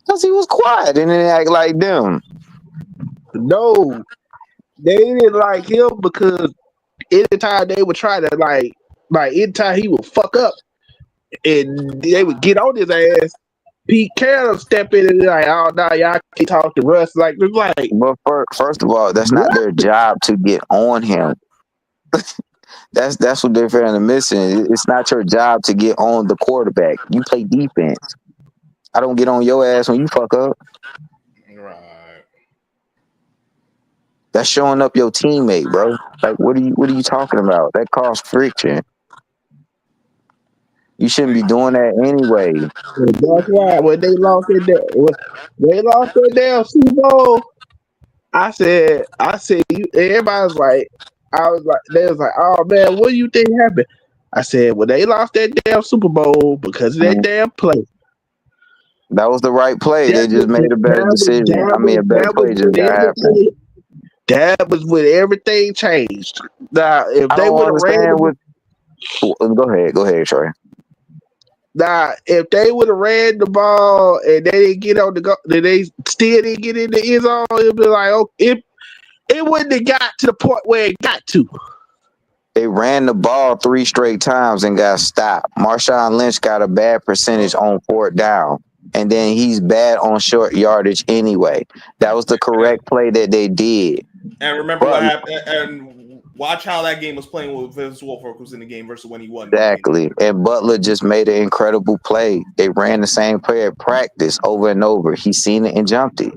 Because he was quiet and didn't act like them. No, they didn't like him because anytime they would try to anytime he would fuck up and they would get on his ass, Pete Carroll step in and be like, oh no, y'all can't talk to Russ. Like it's like But first of all, that's not what? their job to get on him. That's what they're fairly missing. It's not your job to get on the quarterback. You play defense. I don't get on your ass when you fuck up. Right. That's showing up your teammate, bro. Like what are you talking about? That caused friction. You shouldn't be doing that anyway. And that's why when they lost that damn Super Bowl, I said, you. Everybody was like, they was like, oh man, what do you think happened? I said, well, they lost that damn Super Bowl because of that Mhm. damn play. That was the right play. They That just made a better decision. I mean, a better that was play just when got happened. everything. That was when everything changed. Now, if I they don't would have ran understand the what. Go ahead, Trey. Now, if they would have ran the ball and they didn't get on the go, they still didn't get in the end zone, it'd be like, oh, it wouldn't have got to the point where it got to. They ran the ball 3 straight times and got stopped. Marshawn Lynch got a bad percentage on 4th down, and then he's bad on short yardage anyway. That was the correct play that they did. And remember what But happened. And watch how that game was playing with Vince Wilfork was in the game versus when he wasn't in the game. exactly, and Butler just made an incredible play. They ran the same play at practice over and over. He seen it and jumped it.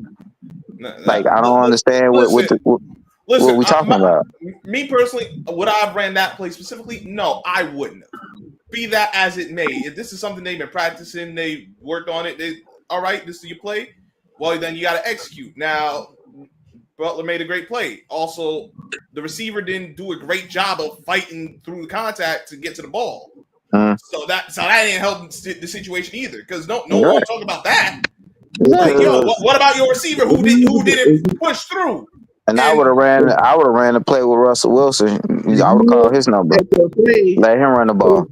Like I don't understand Listen, what listen. we talking about. Me personally, would I have ran that play specifically? No, I wouldn't have. Be that as it may, if this is something they've been practicing, they worked on it. All right, this is your play. Well, then you got to execute. Now, Butler made a great play. Also, the receiver didn't do a great job of fighting through the contact to get to the ball. Mm, So that didn't help the situation either. Because no you're one right. want to talk about that. Like, yo, Because what about your receiver who didn't push through? And I would And have ran the play with Russell Wilson. I would have you called his number. at the play, Let him run the ball.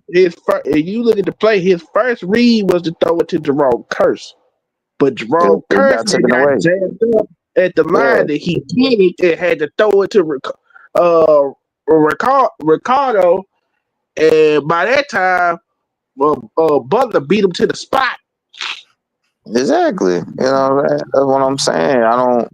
if you look at the play, his first read was to throw it to Jerome Curse. but Jerome It got Kersey taken got away. jammed up at the Yeah, line that he panicked and had to throw it to uh, Ricardo, and by that time, Butler beat him to the spot. exactly. That's what I'm saying. I don't.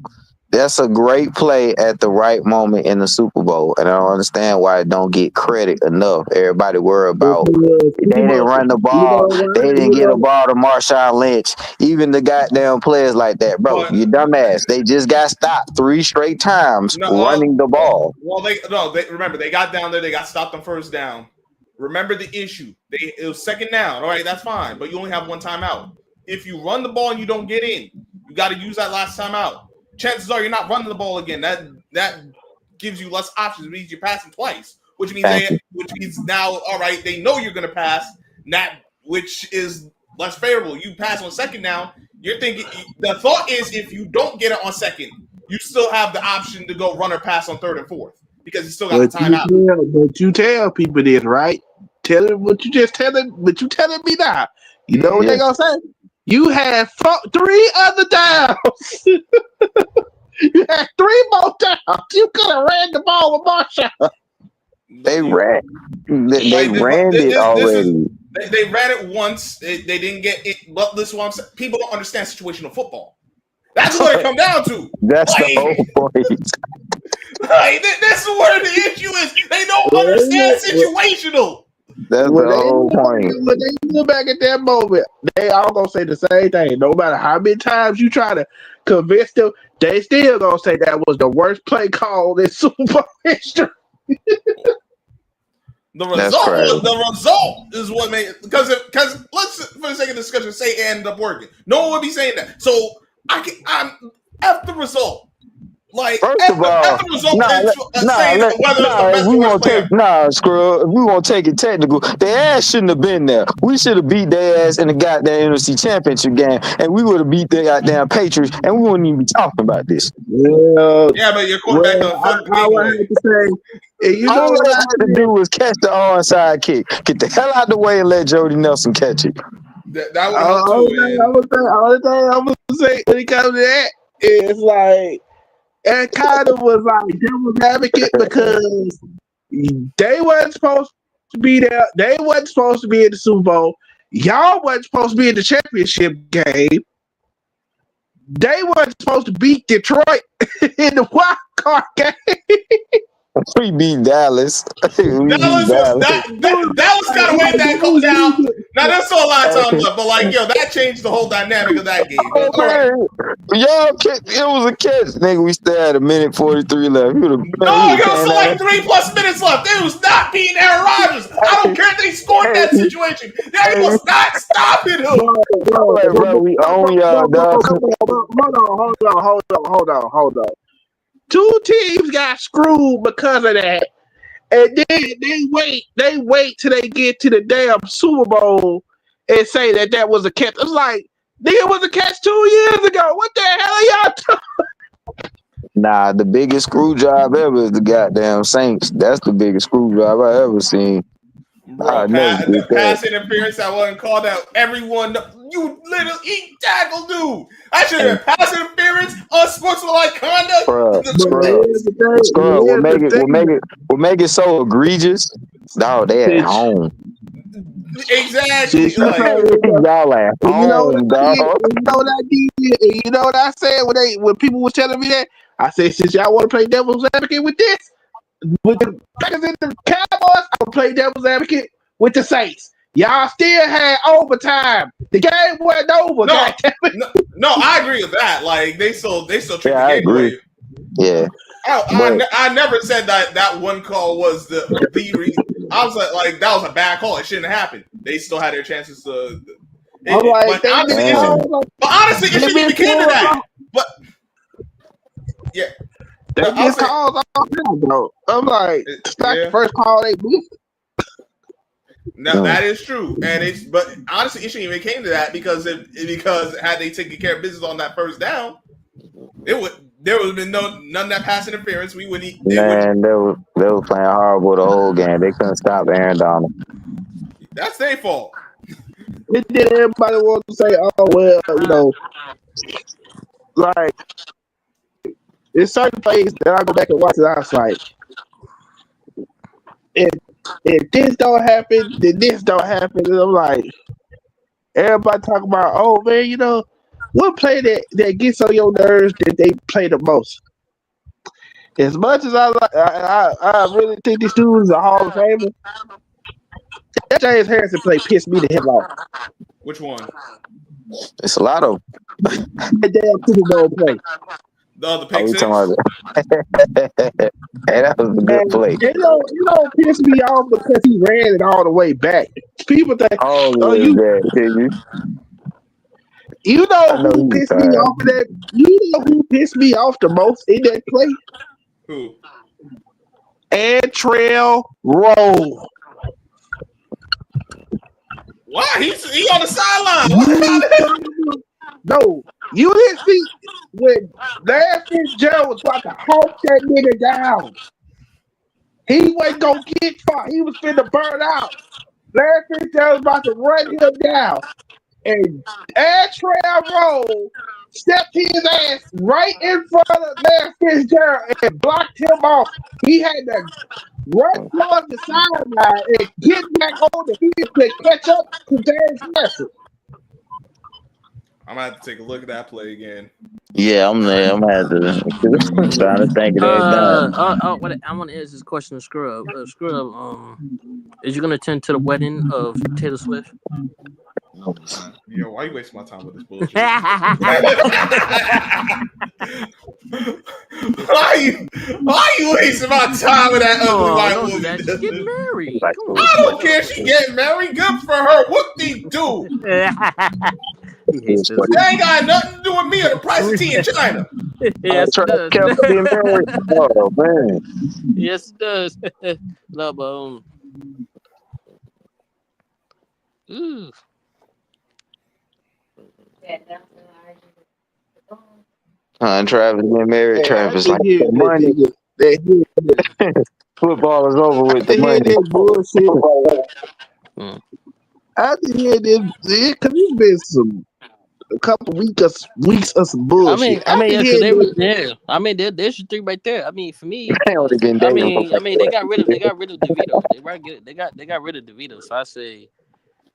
That's a great play at the right moment in the Super Bowl, and I don't understand why it don't get credit enough. Everybody worry about Because they didn't run the you ball, know what? they didn't You get a know, ball to Marshawn Lynch. Even the goddamn players like that, bro. But You dumbass. They just got stopped 3 straight times no, running the ball. they remember they got down there, they got stopped on first down. Remember the issue. It was second down. All right, that's fine, but you only have one timeout. If you run the ball and you don't get in, you got to use that last timeout. Chances are you're not running the ball again. That gives you less options. It means you're passing twice, which Thank you. means now, all right, they know you're gonna pass, which is less favorable. You pass on second down, you're thinking the thought is if you don't get it on second, you still have the option to go run or pass on third and fourth because you still got the timeout. but you tell people this, right? Tell them what you just telling, but you telling me now. You know what Yeah. they gonna say? You had 3 other downs. You had 3 more downs. You could have ran the ball with Marshall. They ran. They Like, ran it already. They ran it once. They didn't get it. But listen, what I'm saying, people don't understand situational football. That's what it come down to. That's the whole point. That's where the issue is. They don't understand situational. That's the whole point. When they look back at that moment, they all gonna say the same thing. No matter how many times you try to convince them, they still gonna say that was the worst play call in Super Bowl history. The result is what made because let's for the sake of discussion say it ended up working. No one would be saying that. So I'm after the result. Like First of all, after the result, if we want to take it technical, their ass shouldn't have been there. We should have beat their ass in the goddamn NFC Championship game, and we would have beat the goddamn Patriots, and we wouldn't even be talking about this. Yeah, but your quarterback I would have to say, you know All what they I had to do was catch the onside kick. Get the hell out the way and let Jody Nelson catch it. That would help too. Only thing I'm gonna say when it comes to that is like. It kind of was like devil's advocate because they wasn't supposed to be there. They wasn't supposed to be in the Super Bowl. Y'all wasn't supposed to be in the championship game. They wasn't supposed to beat Detroit in the wild card game. We beat Dallas. Dallas got away that call down. Now there's still a lot of time left, but that changed the whole dynamic of that game. Y'all, it was a catch, nigga. We still had 1:43 left. No, there was still like 3+ minutes left. They was not beating Aaron Rodgers. I don't care if they scored that situation. They was not stopping him. Bro, we own y'all, dog. Hold on. 2 teams got screwed because of that. And then they wait till they get to the damn Super Bowl and say that was a catch. It's like, nigga, was a catch 2 years ago. What the hell are y'all doing? Nah, the biggest screw job ever is the goddamn Saints. That's the biggest screw job I ever seen. Bro, pass interference that wasn't called out. Everyone, you little tackle dude. I should have been pass interference, unsportsmanlike conduct. What make it so egregious? No, they at home. Exactly. Y'all at home, dog. You know what I said when people were telling me that? I said, since y'all want to play devil's advocate with this, with the Packers and the Cowboys, I'll play devil's advocate with the Saints. Y'all still had overtime. The game wasn't over. No, I agree with that. Like they still treat the game I agree. away. Yeah. I never said that one call was the reason. I was like that was a bad call. It shouldn't have happened. They still had their chances to. But honestly, it shouldn't even came to that. But yeah. They get calls all the time, bro. I'm like, it's not the first call they missed. No, that is true, but honestly, it shouldn't even came to that because had they taken care of business on that first down, there would have been none of that pass interference. They were playing horrible the whole game. They couldn't stop Aaron Donald. That's their fault. And then everybody wants to say, "Oh well, like there's certain plays that I go back and watch, and I was like, if this don't happen, then this don't happen." And I'm like, everybody talk about, "Oh man, what play that gets on your nerves that they play the most." As much as I really think this dude is a Hall of Famer, that James Harrison play pissed me the hell off. Which one? It's a lot of. That damn Super Bowl play. The Are pick we six. talking about? Hey, that was a good play. You don't piss me off because he ran it all the way back. People think, Oh, oh, yeah, you I know know who he's pissed me tired. off in that? You know who pissed me off the most in that play? Who? Antrell Roll. Why? He on the sideline. What the hell? No, you didn't see when Larry Fitzgerald was about to hawk that nigga down. He wasn't gonna get far. He was finna burn out. Larry Fitzgerald was about to run him down. And Antrell Roll stepped his ass right in front of Larry Fitzgerald and blocked him off. He had to run on the sideline and get back on the field to catch up to James Harrison. I'm gonna have to take a look at that play again. Yeah, I'm there. I'm gonna have to. I'm trying to think of that down. What I want to ask this question to Scrub. Scrub, is you gonna attend to the wedding of Taylor Swift? Yo, why you wasting my time with this bullshit? why you wasting my time with that ugly white don't do woman? that. Just get married. Like, Come I don't care if she getting married. Good for her. What they do? He hates this. That ain't got nothing to do with me or the price of tea in China. Yes, it does. being married. Oh man. Yes, it does. No, but ooh. Travis getting married. Travis like the money. Football is over with the money. Bullshit. After hearing this, because it's been a couple weeks of some bullshit. There's your three right there. I mean, for me, They only been I dating mean, for they got rid of DeVito. They got rid of DeVito. So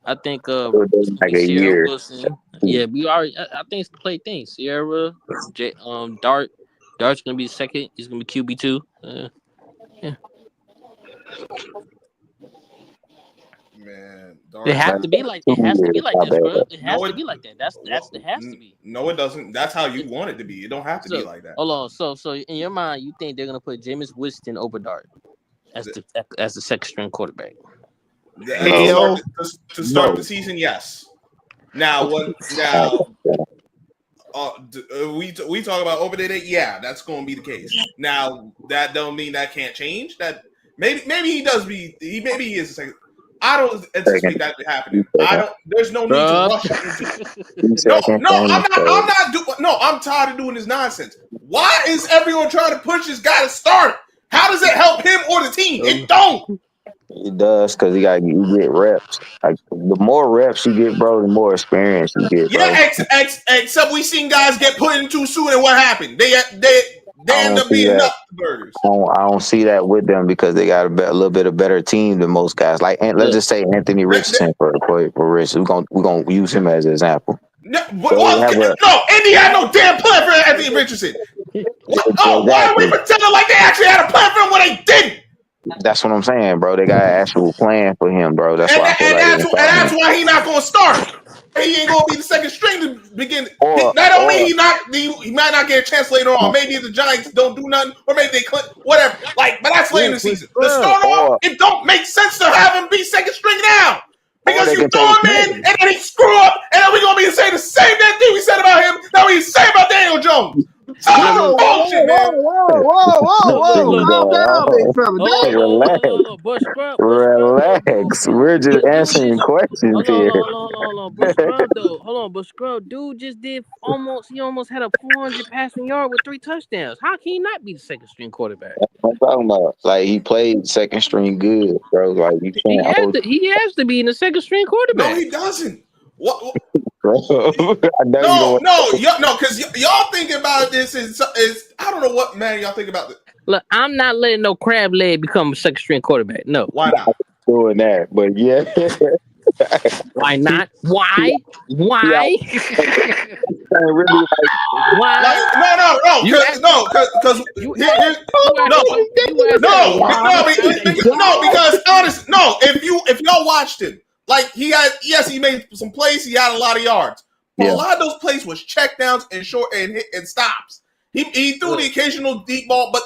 I think like a Sierra year. Wilson. Yeah, we already. I think it's the play thing. Sierra, Dart's gonna be second. He's gonna be QB2. Yeah. Man, It has to be like that, bro. It has to be like that. It has to be. No, it doesn't. That's how you want it to be. It don't have to be like that. Hold on. So in your mind, you think they're gonna put Jameis Winston over Dart as the second string quarterback? To start the season, yes. Now what? Now we talk about over there. Yeah, that's going to be the case. Now that don't mean that can't change. That maybe he does be. Maybe he is a second. I don't anticipate that happening. There's no need to rush into. I'm tired of doing this nonsense. Why is everyone trying to push this guy to start? How does it help him or the team? It don't. It does because you get reps. Like the more reps you get, bro, the more experience you get, bro. Yeah, except we seen guys get put in too soon, and what happened? They end up being nut burgers. I don't see that with them because they got a little bit of better team than most guys. Like, let's just say Anthony Richardson for Rich. We're gonna use him as an example. No, Indy had no damn plan for Anthony Richardson. Why are we pretending like they actually had a plan for him when they didn't? That's what I'm saying, bro. They got an actual plan for him, bro. That's why. That's why he's not gonna start. He ain't gonna be the second string to begin. That don't mean he might not get a chance later on. Maybe the Giants don't do nothing, or maybe they whatever. But that's late in the season. The start off, it don't make sense to have him be second string now. Because you throw him in and then he screw up, and then we're gonna be saying the same damn thing we said about him that we say about Daniel Jones. Whoa, calm down, big fella. Relax. We're just answering questions here. Hold on, but Scrub though. Hold on, but Scrub, dude just did almost had a 400 passing yard with 3 touchdowns. How can he not be the second string quarterback? I'm talking about like he played second string good, bro. Like you can't. He has to be in the second string quarterback. No, he doesn't. What? Bro. I know you No, don't. no, because y'all thinking about this is I don't know what man y'all think about this. Look, I'm not letting no crab leg become a second string quarterback. No. Why not? Doing that, but yeah. Why not? Why? Why? Really like Why? You asked because you here's asked no, you asked that why? because honest, no. If y'all watched him, like he made some plays, he had a lot of yards, but Yeah. a lot of those plays was check downs and short and stops. He threw the occasional deep ball, but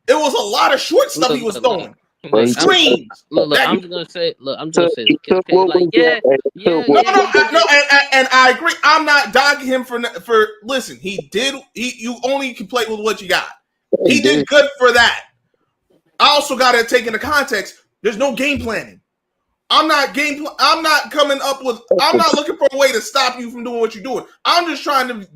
it was a lot of short stuff he was throwing. But he Screens. Look, That- I'm just gonna say, he took okay, what like, was yeah, there. and I agree. I'm not dogging him for. Listen, you only can play with what you got. He did good for that. I also got to take into context. There's no game planning. I'm not coming up with. I'm not looking for a way to stop you from doing what you're doing. I'm just trying to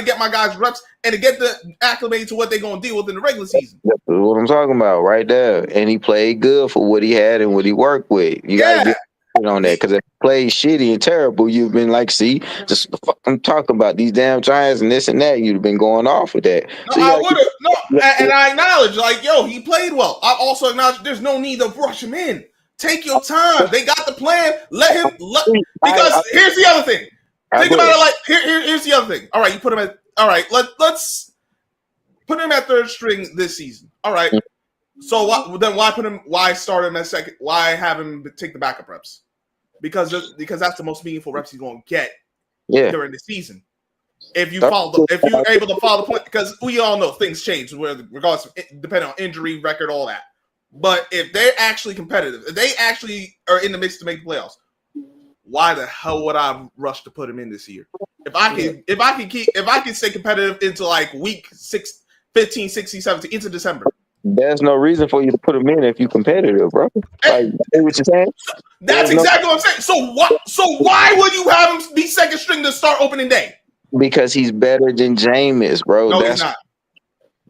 get my guys reps and to get the acclimated to what they're going to deal with in the regular season. That's what I'm talking about right there. And he played good for what he had and what he worked with. You gotta get on that because if he played shitty and terrible, you've been like, see, just the fuck I'm talking about these damn Giants and this and that. You'd have been going off with that. No, So I would have. No, and I acknowledge, like, yo, he played well. I also acknowledge there's no need to rush him in. Take your time. They got the plan. Let him. Because here's the other thing. Think about it like here's the other thing. All right, you put him at. All right, let's put him at third string this season. All right. So why put him? Why start him at second? Why have him take the backup reps? Because that's the most meaningful reps he's going to get during the season. If you're able to follow the plan, because we all know things change, regardless of depending on injury record, all that. But if they're actually competitive, if they actually are in the mix to make the playoffs, why the hell would I rush to put him in this year? If I can stay competitive into like week 6, 15, 16, 17 into December. There's no reason for you to put him in if you're competitive, bro. Like, what you're saying? That's exactly what I'm saying. So why would you have him be second string to start opening day? Because he's better than Jameis, bro. No, he's not.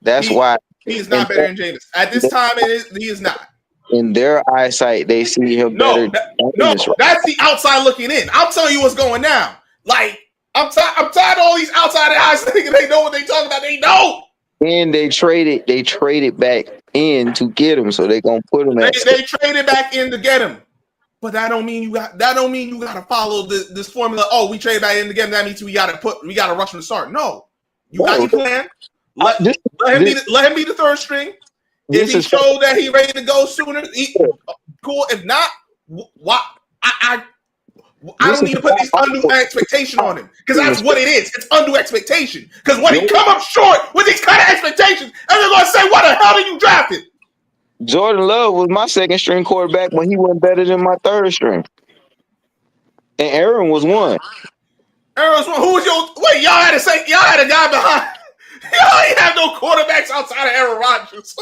That's why he is not better than Jameis. At this time, he is not. In their eyesight, they see him better. That's the outside looking in. I'm telling you what's going down. Like, I'm tired of all these outside eyes thinking they know what they talking about. They don't. And they traded back in to get him, so they gonna put him. They traded back in to get him, but that don't mean you got to follow this formula. Oh, we traded back in to get him. That means we got to rush him to start. No, you got your plan. Let him be the third string. If he showed that he ready to go sooner, cool. If not, why? I don't need to put this undue expectation on him because that's what it is. It's undue expectation. Because when he come up short with these kind of expectations, everyone's gonna say, "What the hell did you draft it?" Jordan Love was my second string quarterback when he went better than my third string, and Aaron was one. Aaron was one. Who was your? Wait, y'all had a guy behind. Y'all ain't have no quarterbacks outside of Aaron Rodgers.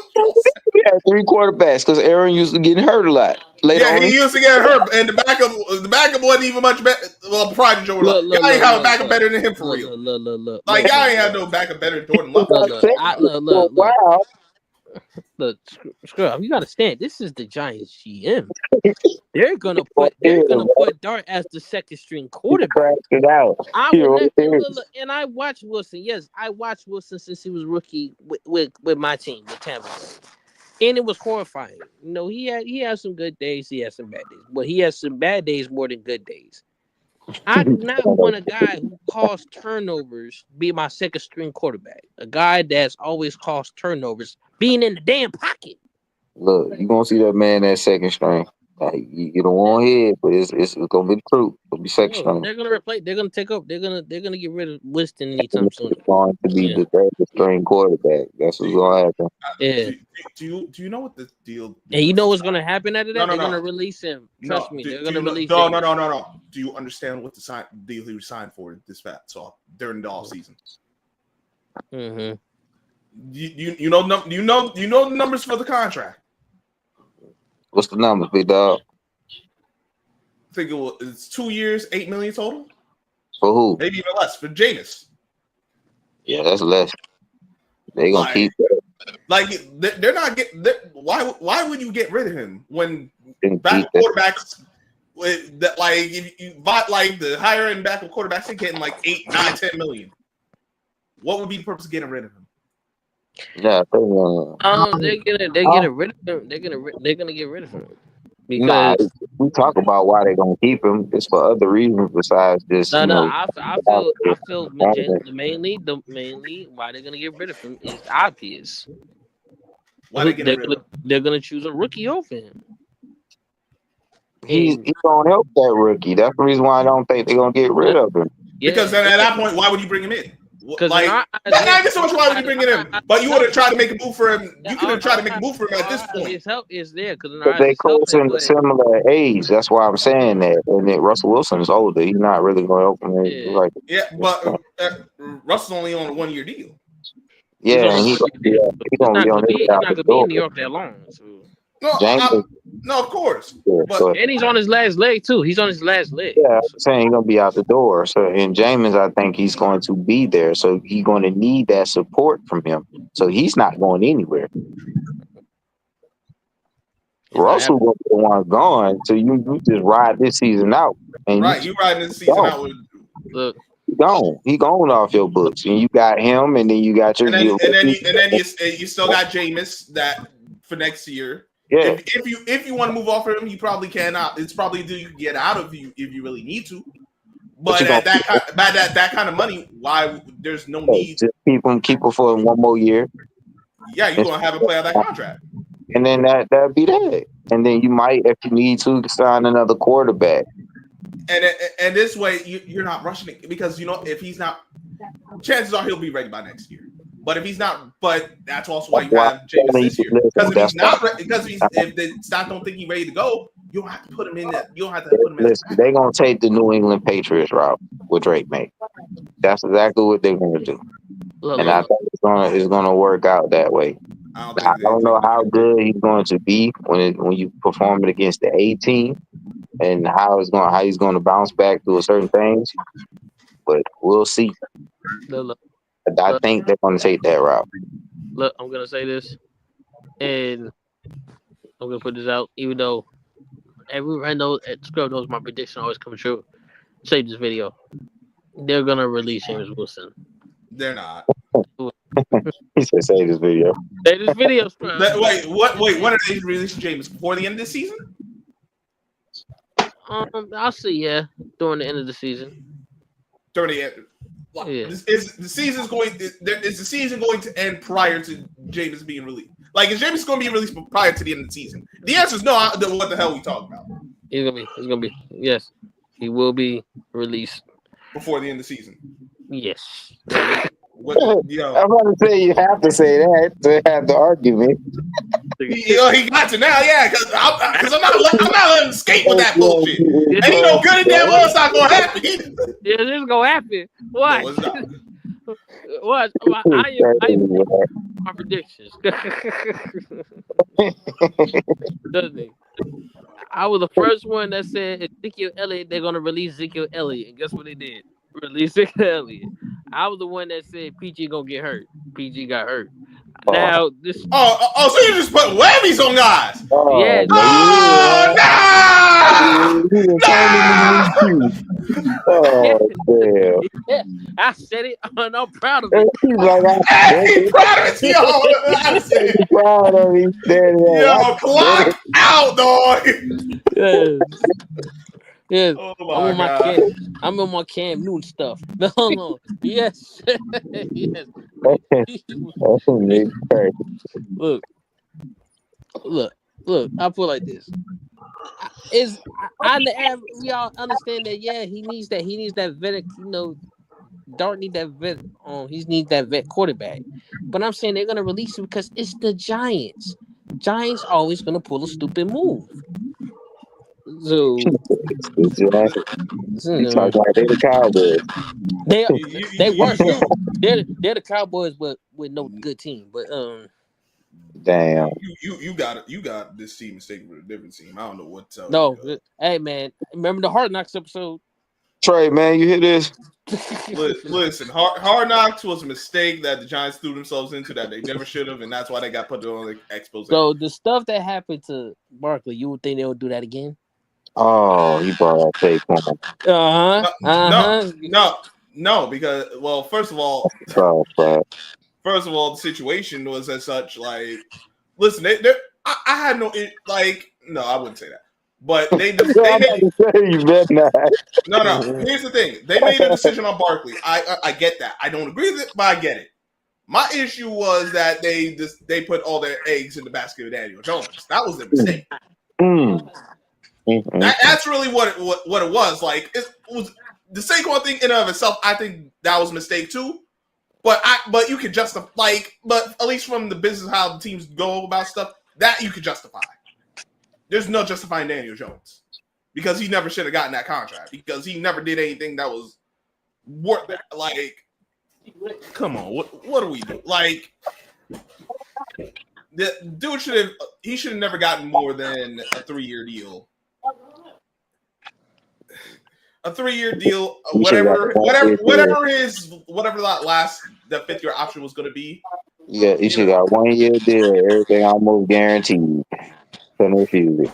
We had 3 quarterbacks because Aaron used to get hurt a lot. He used to get hurt, and the backup wasn't even much better. Well, prior to Jordan Love, y'all ain't have a backup better than him for real. Like y'all ain't have no backup better than Jordan Love. Wow. Look, scrub, you gotta stand. This is the Giants GM. They're gonna put Dart as the second string quarterback. And I watched Wilson. Yes, I watched Wilson since he was rookie with my team, with Tampa. And it was horrifying. You know, he had some good days, he had some bad days. But he has some bad days more than good days. I do not want a guy who calls turnovers be my second string quarterback. A guy that's always caused turnovers being in the damn pocket. Look, you're gonna see that man at second string. You don't want head, but it's gonna be the truth. It'll be second string. They're gonna replace. They're gonna take up. They're gonna get rid of Winston anytime soon. It's going to be the third string quarterback. That's what's gonna happen. Yeah. Do you know what the deal? And you know what's gonna happen after that? No, they're gonna release him. Trust me, they're gonna release him. No. Do you understand what the deal he was signed for this fat so during the off season? Mm-hmm. You know the numbers for the contract. What's the numbers, big dog? I think it's 2 years, $8 million total. For who? Maybe even less for Jameis. Yeah, that's less. They gonna keep that. Like they're not getting. Why would you get rid of him when backup quarterbacks That like if you bought like the higher end backup quarterbacks, they're getting like 8, 9, 10 million. What would be the purpose of getting rid of him? Yeah, they're getting rid of him. They're gonna get rid of him nah. because We talk about why they're gonna keep him. It's for other reasons besides just no. I feel management. the mainly why they're gonna get rid of him is obvious. Why they getting rid of him? They're gonna choose a rookie over him. He And gonna help that rookie. That's the reason why I don't think they're gonna get rid of him. Because then at that point, why would you bring him in? Because Like, not even so much why would you bring him in, but you would have tried to make a move for him. You could have tried to make a move for him at this point. His help is there because They close in a similar age. That's why I'm saying that. And then Russell Wilson is older. He's not really going to help him. Yeah. Like, But Russell's only on a 1 year deal. yeah, and he's gonna be on he's not gonna be in New York that long. So. No, of course. But And he's on his last leg too. He's on his last leg. yeah, I'm saying he's gonna be out the door. So in Jameis, I think he's going to be there. So he's going to need that support from him. So he's not going anywhere. Russell will be the one gone. So you just ride this season out. And you riding this season out with look. He gone off your books, and you got him, and then you got your and then you still got Jameis that for next year. Yeah. If you want to move off of him, you probably cannot. It's probably do you get out of you if you really need to. But at that kind of money, why there's no need. Just keep him for 1 more year. Yeah, you're gonna have him play out that contract. And then that'd be that. And then you might, if you need to, sign another quarterback. And this way you're not rushing it because if he's not, chances are he'll be ready by next year. But if he's not, but that's also why you have James this year. Because if he's not, if the staff don't think he's ready to go, you don't have to put him in that. You don't have to put him in. Listen, they're gonna take the New England Patriots route with Drake May. That's exactly what they're gonna do. And I think it's gonna work out that way. I don't know how good he's going to be when you perform it against the A team, and how he's going to bounce back through certain things. But we'll see. I think they're going to take that route. Look, I'm going to say this, and I'm going to put this out, even though I know Scrub knows my prediction always comes true. Save this video. They're going to release James Wilson. They're not. He said, "Save this video." Save this video, Scrub. Wait, when are they releasing James? Before the end of this season? I'll see. Yeah, during the end of the season. During the end. Yeah. Is the season going to end prior to James being released? Like, is James going to be released prior to the end of the season? The answer is no. What the hell are we talking about? He's gonna be. Yes, he will be released before the end of the season. Yes. I'm going to say you have to say that to have the argument. He got to now, yeah, because I'm not letting him skate with that bullshit. And he know good and damn well it's not going to happen. Yeah, this is going to happen. What? No, it's not. What? I am my predictions. Doesn't he? I was the first one that said Ezekiel Elliott, they're going to release Ezekiel Elliott. And guess what they did? Release Ezekiel Elliott. I was the one that said PG gonna get hurt. PG got hurt. Now this. So you just put whammies on guys? Yeah. No! Yeah. I said it, and I'm proud of it. He's proud of it, yo. Proud of it. Yo, clock out, dog. Yes. Yes, Oh I'm on my Cam Newton stuff. No. Yes. Yes. Look. I put it like this. We all understand that. Yeah, he needs that. He needs that vet. Dart need that vet. He needs that vet quarterback. But I'm saying they're gonna release him because it's the Giants. Giants always gonna pull a stupid move. So you talking like they're the Cowboys. They worse too. They're the Cowboys, but with no good team. But damn, you got this team mistaken for a different team. I don't know what to tell you. No, hey man, remember the Hard Knocks episode? Trey, man, you hear this? Listen, Hard Knocks was a mistake that the Giants threw themselves into that they never should have, and that's why they got put on the expose. So the stuff that happened to Barkley, you would think they would do that again? Oh, he brought up Saquon. No, because well, first of all, But the situation was as such. Like, listen, I had no, I wouldn't say that, but I'm about made to say you better not. no. Here's the thing: they made a decision on Barkley. I get that. I don't agree with it, but I get it. My issue was that they put all their eggs in the basket of Daniel Jones. That was their mistake. That's really what it was. Like it was the Saquon thing in and of itself. I think that was a mistake too. But you can justify but at least from the business how the teams go about stuff that you could justify. There's no justifying Daniel Jones because he never should have gotten that contract because he never did anything that was worth that. Like, come on, what do we do? Like, the dude should have never gotten more than a 3-year deal. A 3-year deal, whatever that 5th-year option was going to be. Yeah, you should got 1-year deal. Everything almost guaranteed. Couldn't refuse it.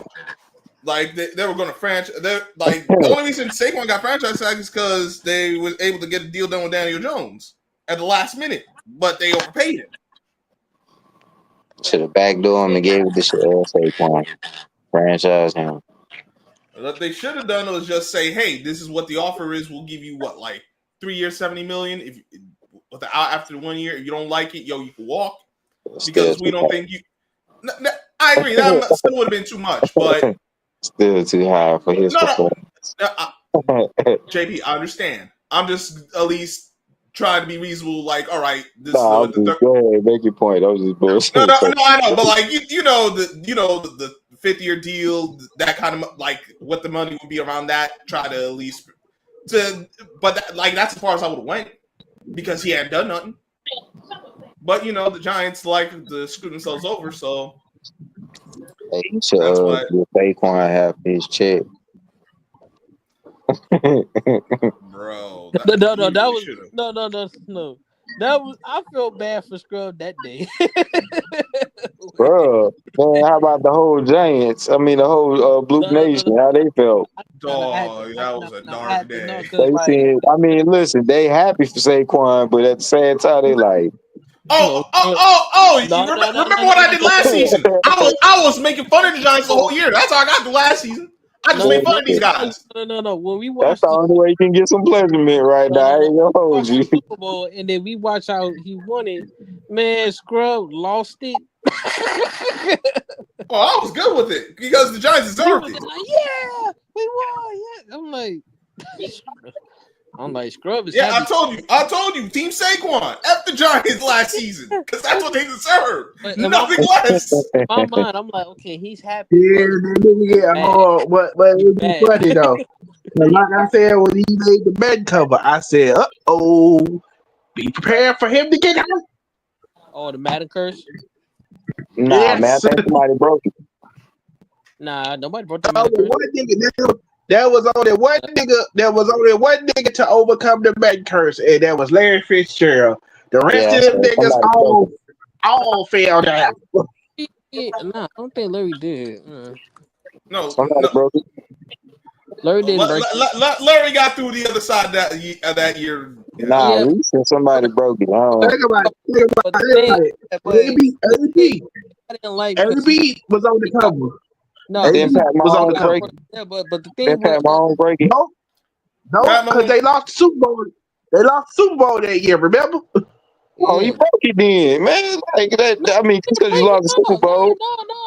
Like they were going to franchise. Like the only reason Saquon got franchise tag is because they was able to get a deal done with Daniel Jones at the last minute, but they overpaid him. Should have backdoor him and gave it to Saquon. Franchise him. What they should have done was just say, "Hey, this is what the offer is. We'll give you 3 years, $70 million. If after the 1 year, if you don't like it, you can walk because we don't think you." I agree. That still would have been too much, but still too high for his performance. JP, I understand. I'm just at least trying to be reasonable. Like, all right, this go ahead, make your point. I was just bullshit. No, I know, but like the 5th-year deal, that kind of what the money would be around that. Try to at least that's as far as I would have went because he hadn't done nothing. But the Giants like to screw themselves over, so. Hey, you should Saquon have his check. Bro. No. That was I felt bad for Scrub that day. Bro, man, how about the whole Giants? I mean, the whole Blue Nation, how they felt. Dog, that was a dark day. I mean, listen, they happy for Saquon, but at the same time, they like. Remember what I did last season? I was making fun of the Giants the whole year. That's how I got through last season. I just made fun of these guys. No. When we watched, that's the only way you can get some pleasurement right now. I ain't gonna hold you. Super Bowl, and then we watch how he won it. Man, Scrub lost it. Oh, I was good with it because the Giants deserved it. Yeah, we won. Yeah, I'm like Scrub is. Yeah, happy. I told you, Team Saquon, F the Giants last season because that's what they deserve. Nothing less. In my mind, I'm like, okay, he's happy. Yeah, but it was funny though. Like I said, when he made the bed cover, I said, be prepared for him to get out. Oh, the Madden curse? Nah, yes. Man, I think somebody broke it. Nah, nobody broke the Madden curse. There was only one nigga to overcome the Madden curse, and that was Larry Fitzgerald. The rest of them niggas all fell down. Nah, I don't think Larry did. No, somebody broke it. Larry didn't break it. Larry got through the other side that year. Nah, we said somebody broke it. Think about it. AB was on the cover. No, then Pat Mahomes break it. Yeah, but the thing Pat Mahomes break it. No, because they lost the Super Bowl. They lost the Super Bowl that year. Remember? Oh, he broke it then, man. Like that. I mean, just because you lost the Super Bowl.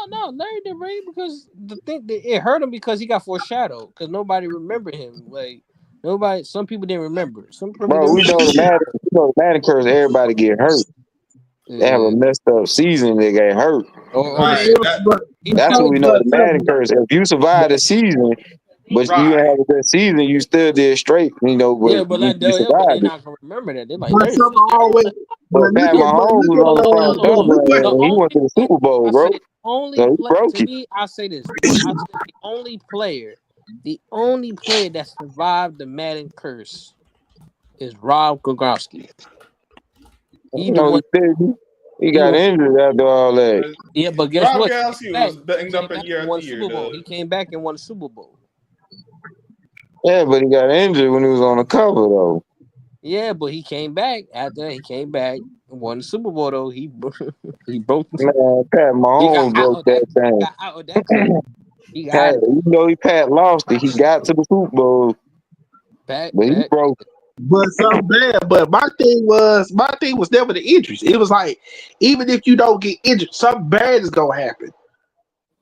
No. Larry didn't break it because the thing it hurt him because he got foreshadowed because nobody remembered him. Like nobody, some people didn't remember. Bro, we know the Madden curse. Everybody get hurt. They have a messed up season. They get hurt. That's what we know. The Madden curse. If you survive the season, but you have a good season, you still did straight. But they're not gonna remember that. They're like, but Pat Mahomes was on the front cover and he went to the Super Bowl, bro. I say this. The only player that survived the Madden curse is Rob Gronkowski. He got injured after all that. Yeah, but guess what? He was banged up a year after year. He came back and won the Super Bowl. Yeah, but he got injured when he was on the cover though. Yeah, but he came back after he came back and won the Super Bowl though. He broke. Man, Pat He got Mahomes out broke of that that. He thing. got out of that cover. He got Pat, out of you know, Pat lost it. He got to the Super Bowl, Pat. but he broke. But something bad. But my thing was never the injuries. It was like, even if you don't get injured, something bad is gonna happen.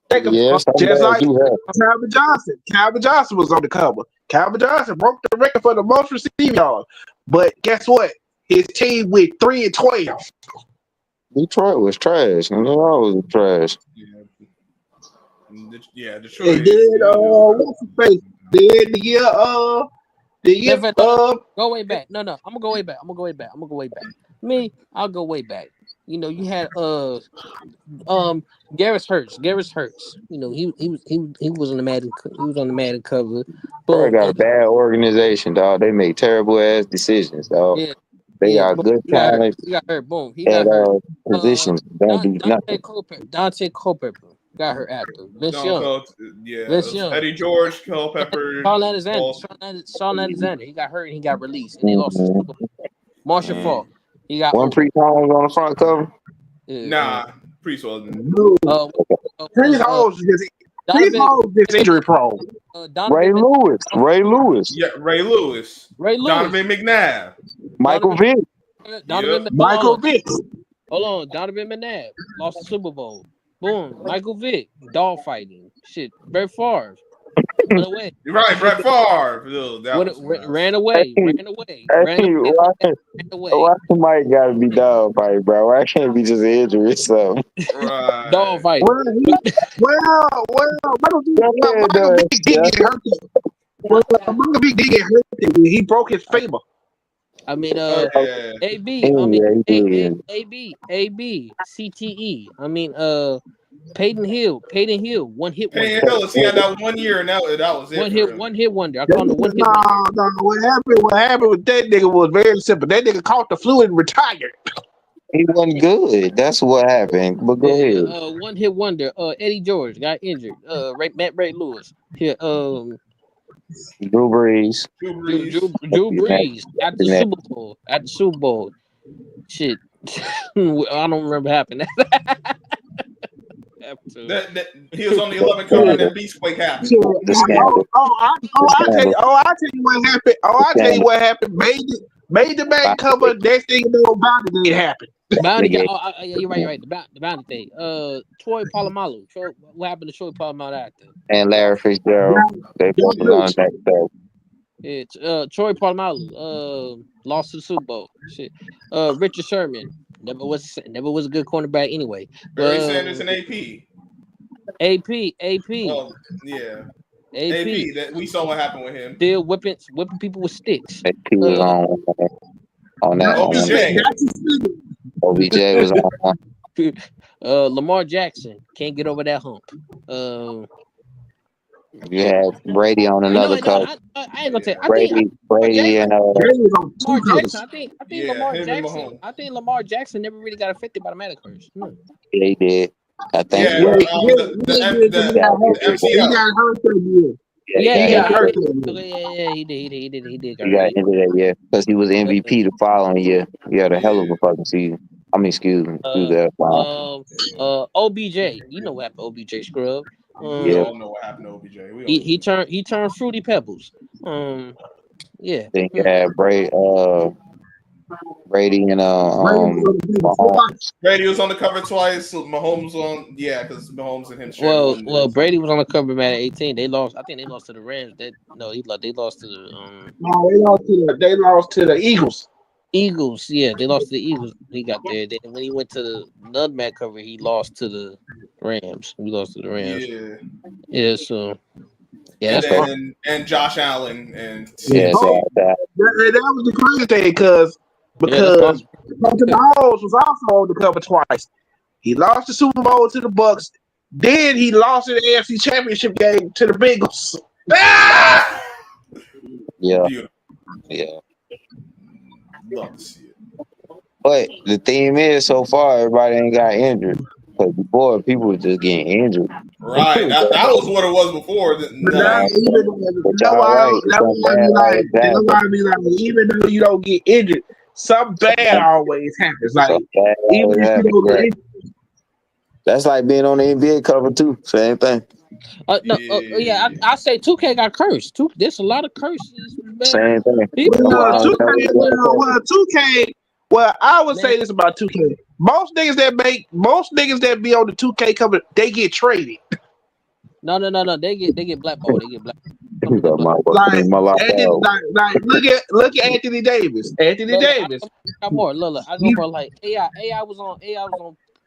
Think of Yeah, something just bad like do happen. Calvin Johnson. Calvin Johnson was on the cover. Calvin Johnson broke the record for the most receiving yards. But guess what? His team went 3-12. Detroit was trash, and they always was trash. Yeah, Detroit. And then what's his face? Then the year Never, go way back. No, I'm gonna go way back. I'm gonna go way back. Me, I'll go way back. You know, you had Garris Hurts. You know, he was on the Madden cover. Detroit Boom. got a And bad organization, dog. They make terrible ass decisions, dog. yeah, They yeah. got Boom. good He got hurt. talent He got hurt. Boom. He at got hurt. positions. Don't do nothing. Dante Culpepper got hurt after. Don Coates, yeah, Vince Young. Eddie George, Culpepper, Sean Alexander. He got hurt and he got released, and they lost the Mm-hmm. Super Bowl. Marshall Falk. He got One old. pre Holmes on the front cover. Nah, Priest wasn't. No. Uh, Chris Holmes is injury prone. Ray Lewis. Yeah, Ray Lewis, Donovan McNabb, Michael Vick. Michael Vick. Hold on, Donovan McNabb lost the Super Bowl. Boom, Michael Vick, dog fighting. Shit, Brett Favre went away. You're right, Brett Favre. Ran away. Why somebody gotta be dog fight, bro? Why can't be just injury or something? Right. Dog fighting. Michael Vick did get hurt. Michael Vick did get hurt when he broke his femur. I mean, Okay. AB, CTE. I mean, Peyton Hill, one hit wonder. Peyton Hillis, he had that 1 year, and that was it. One hit wonder. I call him the one hit wonder. No, what happened with that nigga was very simple. That nigga caught the flu and retired. He wasn't good. That's what happened. But go ahead. One hit wonder. Eddie George got injured. Ray Lewis. Here, Drew Brees. Drew Brees at the Super Bowl. Shit. I don't remember happening. He was on the 11 cover and then Beastquake happened. I'll tell you what happened. I'll tell you what happened. Made the back cover. Next thing you know, Bounty Day happened. Bounty got. You're right. The Bounty Day. Troy Polamalu. What happened to Troy Polamalu after? And Larry Fitzgerald. They both was on that show. It's Troy Polamalu. Lost to the Super Bowl. Shit. Richard Sherman never was a good cornerback anyway. Barry Sanders and AP. Oh, yeah. AP. That we saw what happened with him. Still whipping people with sticks. AP was on that. OBJ was on. Lamar Jackson can't get over that hump. You had Brady on another cover. I ain't gonna tell. Brady and Lamar Jackson. I think Lamar Jackson never really got affected by the Madden curse. Yeah, he did. I think. Yeah, the MCL. He got hurt that year. He got hurt. He did. He got injured that year because he was MVP the following year. He had a hell of a fucking season. I mean, excuse me. OBJ. You know what happened to OBJ, scrub. We all know what happened to OBJ. He turned Fruity Pebbles. Yeah. Then you had Brady and Mahomes. Brady was on the cover twice. Mahomes because Mahomes and him. Well, Brady was on the cover of Madden 18. They lost. I think they lost to the Rams. They lost to the. No, they lost to the Eagles. Eagles, yeah, they lost to the Eagles. He got there. Then when he went to the Nutmeg cover, he lost to the Rams. We lost to the Rams. Yeah. So. Yeah, and Josh Allen and that was the crazy thing because Mahomes was also on the cover twice. He lost the Super Bowl to the Bucks. Then he lost in the AFC Championship game to the Bengals. Yeah. Love to see it. But the theme is so far everybody ain't got injured. Because before people were just getting injured. Right. That was what it was before. But now, Like, But that's y'all why right. that's Some why I bad be like, always happen. even though you don't get injured, something bad always happens. Like, Some bad even always if you happen. don't get Right. injured, That's like being on the NBA cover too. Same thing. No, yeah, yeah. I say 2K got cursed. There's a lot of curses, man. Same thing. People, That's why I don't never 2K, get on the cover. 2K. Well, I would man, say this about 2K. Most niggas that be on the 2K cover, they get traded. no. They get blackballed. They get black. Some He's of them got black. my lockout. Look at Anthony Davis. Anthony Look, Davis. I got more. Look, I go He, more like AI was on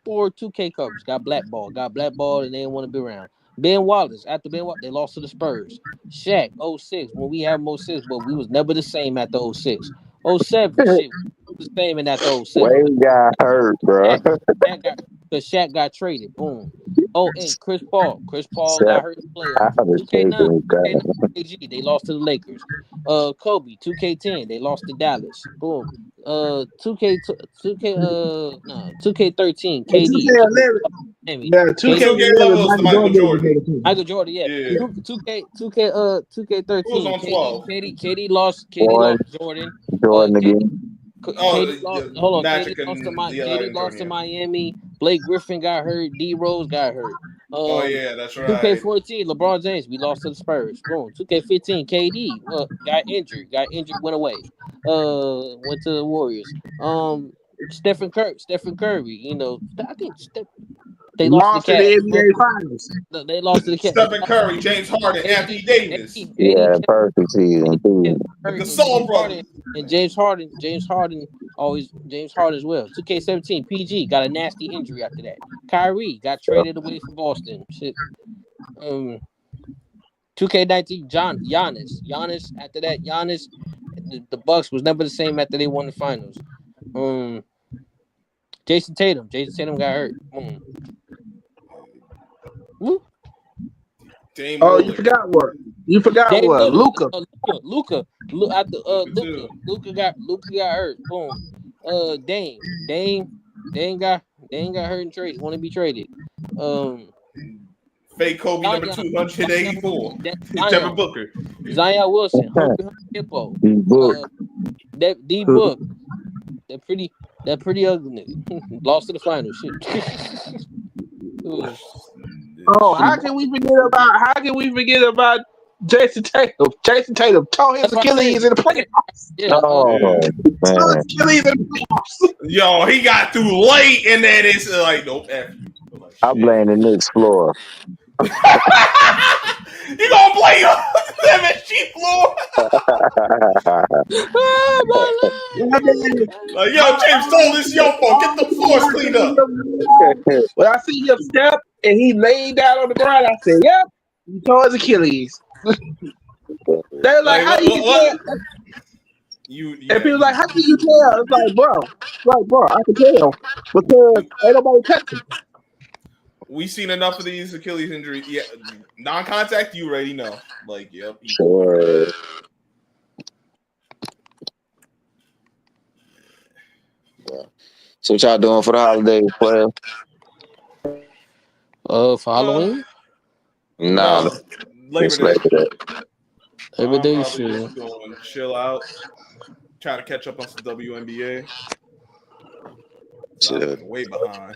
4 2K covers. Got blackballed. And they didn't want to be around. Ben Wallace, after Ben Wallace, they lost to the Spurs. Shaq, '06, when we had him '06, but we was never the same after '06. '07, shit, we was the same in after '07. Wade got hurt, bro. Shaq, Shaq got because Shaq got traded. Boom. Oh, and Chris Paul. Chris Paul Except got hurt in the I playoffs. understand 2K9. his guy. 2K9 KG, they lost to the Lakers. Kobe, 2K10, they lost to Dallas. Boom. 2K13, and KD. 2K11. Miami. Yeah, The KD. 2K11 2K11. was the Michael Michael Jordan was Jordan. the team. Michael Jordan, yeah. Yeah. 2K Who was 13, on 12? KD lost Boy, Jordan. Jordan KD again. Oh, KD lost. Hold on. KD Magic lost to and KD lost to Antonio. Miami. Blake Griffin got hurt. D Rose got hurt. Oh, yeah, that's right. 2K14, LeBron James. We lost to the Spurs. Boom. 2K15, KD got injured. Went away. Went to the Warriors. Stephen Curry. You know, I think they lost to the Lost in the Cavs. NBA Finals. They lost to the Cavs. Stephen Curry, James Harden, Anthony Davis, Yeah, perfect season too. the And Gasol James brothers. Harden and James Harden James Harden as well. 2K17 PG got a nasty injury after that. Kyrie got traded away from Boston. Shit. 2K19 Giannis after that the Bucks was never the same after they won the finals. Jason Tatum got hurt. Woo. Dame Oh, you Lillard. forgot what? You forgot Dame what? Lillard, Luca. Luca got hurt. Boom. Dame got hurt and traded. Want to be traded. Fake Kobe number Zion, 284. Devin Zion, Booker. Zion Wilson, Hungry Hippo, Book. D Book. That pretty ugly nigga. Lost to the finals. Shit. Oh, how can we forget about Jason Tatum? Jason Tatum tore his That's what I'm Achilles saying. in the playoffs. Yeah. Oh Tore man. his Achilles in the playoffs. Yo, he got through late, and then it's like, nope, F you. I'm like, I blame the Knicks floor. You gonna play your MSG floor? Like, yo, James stole this your fault. Get the floors cleaned up. When I see him step and he laid down on the ground, I said, "Yep, he tore his Achilles." They're like, "How you can tell?" And people like, "How can you tell?" It's like, bro, I can tell because ain't nobody touching. We seen enough of these Achilles injuries. Yeah, non-contact. You already know. Like, yep. Sure. Yeah. So what y'all doing for the holidays, player? For Halloween? Nah, No, Labor it's Day. Labor Day. Labor I'm Day probably shit. just going to chill out, try to catch up on some WNBA. So I'm way behind.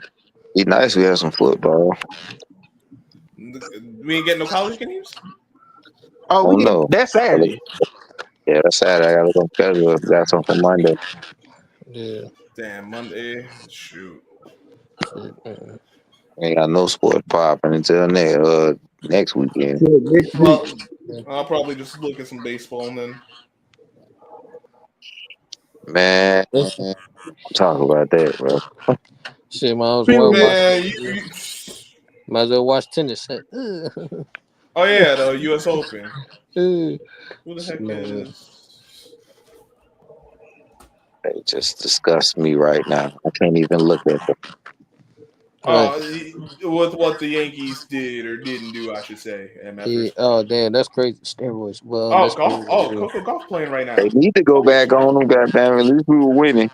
Be nice if we had some football. We ain't getting no college games? Oh, Oh no. that's Saturday. Yeah, that's Saturday. I gotta go schedule. Got something for Monday. Yeah. Damn, Monday. Shoot. Ain't got no sport popping until next weekend. Well, I'll probably just look at some baseball and then. Man, talk about that, bro. Shit, might as well Man, watch tennis. Oh yeah, the U.S. Open. Who Who the heck is? They just disgust me right now. I can't even look at them. With what the Yankees did or didn't do, I should say. Oh damn, that's crazy. Steroids. Well, golf. Coco Golf playing right now. They need to go back on them, goddamn. At least we were winning.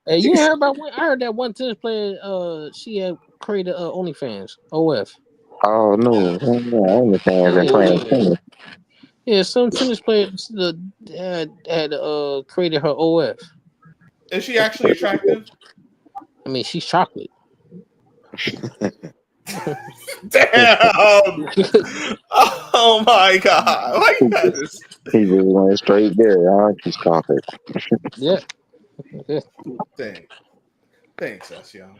Hey, you heard about one? I heard that one tennis player. She had created OnlyFans? OF. Oh no, OnlyFans and playing Yeah, tennis. yeah. Some tennis players had created her OF. Is she actually attractive? I mean, she's chocolate. Damn! Oh my god! Why you got this? He just went straight there. She's chocolate. Yeah. Yeah. Thanks, us young.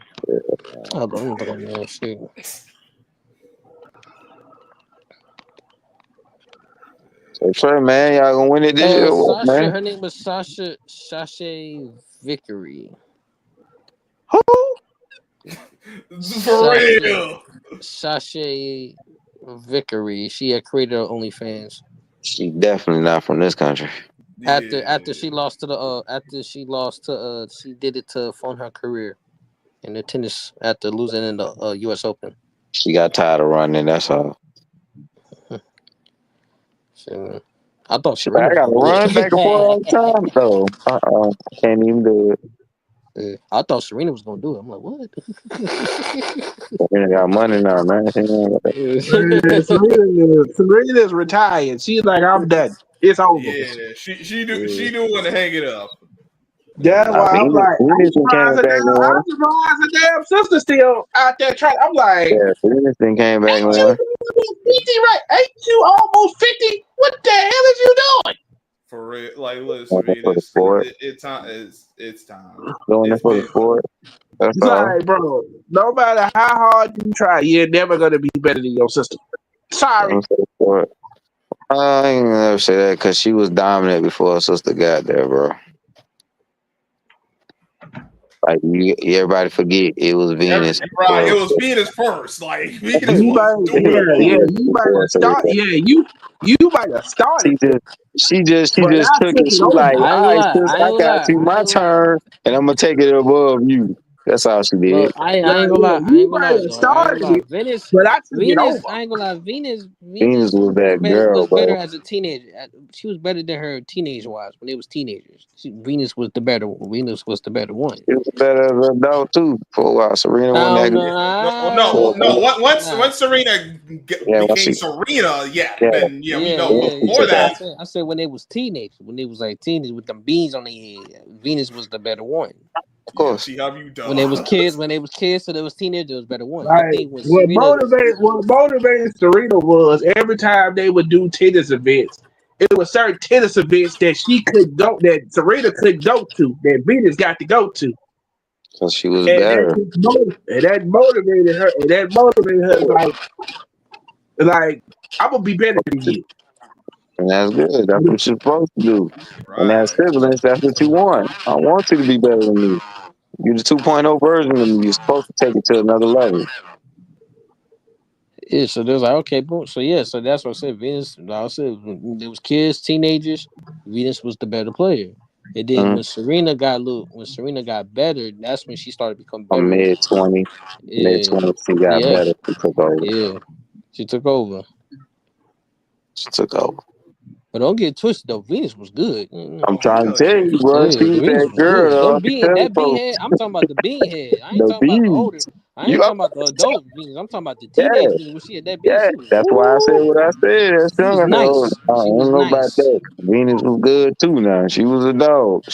Hold on, let me look on that shit. So sure, man, y'all gonna win it this year, or what, Sasha, man? her name was Sasha Vickery. Who? For real. Sasha Vickery. She had created her OnlyFans. She definitely not from this country. After she lost to she did it to fund her career in the tennis after losing in the US Open. She got tired of running. That's all. So, I thought She like, Serena I was gotta gonna do run back and forth all the it. time. No, can't even do it. I thought Serena was gonna do it. I'm like, what? Serena got money now, man. Serena's retired. She's like, I'm done. It's over. Yeah, she do want to hang it up. That's Nah, why I'm like, I'm Venus came back and won. surprised her damn sister still out there trying. I'm like, Yeah, Venus came back and ain't you won. almost 50, right? Ain't you almost 50? What the hell is you doing? For real, like, listen, Doing it for the sport. it's time. It's time. Doing it It's for the been sport. That's It's all. like, bro, no matter how hard you try, you're never gonna be better than your sister. Sorry. Doing it for the sport. I ain't gonna never say that because she was dominant before her sister got there, bro. Like everybody forget it was Venus. right. It was Venus first. Like Venus You might, was doing it. you might have started. Yeah, you might have started, She just but I took took it. it She over. like, I ain't all gonna right, lie. sis, I I ain't gonna got lie. you, my turn, and I'm gonna take it above you. That's all she did. Look, I Like, ain't gonna yeah, lie. I you ain't gonna might lie have though. I ain't started gonna lie. it, but I took it Venus. over. I ain't gonna lie. Venus was that girl, Was better bro. as a teenager. She was better than her teenage wives when they was teenagers. Venus was the better. Venus was the better one. She was better as an adult too for a while. Serena I won don't that. know. Once Serena Yeah, when became she, Serena, yeah, then we Yeah, know. yeah, But when she yeah. before took No, off. that, I said when they was teenagers, when they was like teenagers with them beans on their head. Venus was the better one. Of yeah, course, see how you When done. they was kids, so they was teenagers, it was better one. I Like think when Serena, what motivated Serena was every time they would do tennis events, it was certain tennis events that she could go, that Serena couldn't go to, that Venus got to go to, because she was and that better, motivated her like I'm gonna be better than you. and that's good. That's what you're supposed to do. And as Right. siblings, that's what you want. I want you to be better than me. You're the 2.0 version of me. You're supposed to take it to another level. yeah, so they was like, okay, boom. So yeah, so that's what I said. Venus, like I said, when there was kids, teenagers, Venus was the better player. And then Mm-hmm. when Serena got better, that's when she started to become From better. mid Yeah, 20s, she got yeah, better. She took over. yeah. She took over. She took over. But don't get twisted though. Venus was good. I'm Oh trying hell to tell yeah. you, bro. Yeah, She the was Venus that was girl. good. Though. I Them can bean tell you, that bean folks. head. I'm talking about the bean head. I ain't The talking about the older. bees. I You ain't up? talking about the adult Venus. I'm talking about the Yeah, teenage Venus when she had that bean. yeah. She was That's why I said what I said. That's she young. was I said, oh, nice. I She don't was know about nice. that. Venus was good too. Now she was a dog.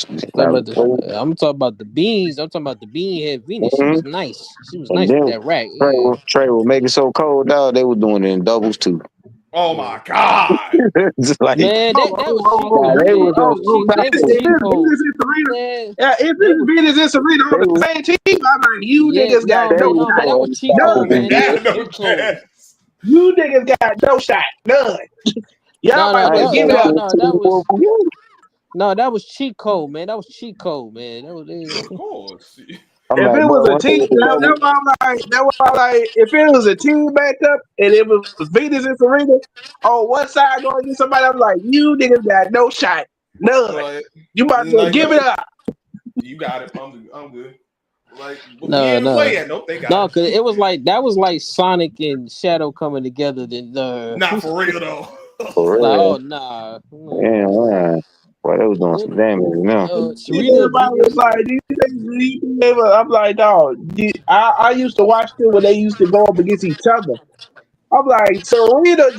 I'm talking about the beans. I'm talking about the bean head Venus. She Mm-hmm. was nice. She was And nice with then that rack. Trey, Yeah. Trey will make it so cold, dog. They were doing it in doubles too. Oh Yeah. my god. Just like Man, that was cheat nah, code, they man. was That on was cheat. top They was of it. cheat code, Venus and Serena, man. yeah, if They was Venus and Serena on They the was same team, I'm like, you yeah. niggas got No, they no no, was but shot, that so was cheat code, none. unstoppable. man. That was No cheat code. chance. You niggas got no shot, none. Y'all No, might no, as well that give it no, up. no, that was no, that was cheat code, man. That was cheat code, man. That was Of course. I'm If like, it boy, was a once they team, hit the double, if it was a team matchup and it was Venus and Serena on one side going against somebody, I'm like, you niggas got no shot, none. Like, You might as well like give it no, up. you got it. I'm good. Like we no, ain't play no, yet. Nope, they got no, it. because it was like that was like Sonic and Shadow coming together. Then Not for real though. for like, real. oh nah, Yeah, man. Boy, they was doing some damage, you know. Serena Everybody was Venus. like, I'm like, dog. I used to watch them when they used to go up against each other. I'm like, Serena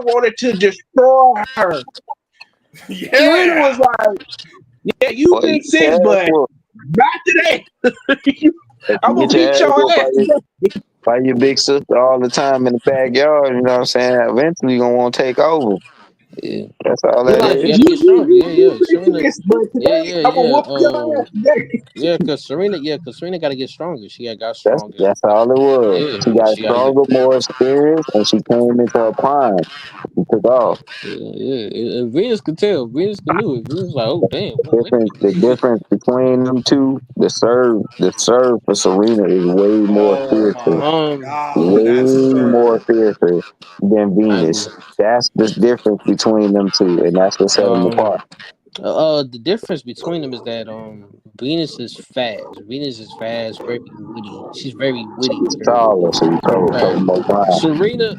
wanted to destroy her. Serena was Yeah. like, yeah, you Boy, you big get your six, ass but whooped. not today. I'm You gonna get your beat ass your whooped ass. by your big sister all the time in the backyard. You know what I'm saying? Eventually, you gonna want to take over. Yeah. That's all that Nah, Like she is. got to get stronger. Yeah. you Serena. big six, but Yeah, today yeah, I'm gonna yeah. whoop your ass today. Cause Serena got to get stronger. She got That's stronger. that's all it was. Yeah, She got she got to get. stronger, more experience, and she came into her prime. She took off. And Venus could tell. Venus could knew it. Venus was like, oh damn, wait a The minute. difference between them two, the serve for Serena is way more Oh fiercer, my God, that way more serve. fiercer than I Venus. agree. That's the difference between them two, and that's what set them Um, apart. the difference between them is that Venus is fast. Venus is fast, very witty. She's very witty. She's taller, so you cover Right. more ground.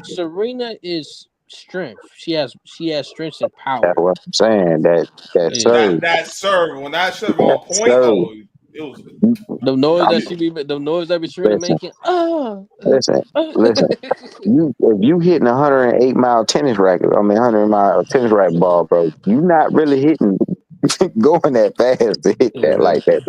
Serena is strength. She has strength and That's power. what I'm saying. That Yeah. serve, That serve, when that serve that on point, serve. oh, it was. I'm, The noise that be Serena listen, making. Oh. listen, listen. You if you hitting 108-mile tennis racket, 100-mile tennis racket ball, bro, you not really hitting going that fast to hit that Yeah. like that.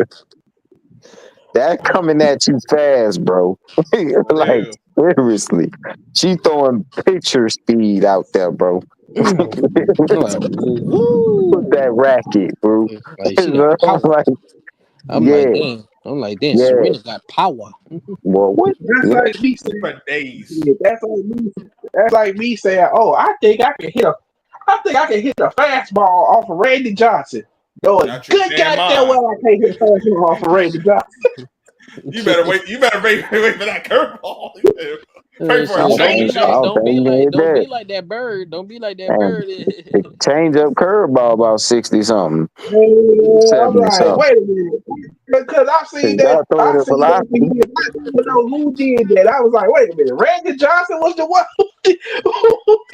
That coming at you fast, bro. For Like real. seriously, she throwing picture speed out there, bro. I'm like, Put woo. that racket, bro. Like she got power. Like, I'm like, yeah, damn. I'm like, damn. yeah. Serena got power. Well, what? That's Yeah, like me saying. For days. Yeah, that's like me saying, "Oh, I think I can hit a fastball off of Randy Johnson." Going Got your good damn goddamn mind. well, I can't hit a fastball off of Randy Johnson. You better wait. You better wait for that curveball. Pray for I a Shit, don't don't be think I changeup. like, don't don't think be you like, hit don't that. be like that bird. Don't be like that And bird. the change up curveball about 60 something, I'm 70 like, something. wait a minute, because Y'all throw it I at seen that velocity. video. I didn't know who did that. I was like, wait a minute, Randy Johnson was the one who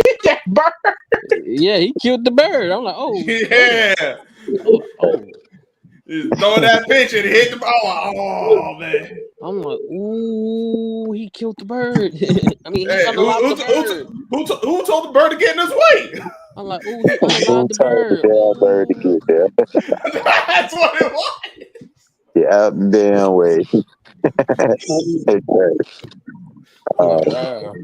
hit that bird. Yeah, he killed the bird. I'm like, oh, hold on. Yeah. I'm like, oh. Just throw that pitch and hit the ball. Oh man. I'm like, ooh, he killed the bird. I mean, he Hey, unalive the bird. who told the bird to get in his way? I'm like, ooh, he Who unalive the told the bird. damn bird to Ooh. get there? That's what it was. Get out the damn way. Exactly. I'm like, Uh, wow.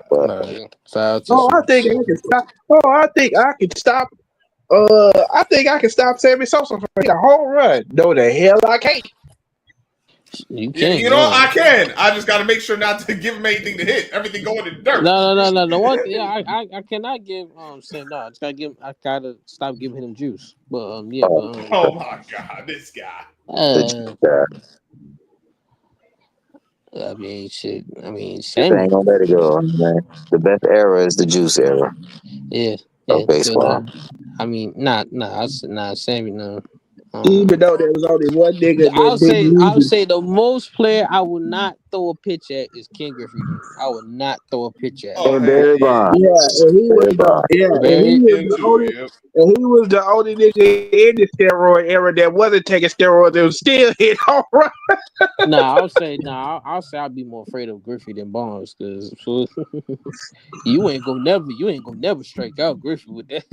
but Like, shout out to Oh, I some. think I can stop. Oh, I think I can stop. I think I can stop Sammy Sosa from hitting a home run. No, the hell I can't. You Yeah, can, you know yeah. I can. I just got to make sure not to give him anything to hit. Everything going in the dirt. No. The one thing, yeah, I cannot give Sam. No, I just gotta give. I gotta stop giving him juice. But yeah, Oh my God, this guy. uh, uh, I mean, shit. I mean, just Sammy. ain't gonna let it go, man. The best era is the juice era Yeah, of still baseball. not. I mean, nah, Sammy, no. Even though there was only one nigga that didn't I use would it. say the most player I would not throw a pitch at is Ken Griffey Jr. I would not throw a pitch at. Oh And hell Barry yeah. Bonds. Yeah, and he was Barry Bonds. Very, Into it. Yep. and he was the only nigga in the steroid era that wasn't taking steroids that was still hit home run. I'll say I'd be more afraid of Griffey than Bonds because you ain't gonna never strike out Griffey with that.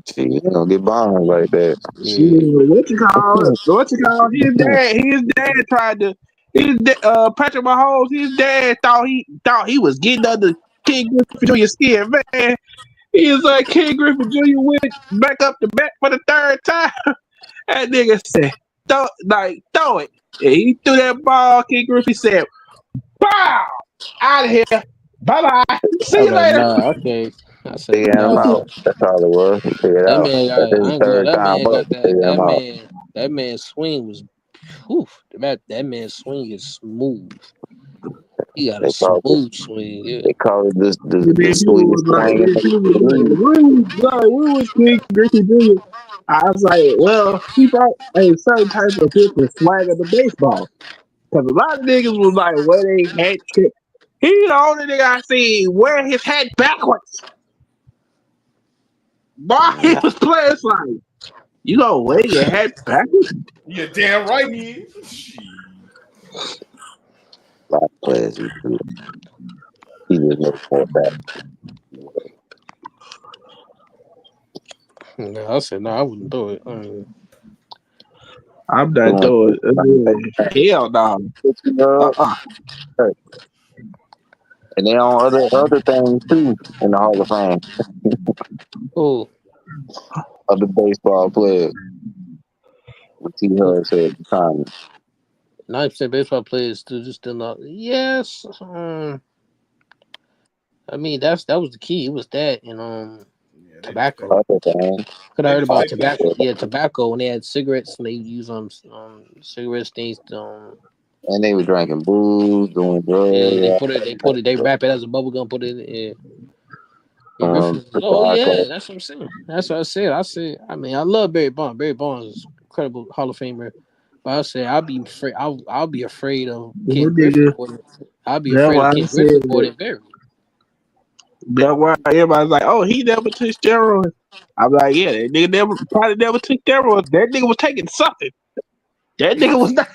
See, you ain't gonna get Bonds like that. Shit, Yeah. what you call his dad tried to Patrick Mahomes, his dad thought he was getting under King Griffey Jr. skin, man. He was like King Griffey Jr. went back up the bat for the third time. That nigga said, throw it. And he threw that ball. King Griffey said, "Bow, out of here. Bye bye. See I'm you like, later." nah, okay. I say, Figuring him nah. out. That's all it was. He figured That out. man That's got. his I ain't gonna lie. third That time man up got to that. figure him out. That man's swing was. Whew, that man's swing is smooth. He got a They call it, smooth swing. Yeah. they call it And the then people sweetest was like, swing in the league. where was King Griffey Jr.? I was like, well, he brought a certain type of different swag of the baseball. Because a lot of niggas was like, well, they had trick. He the only nigga I see wearing his hat backwards. Boy, he was playing it's like, you gonna wear your hat backwards? You're damn right he is. Shit. A lot of players he do. He just never fought back. No, I said no, I wouldn't do it. I'm not doing it. Hell no. And they on other things too in the Hall of Fame. Oh, Other baseball players. What T. Hud said at the time. 90% baseball players still not. Yes, I mean that was the key. It was that and tobacco. Other things. Could I heard about tobacco? Yeah. Yeah, tobacco when they had cigarettes and they use cigarette things. And they were drinking booze, doing Yeah, they drugs. they wrap it as a bubble gum, put it in. Oh yeah, that's what I'm saying. That's what I said. I mean, I love Barry Bonds. Barry Bonds is incredible Hall of Famer. But I said I'll be afraid. I'll be afraid of Ken Griffey. I'll be That's afraid why of I Ken said Griffey more than Barry. that's why everybody's like, oh, he never took steroids. I'm like, yeah, that nigga probably never took steroids. That nigga was taking something. That nigga was not.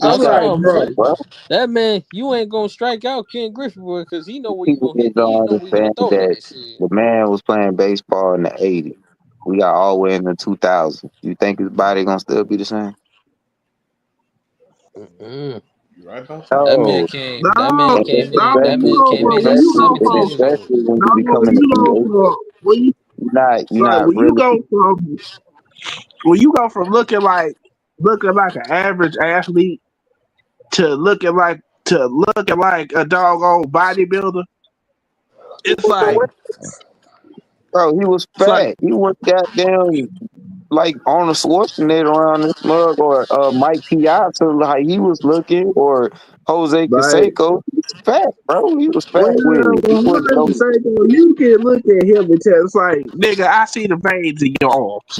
I'm like, bro. That man, you ain't gonna strike out Ken Griffey because he know where you People gonna hit. He don't know where you gonna understand throw that that shit. the man was playing baseball in the 80s. We got all the way in the 2000s. You think his body gonna still be the same? You right about that? That man No. came. No, That man came in. no, That man came in at Especially 17 years old. when you become an you're not really. when you go from looking like an average athlete to looking like a doggone bodybuilder, it's like Bro, he was fat. He was goddamn like Arnold Schwarzenegger around this mug, or Mike Piazza, like he was looking, or Jose Canseco. He was fat, bro. He was fat with it. He was you can look at him and tell it's like, nigga, I see the veins in your arms.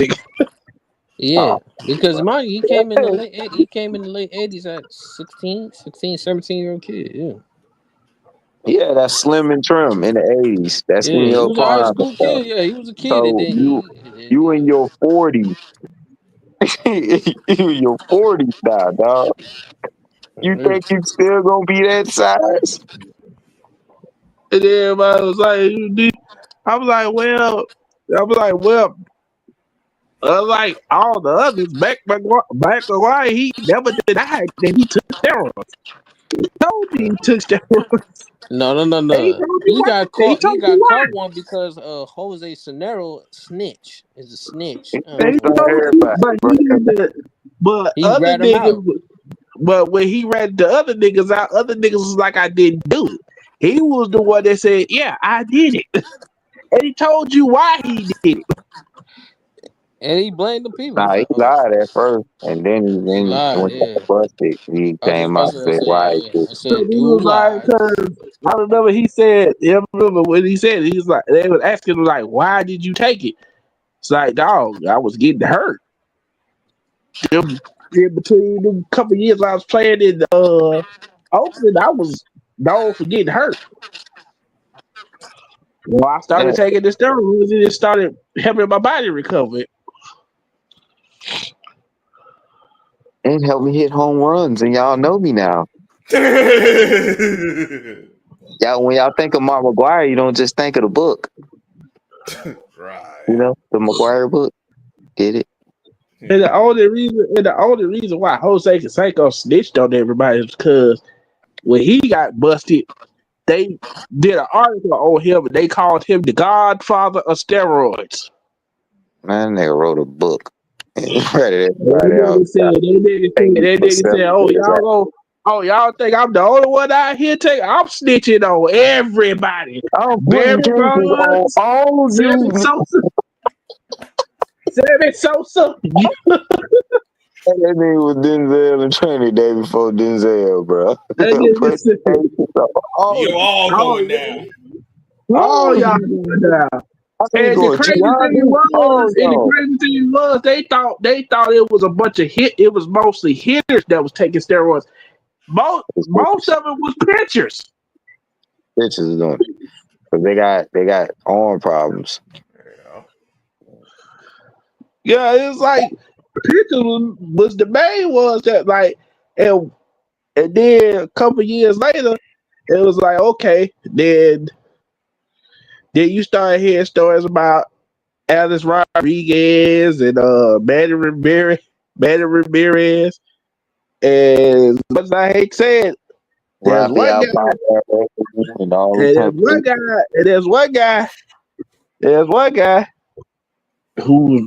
Yeah, because he came in the late. He came in the late 80s at 16, 17-year-old kid. Yeah. Yeah, that's slim and trim in the 80s. That's in Yeah, he your was a high prime. school kid. Yeah, he was a kid, and So then you in your 40s. You in your 40s now, dog. You think you still gonna be that size? And everybody was like, I was like, well, like all the others, back away, he never denied that he took steroids. He told you he took steroids. No. He told you He why. got He caught. He told you got why. caught one because Jose Sonero snitch is a snitch. And he told you, but He other rat him out. niggas, but when he read the other niggas out, other niggas was like, I didn't do it. He was the one that said, yeah, I did it. And he told you why he did it. And he blamed the people. Nah, he lied at first, and then He lied. when he Yeah. got busted, he I was came just out about and to said why he say. did. I said, He dude was like, lied. cause I remember he said, I remember when he said, he was like, they was asking him like, why did you take it? It's like, dog, I was getting hurt. In between the couple years I was playing in Oakland, I was known for getting hurt. Well, I started taking the steroids and it started helping my body recover. And helped me hit home runs, and y'all know me now. Y'all, when y'all think of Mark McGwire, you don't just think of the book. Right. You know, the McGwire book. Get it? And the only reason why Jose Canseco snitched on everybody is because when he got busted, they did an article on him and they called him the godfather of steroids. Man, nigga wrote a book and read it That everybody out. nigga said, y'all think I'm the only one out here I'm snitching on everybody. I'm Barry putting cases on Bonds, all Sammy you. Sosa. Sammy Sosa. That nigga was Denzel and training day before Denzel, bro. You're all going down. All y'all going down. And the crazy thing was, they thought it was a bunch of it was mostly hitters that was taking steroids. Most of it was pitchers. Pitchers is doing it because they got arm problems. Yeah. Yeah, it was like pitchers was the main ones that like, and then a couple years later, it was like okay, then you start hearing stories about Alex Rodriguez and Manny Ramirez, and much as I hate saying, there's one Rafael guy, and all and those there's type of one things. guy, and there's one guy who's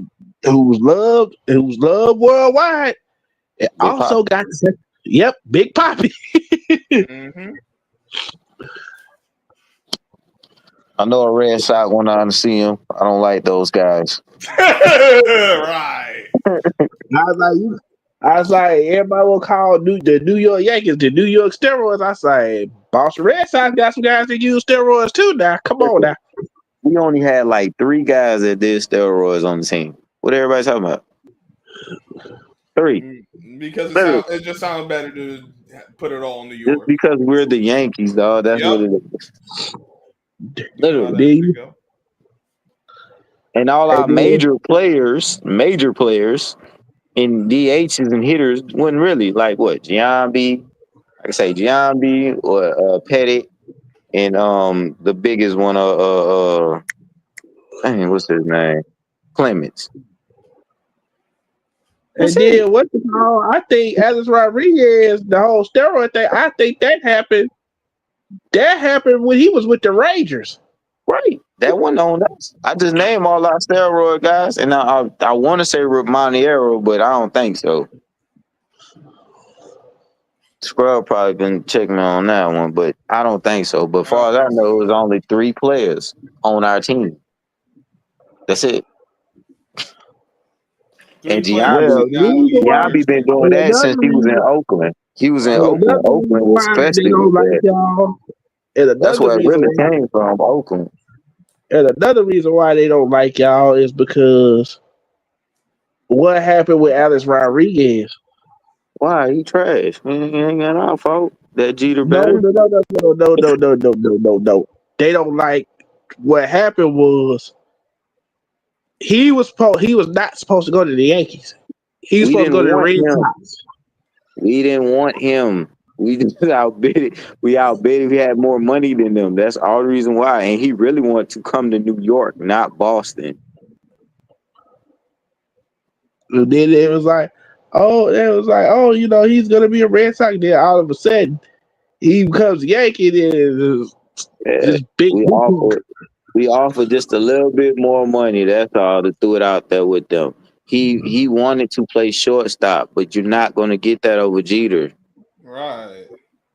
who's loved worldwide, and Big Pop. also got yep, Big Poppy. Mm-hmm. I know a Red Sox went on to see him. I don't like those guys. Right. I was like, everybody will call the New York Yankees the New York steroids. I was like, Boston Red Sox got some guys that use steroids too. Now, come on now. We only had like 3 guys that did steroids on the team. What everybody talking about? 3. Because Literally. it just sounds better to put it all in New Just York. because we're the Yankees, dog. That's what Yep. it is. You know how Literally. that shit go. And all our And then, major players in DHs and hitters wasn't really like what Giambi, I can say Giambi or Pettit and the biggest one dang, what's his name? Clemens. That's and it. then what the call? I think Alex Rodriguez, the whole steroid thing. I think that happened. That happened when he was with the Rangers. Right. That wasn't on us. I just named all our steroid guys, and I want to say Romaniero, but I don't think so. Scrub probably been checking me on that one, but I don't think so. But I far don't as I think know, it so. was only 3 players on our team. That's it. 3 And players, Well, Giambi, and now we Giambi been doing and that since another he was in reason, Oakland. He was in and Oakland. another Oakland reason was why they infested don't with like that. y'all, and That's another where it reason really why, came from, Oakland. they don't like y'all is because what happened with Alex Rodriguez. Why? He trash. He ain't got our fault. That Jeter No, better. no, no, no, no, no, no, no, no, no, no, no. They don't like what happened was he was not supposed to go to the Yankees. He was We supposed to didn't go to the want Red him. Sox. We didn't want him. We just outbid it. We outbid if he had more money than them. That's all the reason why. And he really wanted to come to New York, not Boston. And then oh, he's gonna be a Red Sox. Then all of a sudden he becomes a Yankee. Then Yeah. this big We offered we offered just a little bit more money. That's all to throw it out there with them. He wanted to play shortstop, but you're not gonna get that over Jeter. Right.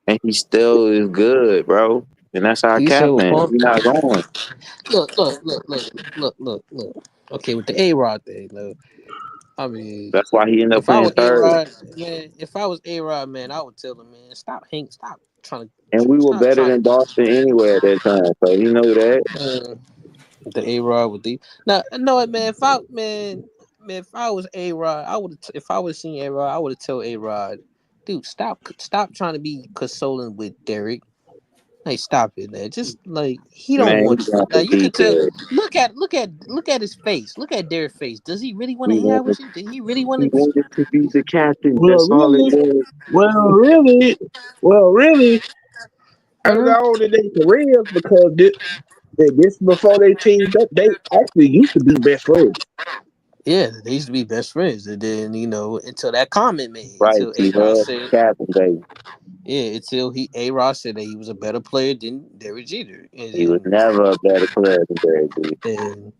And he still is good, bro. And that's our You said captain. what? He's not going. Look. Okay, with the A Rod thing, look. I mean, That's why he ended up if I playing was A third. Rod, man, man, I would tell him, man, stop And we were stop better trying than Boston anyway at that time. So he know that. the A Rod with the no, man. If I was A Rod, if I was seeing A Rod, I would have told A Rod, dude, stop trying to be consoling with Derek. Like, stop it, man. Just like he don't Man, he want you. wanted to Like, you be could tell. there. Look at his face. Look at Derek's face. Does he really want He to hang out wanted with you? Did he really want he to? wanted to be the captain. well, That's all it really, was. well, really, well, really, early Uh-huh. on in their careers because this before they teamed up, they actually used to be best friends. Yeah, they used to be best friends, and then until that comment made, Right. until A He Rod was said, captain, baby. yeah, until A Rod said that he was a better player than Derek Jeter, He was never a better player than Derek Jeter. then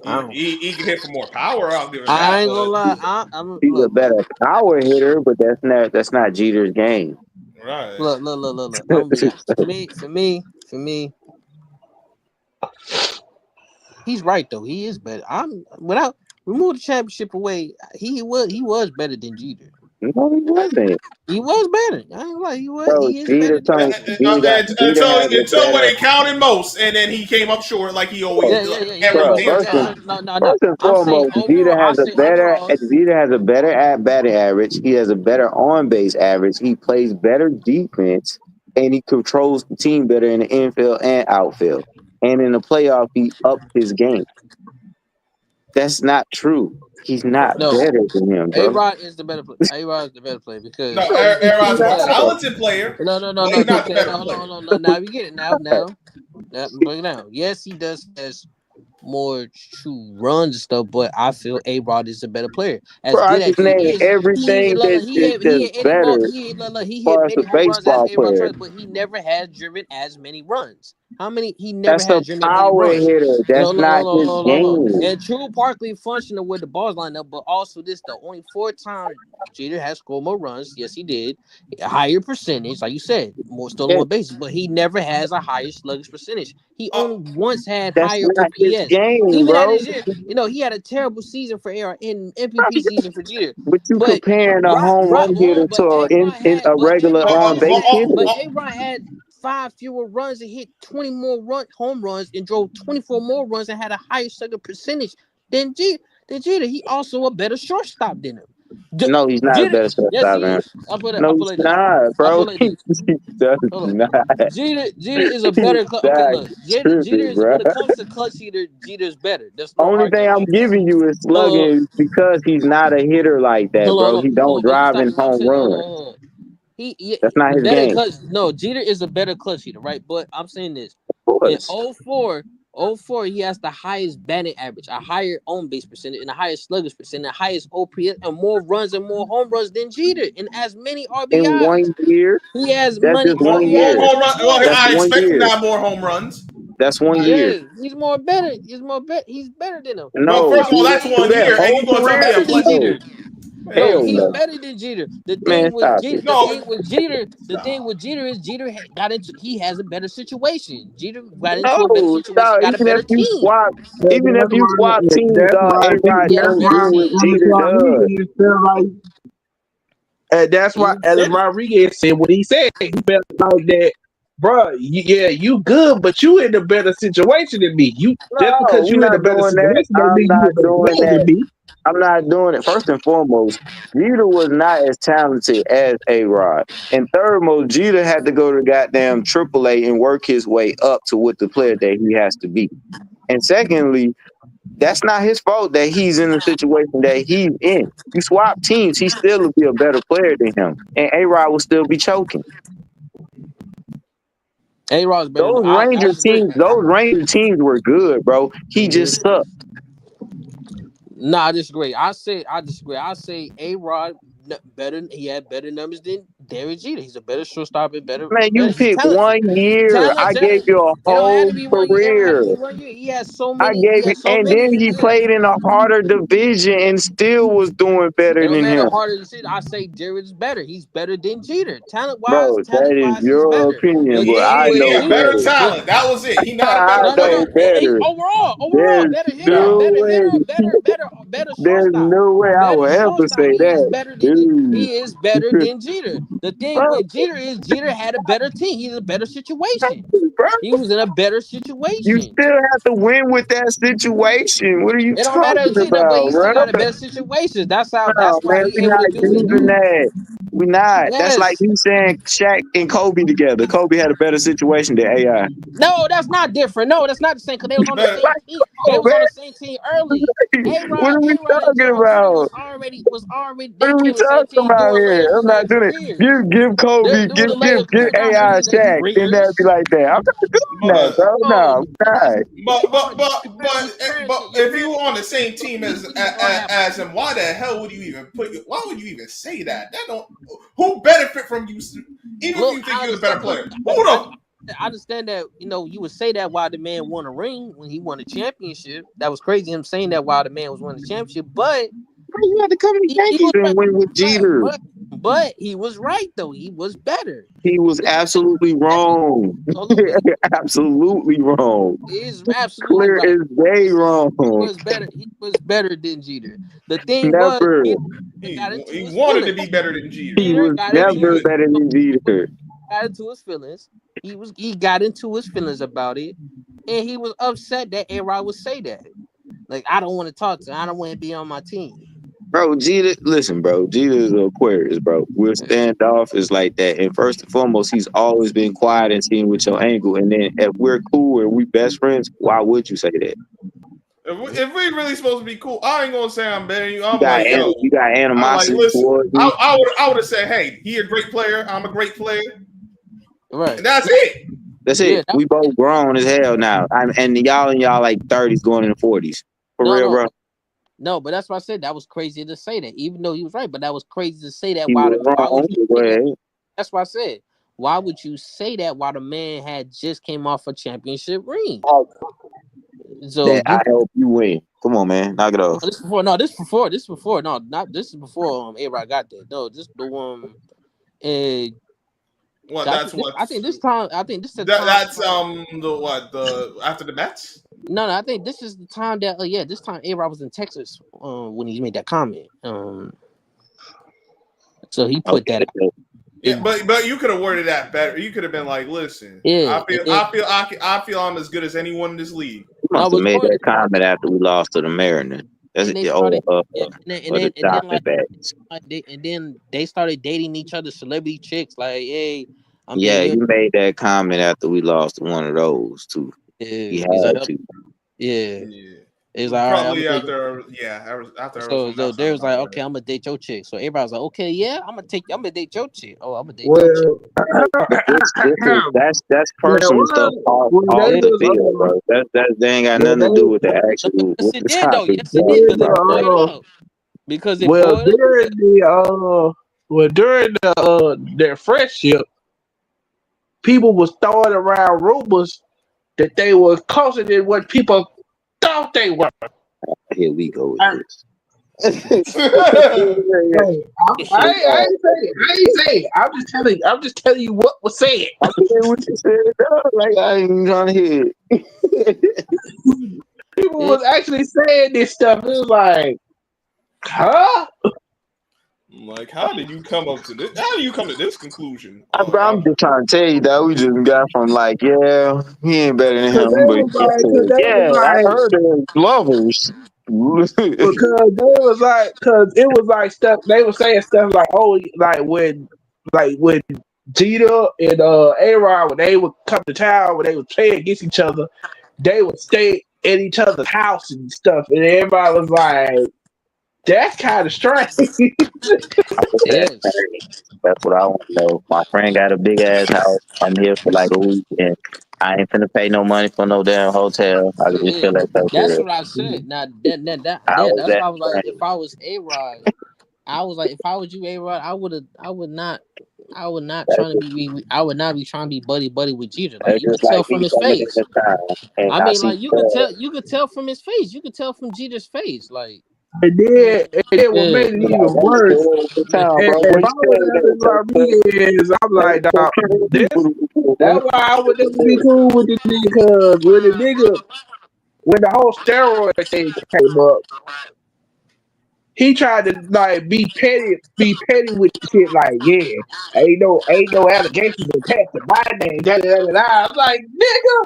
I don't. He can hit for more power. I'll give him I that. ain't gonna But lie. I'm He's a better power hitter, but that's not Jeter's game. right. look. I'm gonna be honest. For me, he's right though. He is better. I'm without remove the championship away. He was better than Jeter. No, he wasn't. He was better. I ain't like he was. Bro, He is better. Until Jeter when has it counted most, and then he came up short like he always bro, Yeah, yeah, like, yeah, yeah, every yeah. bro, damn But time. no. first and I'm saying foremost, overall. I say overall. Jeter has a better at batting average. He has a better on base average. He plays better defense, and he controls the team better in the infield and outfield. And in the playoff, he upped his game. That's not true. He's not No, better than him, A bro. Rod is the better player. A Rod is the better player No, because Aaron's a more because talented player, but no. he's not the Okay, better no, hold on, player. hold on. No, now we get it. Now, break it down. Yes, he does has more true runs and stuff, but I feel A Rod is a better player. As Bro, I good as just he named is, everything he that's hit any better more as he hit far as a many home runs as baseball A Rod player. tries, but he never has driven as many runs. How many? He never That's a has driven many power runs. hitter. That's not his No. game. And True Parkley functional with the balls lined up, but also this the only 4 times Jeter has scored more runs. Yes, he did. A higher percentage, like you said, more stolen That, on bases, but he never has a higher sluggish percentage. He Uh, only once had that's higher not his OPS. game, Even at bro. his year, he had a terrible season for AR in MVP season for Jeter. But you But comparing a home run hitter to But A Rod in had, a regular on base hitter. but A Rod had 5 fewer runs and hit 20 more home runs and drove 24 more runs and had a higher slugging percentage than Jeter. He also a better shortstop than him. No, he's not a Jeter, better yes, shortstop, he man. is. I No, put it he's like this. not, I put bro. it like He this. does Hold on. not. Jeter is a He's better. Okay, not look. Jeter tripping, is bro. when it comes to clutch hitter, Jeter's better. There's no Only arguing thing I'm about that. giving you is Hold on, slugging because he's not a hitter like that, bro. He don't But you drive in stopping what I'm home saying. runs. Hold on. That's not his Better game. clutch. No, Jeter is a better clutch hitter, right? But I'm saying this. Of In course. oh 04, he has the highest batting average, a higher on base percentage, and the highest sluggers percentage, the highest OPS, and more runs and more home runs than Jeter, and as many In RBIs. 1 year, He has that's money just one more year. RBIs home than run. Well, That's sluggers. I 1 expect him to year. have more home runs. That's 1 year. Yeah, he's more better. He's more better. He's better than him. Well, No, first of all, Jeter, that's He through 1 that year, and whole you gonna he's tell me career, a better than play? no. Jeter. No, Hell he's no. better than Jeter. Man, stop it. No, The thing with Jeter is Jeter he has a better situation. Jeter got into a better No, situation, stop. got a better team. But that's why, Swap teams, that's why, A-Rod He had a that's don't better why do what team. Alex Jeter does. Rodriguez felt like, that's why He Alex Rodriguez said what he said. He felt like that, bro. Yeah, you good, but you in a better situation than me. You just No, because we're you in a not better doing that. situation don't I'm mean you not a better doing player than that. me. I'm not doing it. First and foremost, Jeter was not as talented as A-Rod. And third most, Jeter had to go to goddamn AAA and work his way up to what the player that he has to be. And secondly, that's not his fault that he's in the situation that he's in. You swap teams, he still will be a better player than him. And A-Rod will still be choking. A-Rod's better than him. I disagree. Those Ranger teams were good, bro. He just sucked. No, I disagree. I disagree. I say A-Rod better. He had better numbers than Derek Jeter. He's a better shortstop and Man, better. you He's pick talented. 1 year. I gave you a It don't have whole to be 1 year. It don't have to career. be 1 year. He has so I many. He gave him, has so and many then he years. played in a harder division and still was doing It better don't than matter him. harder to see. I say Jared's better. He's better than Jeter. Bro, that Talent is wise, he's your better. opinion, The but thing I he with know had better Jeter, better. talent. That was it. He not a better I player. know better. Overall, There's better no way. hitter, better There's shortstop. no way I Better would ever shortstop. say that. Dude. He is better than Jeter. The thing Bro, with Jeter is Jeter had a better team. He's in a better situation. bro, He was in a better you situation. still have to win with that situation. What are you It don't matter talking if Jeter, but about, he bro? still got a better situation. That's No, why man, he we're able not to do what he using do. that. We're not. That's like Yes. you saying Shaq and Kobe together. Kobe had a better situation than AI. No, that's not different. No, that's not the same because they was on the Better. same team. They Oh, was on the man, same team early. what are we A Rod and talking Derek Jeter about? was already What they are we came on the same talking team about doing here? later I'm not playing doing it. careers. Give Kobe, Doing the later give career, not AI early a in their Shaq. Then that'd be careers. like that. I'm not doing that, But bro. No, No, I'm not. you but you're if you comparing were on the same team two teams that already have as him, why the hell would you even put? Why would you even say that? That don't. Who benefit from you? Even if look, you think I you're the better understand player, look, who the? I understand that you would say that while the man won a ring when he won a championship. That was crazy him saying that while the man was winning the championship, but Bro, you had to come to he was Yankees and right. win with But Jeter. but But he was right though. He was better. He was absolutely wrong. Absolutely, Absolutely wrong. he's absolutely Clear right. as day wrong. He was better. He was better than Jeter. The thing was, Never. Jeter got into He his wanted to feelings. be better than Jeter. He Jeter was got But he into never couldn't. better than Jeter. his feelings. He got into his feelings about it, and he was upset that A-Rod would say that. Like, I don't want to talk to him. I don't want to be on my team. Bro, Jeter, listen, bro. Jeter is an Aquarius, bro. We're standoffish like that. And first and foremost, he's always been quiet and seeing with your angle. And then if we're cool and we best friends, why would you say that? If we really supposed to be cool, I ain't gonna say I'm better than you. I'm You got, like, yo, you got I'm like, animosity listen, towards me. I would have said, hey, he a great player. I'm a great player. Right. And that's it. That's Yeah. it. We both grown as hell now. And y'all like 30s going into 40s. For real, bro. No, but that's why I said that was crazy to say that, even though he was right. But that was crazy to say that. He was Why wrong. would you Go say that? ahead. That's why I said, why would you say that while the man had just came off a championship ring? So That I help you win. Come on, man. Knock it off. this before. No, this before. This before. No, not this is before. A-Rod got there. No, this the one. What? I That's think, what. I think this time. I think this is the That, time. that's the after the Mets. No, I think this is the time that. This time A-Rod was in Texas. When he made that comment. So he put that out. Yeah, but you could have worded that better. You could have been like, "Listen, Yeah, I feel I'm as good as anyone in this league." You must have made that comment after we lost to the Mariners. That's and they it. started, And then they started dating each other, celebrity chicks. Like, hey, you made that comment after we lost to one of those too. You had to. Yeah. It's like, probably all right, after so they was like, okay, I'm gonna date your chick. So everybody was like, okay, yeah, I'm gonna date your chick. Oh, I'm gonna date your chick. That's personal stuff off the field, bro. That ain't got nothing to do with the actual. Yes, it did though. Yes, it did, because it boiled up. Because it well, boiled. during their friendship, people was throwing around rumors that they were closer than what people thought they were. Here we go with this. I ain't saying. I'm just telling you what was said. I forget what you said. Like I ain't even trying to hear it. People was actually saying this stuff. It was like, huh? Like, how did you come up to this? How do you come to this conclusion? I'm just trying to tell you that we just got from like, yeah, he ain't better than him, but I heard of lovers. Because it was like stuff they were saying stuff like, oh, like when Jeter and A-Rod, when they would come to town, when they would play against each other, they would stay at each other's house and stuff, and everybody was like, that's kind of strange. That's what I want to know. My friend got a big ass house. I'm here for like a week, and I ain't finna pay no money for no damn hotel. I can just chill at that. That's what I said. Now that's why I was like, if I was A-Rod, I was like, if I was you, A-Rod, I would not be trying to be buddy with Jeter. Like, you could tell from his face. I mean, like, you could tell from his face. You could tell from Jeter's face. Like, and then what made it even worse. If I was Rodriguez, I'm like, dog, that's why I would never be cool with this nigga. Because when the whole steroid thing came up, he tried to like be petty with the shit. Like, yeah, ain't no allegations attached to my name. I was like, nigga,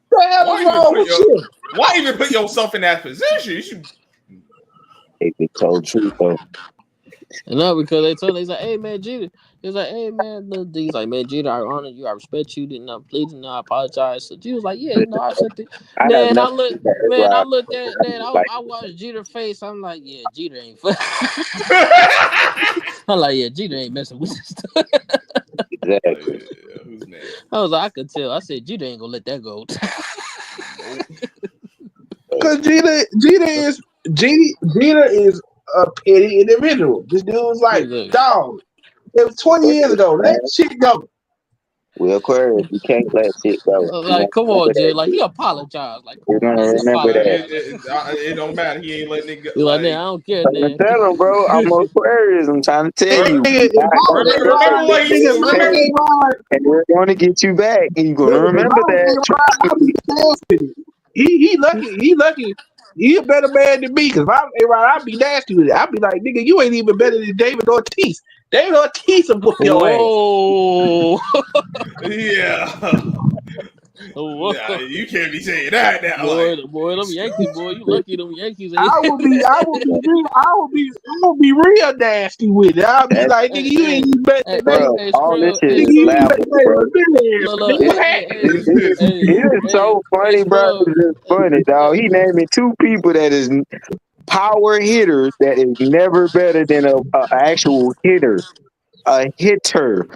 what the hell is wrong with you? Why even put yourself in that position? You should. It told truth though. No, because they told him, he's like, hey man, Jeter. He's like, hey man, he's like, man, Jeter, I honor you, I respect you, didn't please, and I apologize. So Jeter was like, yeah, I accept it. Man, I looked at I watched Jeter's face. I'm like, yeah, Jeter ain't I'm like, yeah, Jeter ain't messing with this stuff. Exactly. I was like, I could tell. I said, Jeter ain't gonna let that go. Because Jeter is a petty individual. This dude was like, dog, it was 20 years ago. Let shit go. Will Aquarius, you can't let shit go. You Like, come remember on, Jay. that Like, shit. he apologized. Like, come You're on, gonna man. He remember that. apologized. It don't matter. He ain't letting it go. He's like, man, I don't care, I'm trying man. to tell him, bro. I'm Aquarius. I'm trying to tell Nigga, Re- you. if You're not I was gonna A-Rod, remember let what this he nigga, shit if I remember. was change, A-Rod, and we're going to get you back. And you're gonna nigga, if remember I was that. A-Rod, I'd be nasty with it. He lucky. He lucky. He a better man than me. Cause if I was A-Rod, I'd be nasty with it. I'd be like, nigga, you ain't even better than David Ortiz. David Ortiz will whoop your ass. Whoa. Yeah. Whoa. Nah, you can't be saying that now. Boy, them Yankees, boy. You lucky them Yankees ain't. I would be real nasty with it. I'll be That's, like, nigga, you ain't even better than David. bro, all this Scrub, shit Nigga, is you ain't better laughable, than bro. David. look, Nigga, what happened? It is so funny, bro. Scrub. It's just funny, dog. He naming two people that is power hitters that is never better than a actual hitter. A hitter.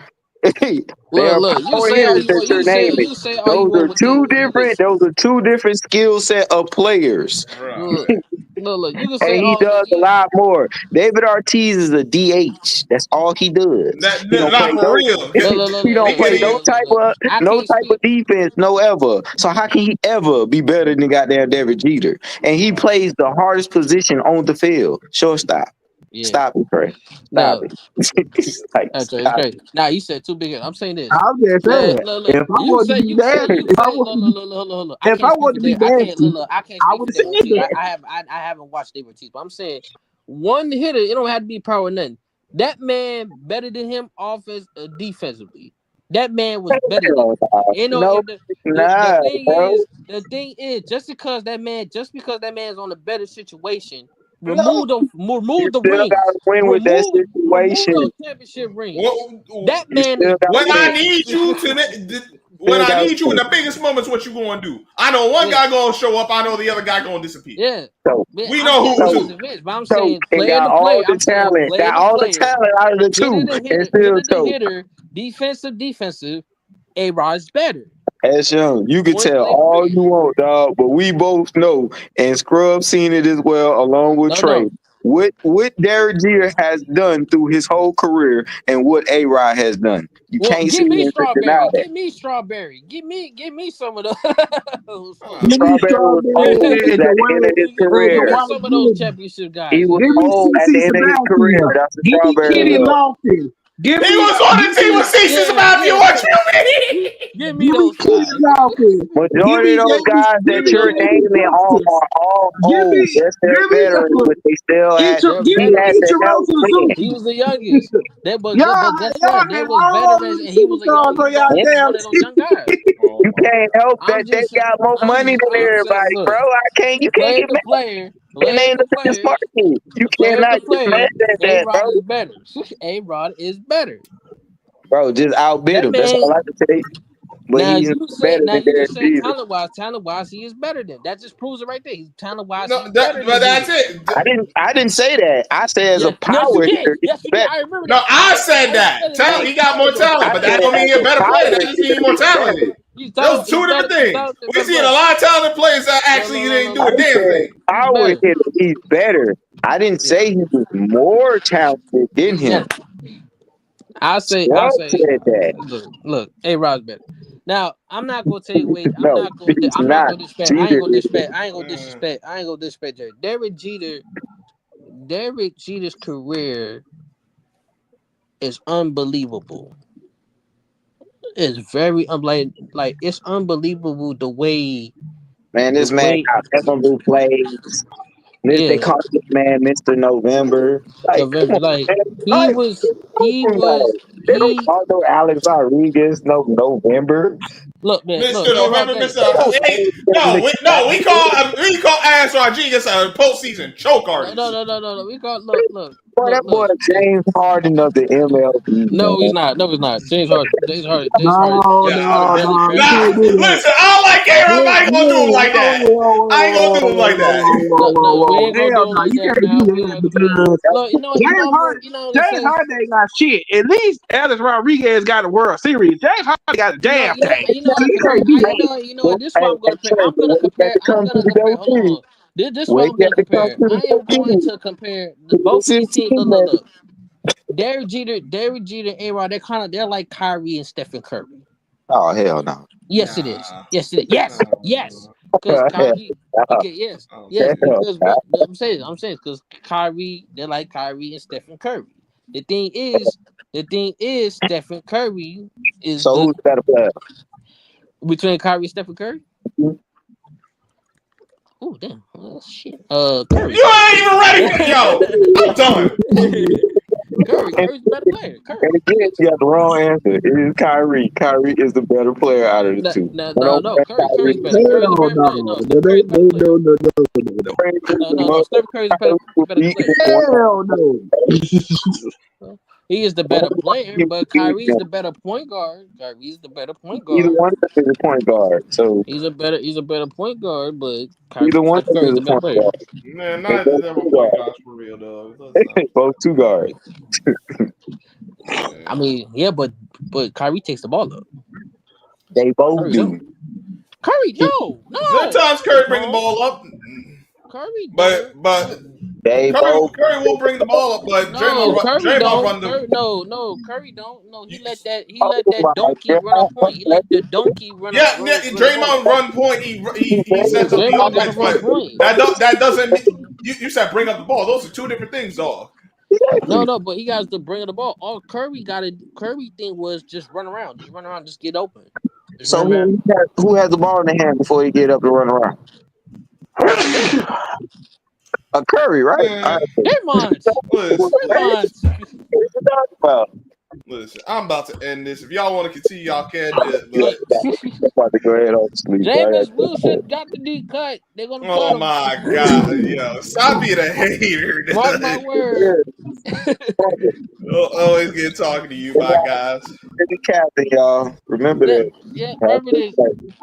They are Look. You can power say all hitters you that want. you're naming. You can say all you want with the. You can Those are two different skill set of players. Bruh. look. Look. You can And say he all that. does a lot more. David Ortiz is a DH. That's all he does. He don't play Not for no real. he don't He can play even. I no can't type of speak. defense, no ever. So how can he ever be better than goddamn David Jeter? And he plays the hardest position on the field. Shortstop. Yeah. Stop it, Trey. Stop No. it. Like, That's stop crazy. Now you said too big. I'm saying this. I'm just saying, Man, look. if I wanted to be nasty, Look. I if I can't speak wanted for to be Dave. I can't nasty, look. I can't I speak would for have Dave said Ortiz. that. I haven't watched Dave Ortiz, but I'm saying one hitter. It don't have to be power or nothing. That man better than him offense defensively. That man was better than him. You know, no, and it's not, bro. the thing is, just because that man's on a better situation, No, You remove the still rings, gotta win with that remove situation. those championship rings. What, That You man is still gotta when better I than win. him. need you when Still I gotta need you in win. the biggest moments, what you gonna do? I know one Yeah, guy gonna show up. I know the other guy gonna disappear. yeah. So Man, We I'm know saying who's so defensive who. ends, but I'm choke saying and player got to all player. the I'm saying talent. player Got to all the player, talent out of the two. And still hitter to choke. hitter, defensive. A-Rod's better. As young, you can Point tell blank all period. you want, dog, but we both know, and Scrub seen it as well, along with Trey. No. What Derek Jeter has done through his whole career and what A Rod has done. You Well, can't see give me him to deny strawberry. that. Give me strawberry. Give me some of those. Huh. give me Strawberry was strawberry old give, and at the end of his give the me career. white some of those Jordan. championship He guys. was Give me old at CC the end of his career. Sabathia. That's the Give me Strawberry Kenny was. Lofton. Give He me, was on the give team with me, CC Sabathia. What you mean? Give me give me those Kenny guys. Lofton. Give Majority me of those guys Give that me you're David naming Justice. are all Give old. me, Yes, they're give me, veterans, but they still had. They're Give He me had veterans. to help Ichiro win. He Suzuki. was the youngest. Y'all, But guess y'all what? They name was all veterans, those and he was a young. superstars on y'all Yeah. He was damn one of those team. young guys. Oh You my can't help I'm that they just, got more money than I'm saying, everybody, bro. look, You can't player get to mad. player, It player ain't to the biggest player, market. You player to cannot get mad player. at A that, bro. Rod is better. A Rod is better. Bro, just outbid That him. That's man. all I can say. But he's not better than You Derek just say Jeter. talent wise, he is better than. That just proves it right there. He's talent wise, no, he's better but than that's Jeter. it. I didn't say that. I said as a Yes, you power did. hitter, he's Yes, you did. better. I remember No, that. I said You that. said it like He got hours more ago. talent, I but said that don't mean as he's a a better player. power That just means he's more hitter, he's better. talented. Those He's two different better. He's things. talented, We better seen a player. lot of talented players that No, actually didn't do I a damn said thing. He's power better. hitter, he's better. I didn't Yeah. say he was more talented than Yeah. him. I'll Scrub say, said that. look, A Rod's better. Now, I'm not gonna take away. No, he's I'm not not. gonna disrespect. I ain't Jeter gonna is. disrespect. I ain't gonna Mm. disrespect. I ain't gonna disrespect Jerry. Derek Jeter's career is unbelievable. It's very like it's unbelievable Man, the this man way got memorable plays. They yeah call this man Mr. November. Like, come November on, like man. he Like, was come on, man. They don't he call no Alex Rodriguez no November. look man Mr. A Rod November, better. Mr. They don't Hey, call him the we call Alex Rodriguez a postseason choke artist. No. We got boy, that boy look. James Harden of the MLB, No, he's man. not. No, he's not. James Harden No, is Yeah, no, barely no, you barely nah. can't better. do that. Listen, I don't like Aaron. Whoa, I ain't gonna do him whoa, like whoa, that. whoa, I ain't gonna do him like that. No, we ain't gonna Hell do it no, like you that. can't do Now we ain't that gonna do that. because Look, you know what it James says. Harden ain't got shit. At least Alex Rodriguez got a World Series. James Harden got a damn thing. So you can't do that. You know what? This is Hey, why I'm hey, gonna compare. Trey, but when you have to I'm come to gonna the compare. go Hold on, kid, hold on. This is when what I'm you gonna have to come compare. to the I go am going kid, to compare both this of is these teams. team, man. Derek Jeter, and A-Rod, they're like Kyrie and Stephen Curry. Oh hell no. Yes, it is. Yes, it is. Yes, yes. Because Hell Kyrie. no. Okay, yes, yes. Hell Because no. what I'm saying, because Kyrie, they're like Kyrie and Stephen Curry. The thing is, Stephen Curry is So the who's the better player? between Kyrie and Stephen Curry. Oh damn! Oh, shit. Curry. You ain't even ready for yo. I'm done. Curry's the better player. And Curry. again, you got the wrong answer. It is Kyrie. Kyrie is the better player out of the No, two. no, I no, don't no. want Kyrie. Curry's better. Curry's a Hell better player. no. No, Stephen Curry's a better player. No. No. Stephen Curry's a better, better Beat player. one. Hell no. He is the better player, but Kyrie's the better point guard. Kyrie's the better point Either guard. one of them is a point guard. So He's a better point guard, but either one Stephen of them Curry's is the a better point player. guard. Man, They neither of both them are two point guards. guards for real, dog. Let's not. Both two guards. I mean, yeah, but Kyrie takes the ball up. They both Curry do. don't. Curry, There are times Curry bring the no. ball up, Curry but don't. They both. Curry will bring the ball up, but No, Curry Draymond don't. run the. Curry don't. No, You, he let Oh that my donkey run a point. He let the donkey yeah, run a point. Draymond run point. He sets up the Draymond got to offense, run but point. that doesn't mean you said bring up the ball. Those are two different things, dog. No, Exactly. but he got to bring the ball. All Curry thing was just run around, just get open. Just So run around. who has the ball in the hand before he get up to run around? Curry. Curry, right? All Man, right. Draymond. listen, Draymond. What you talking about? listen. I'm about to end this. If y'all want to continue, y'all can. Yeah, But I'm about to go ahead on sleep. I Jameis got Wilson got the D cut. They're gonna cut oh him. my god, yo, stop being a hater. Mark my word. Always good talking to you, my guys. the captain, y'all. Remember Yeah, that. yeah. Have Remember a good this. night.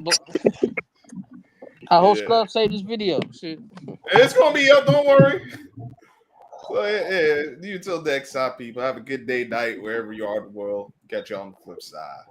But I hope Yeah, Scrub say this video. Shit. it's gonna be up. Don't worry. So yeah, you till next time, people. Have a good day, night, wherever you are in the world. Catch you on the flip side.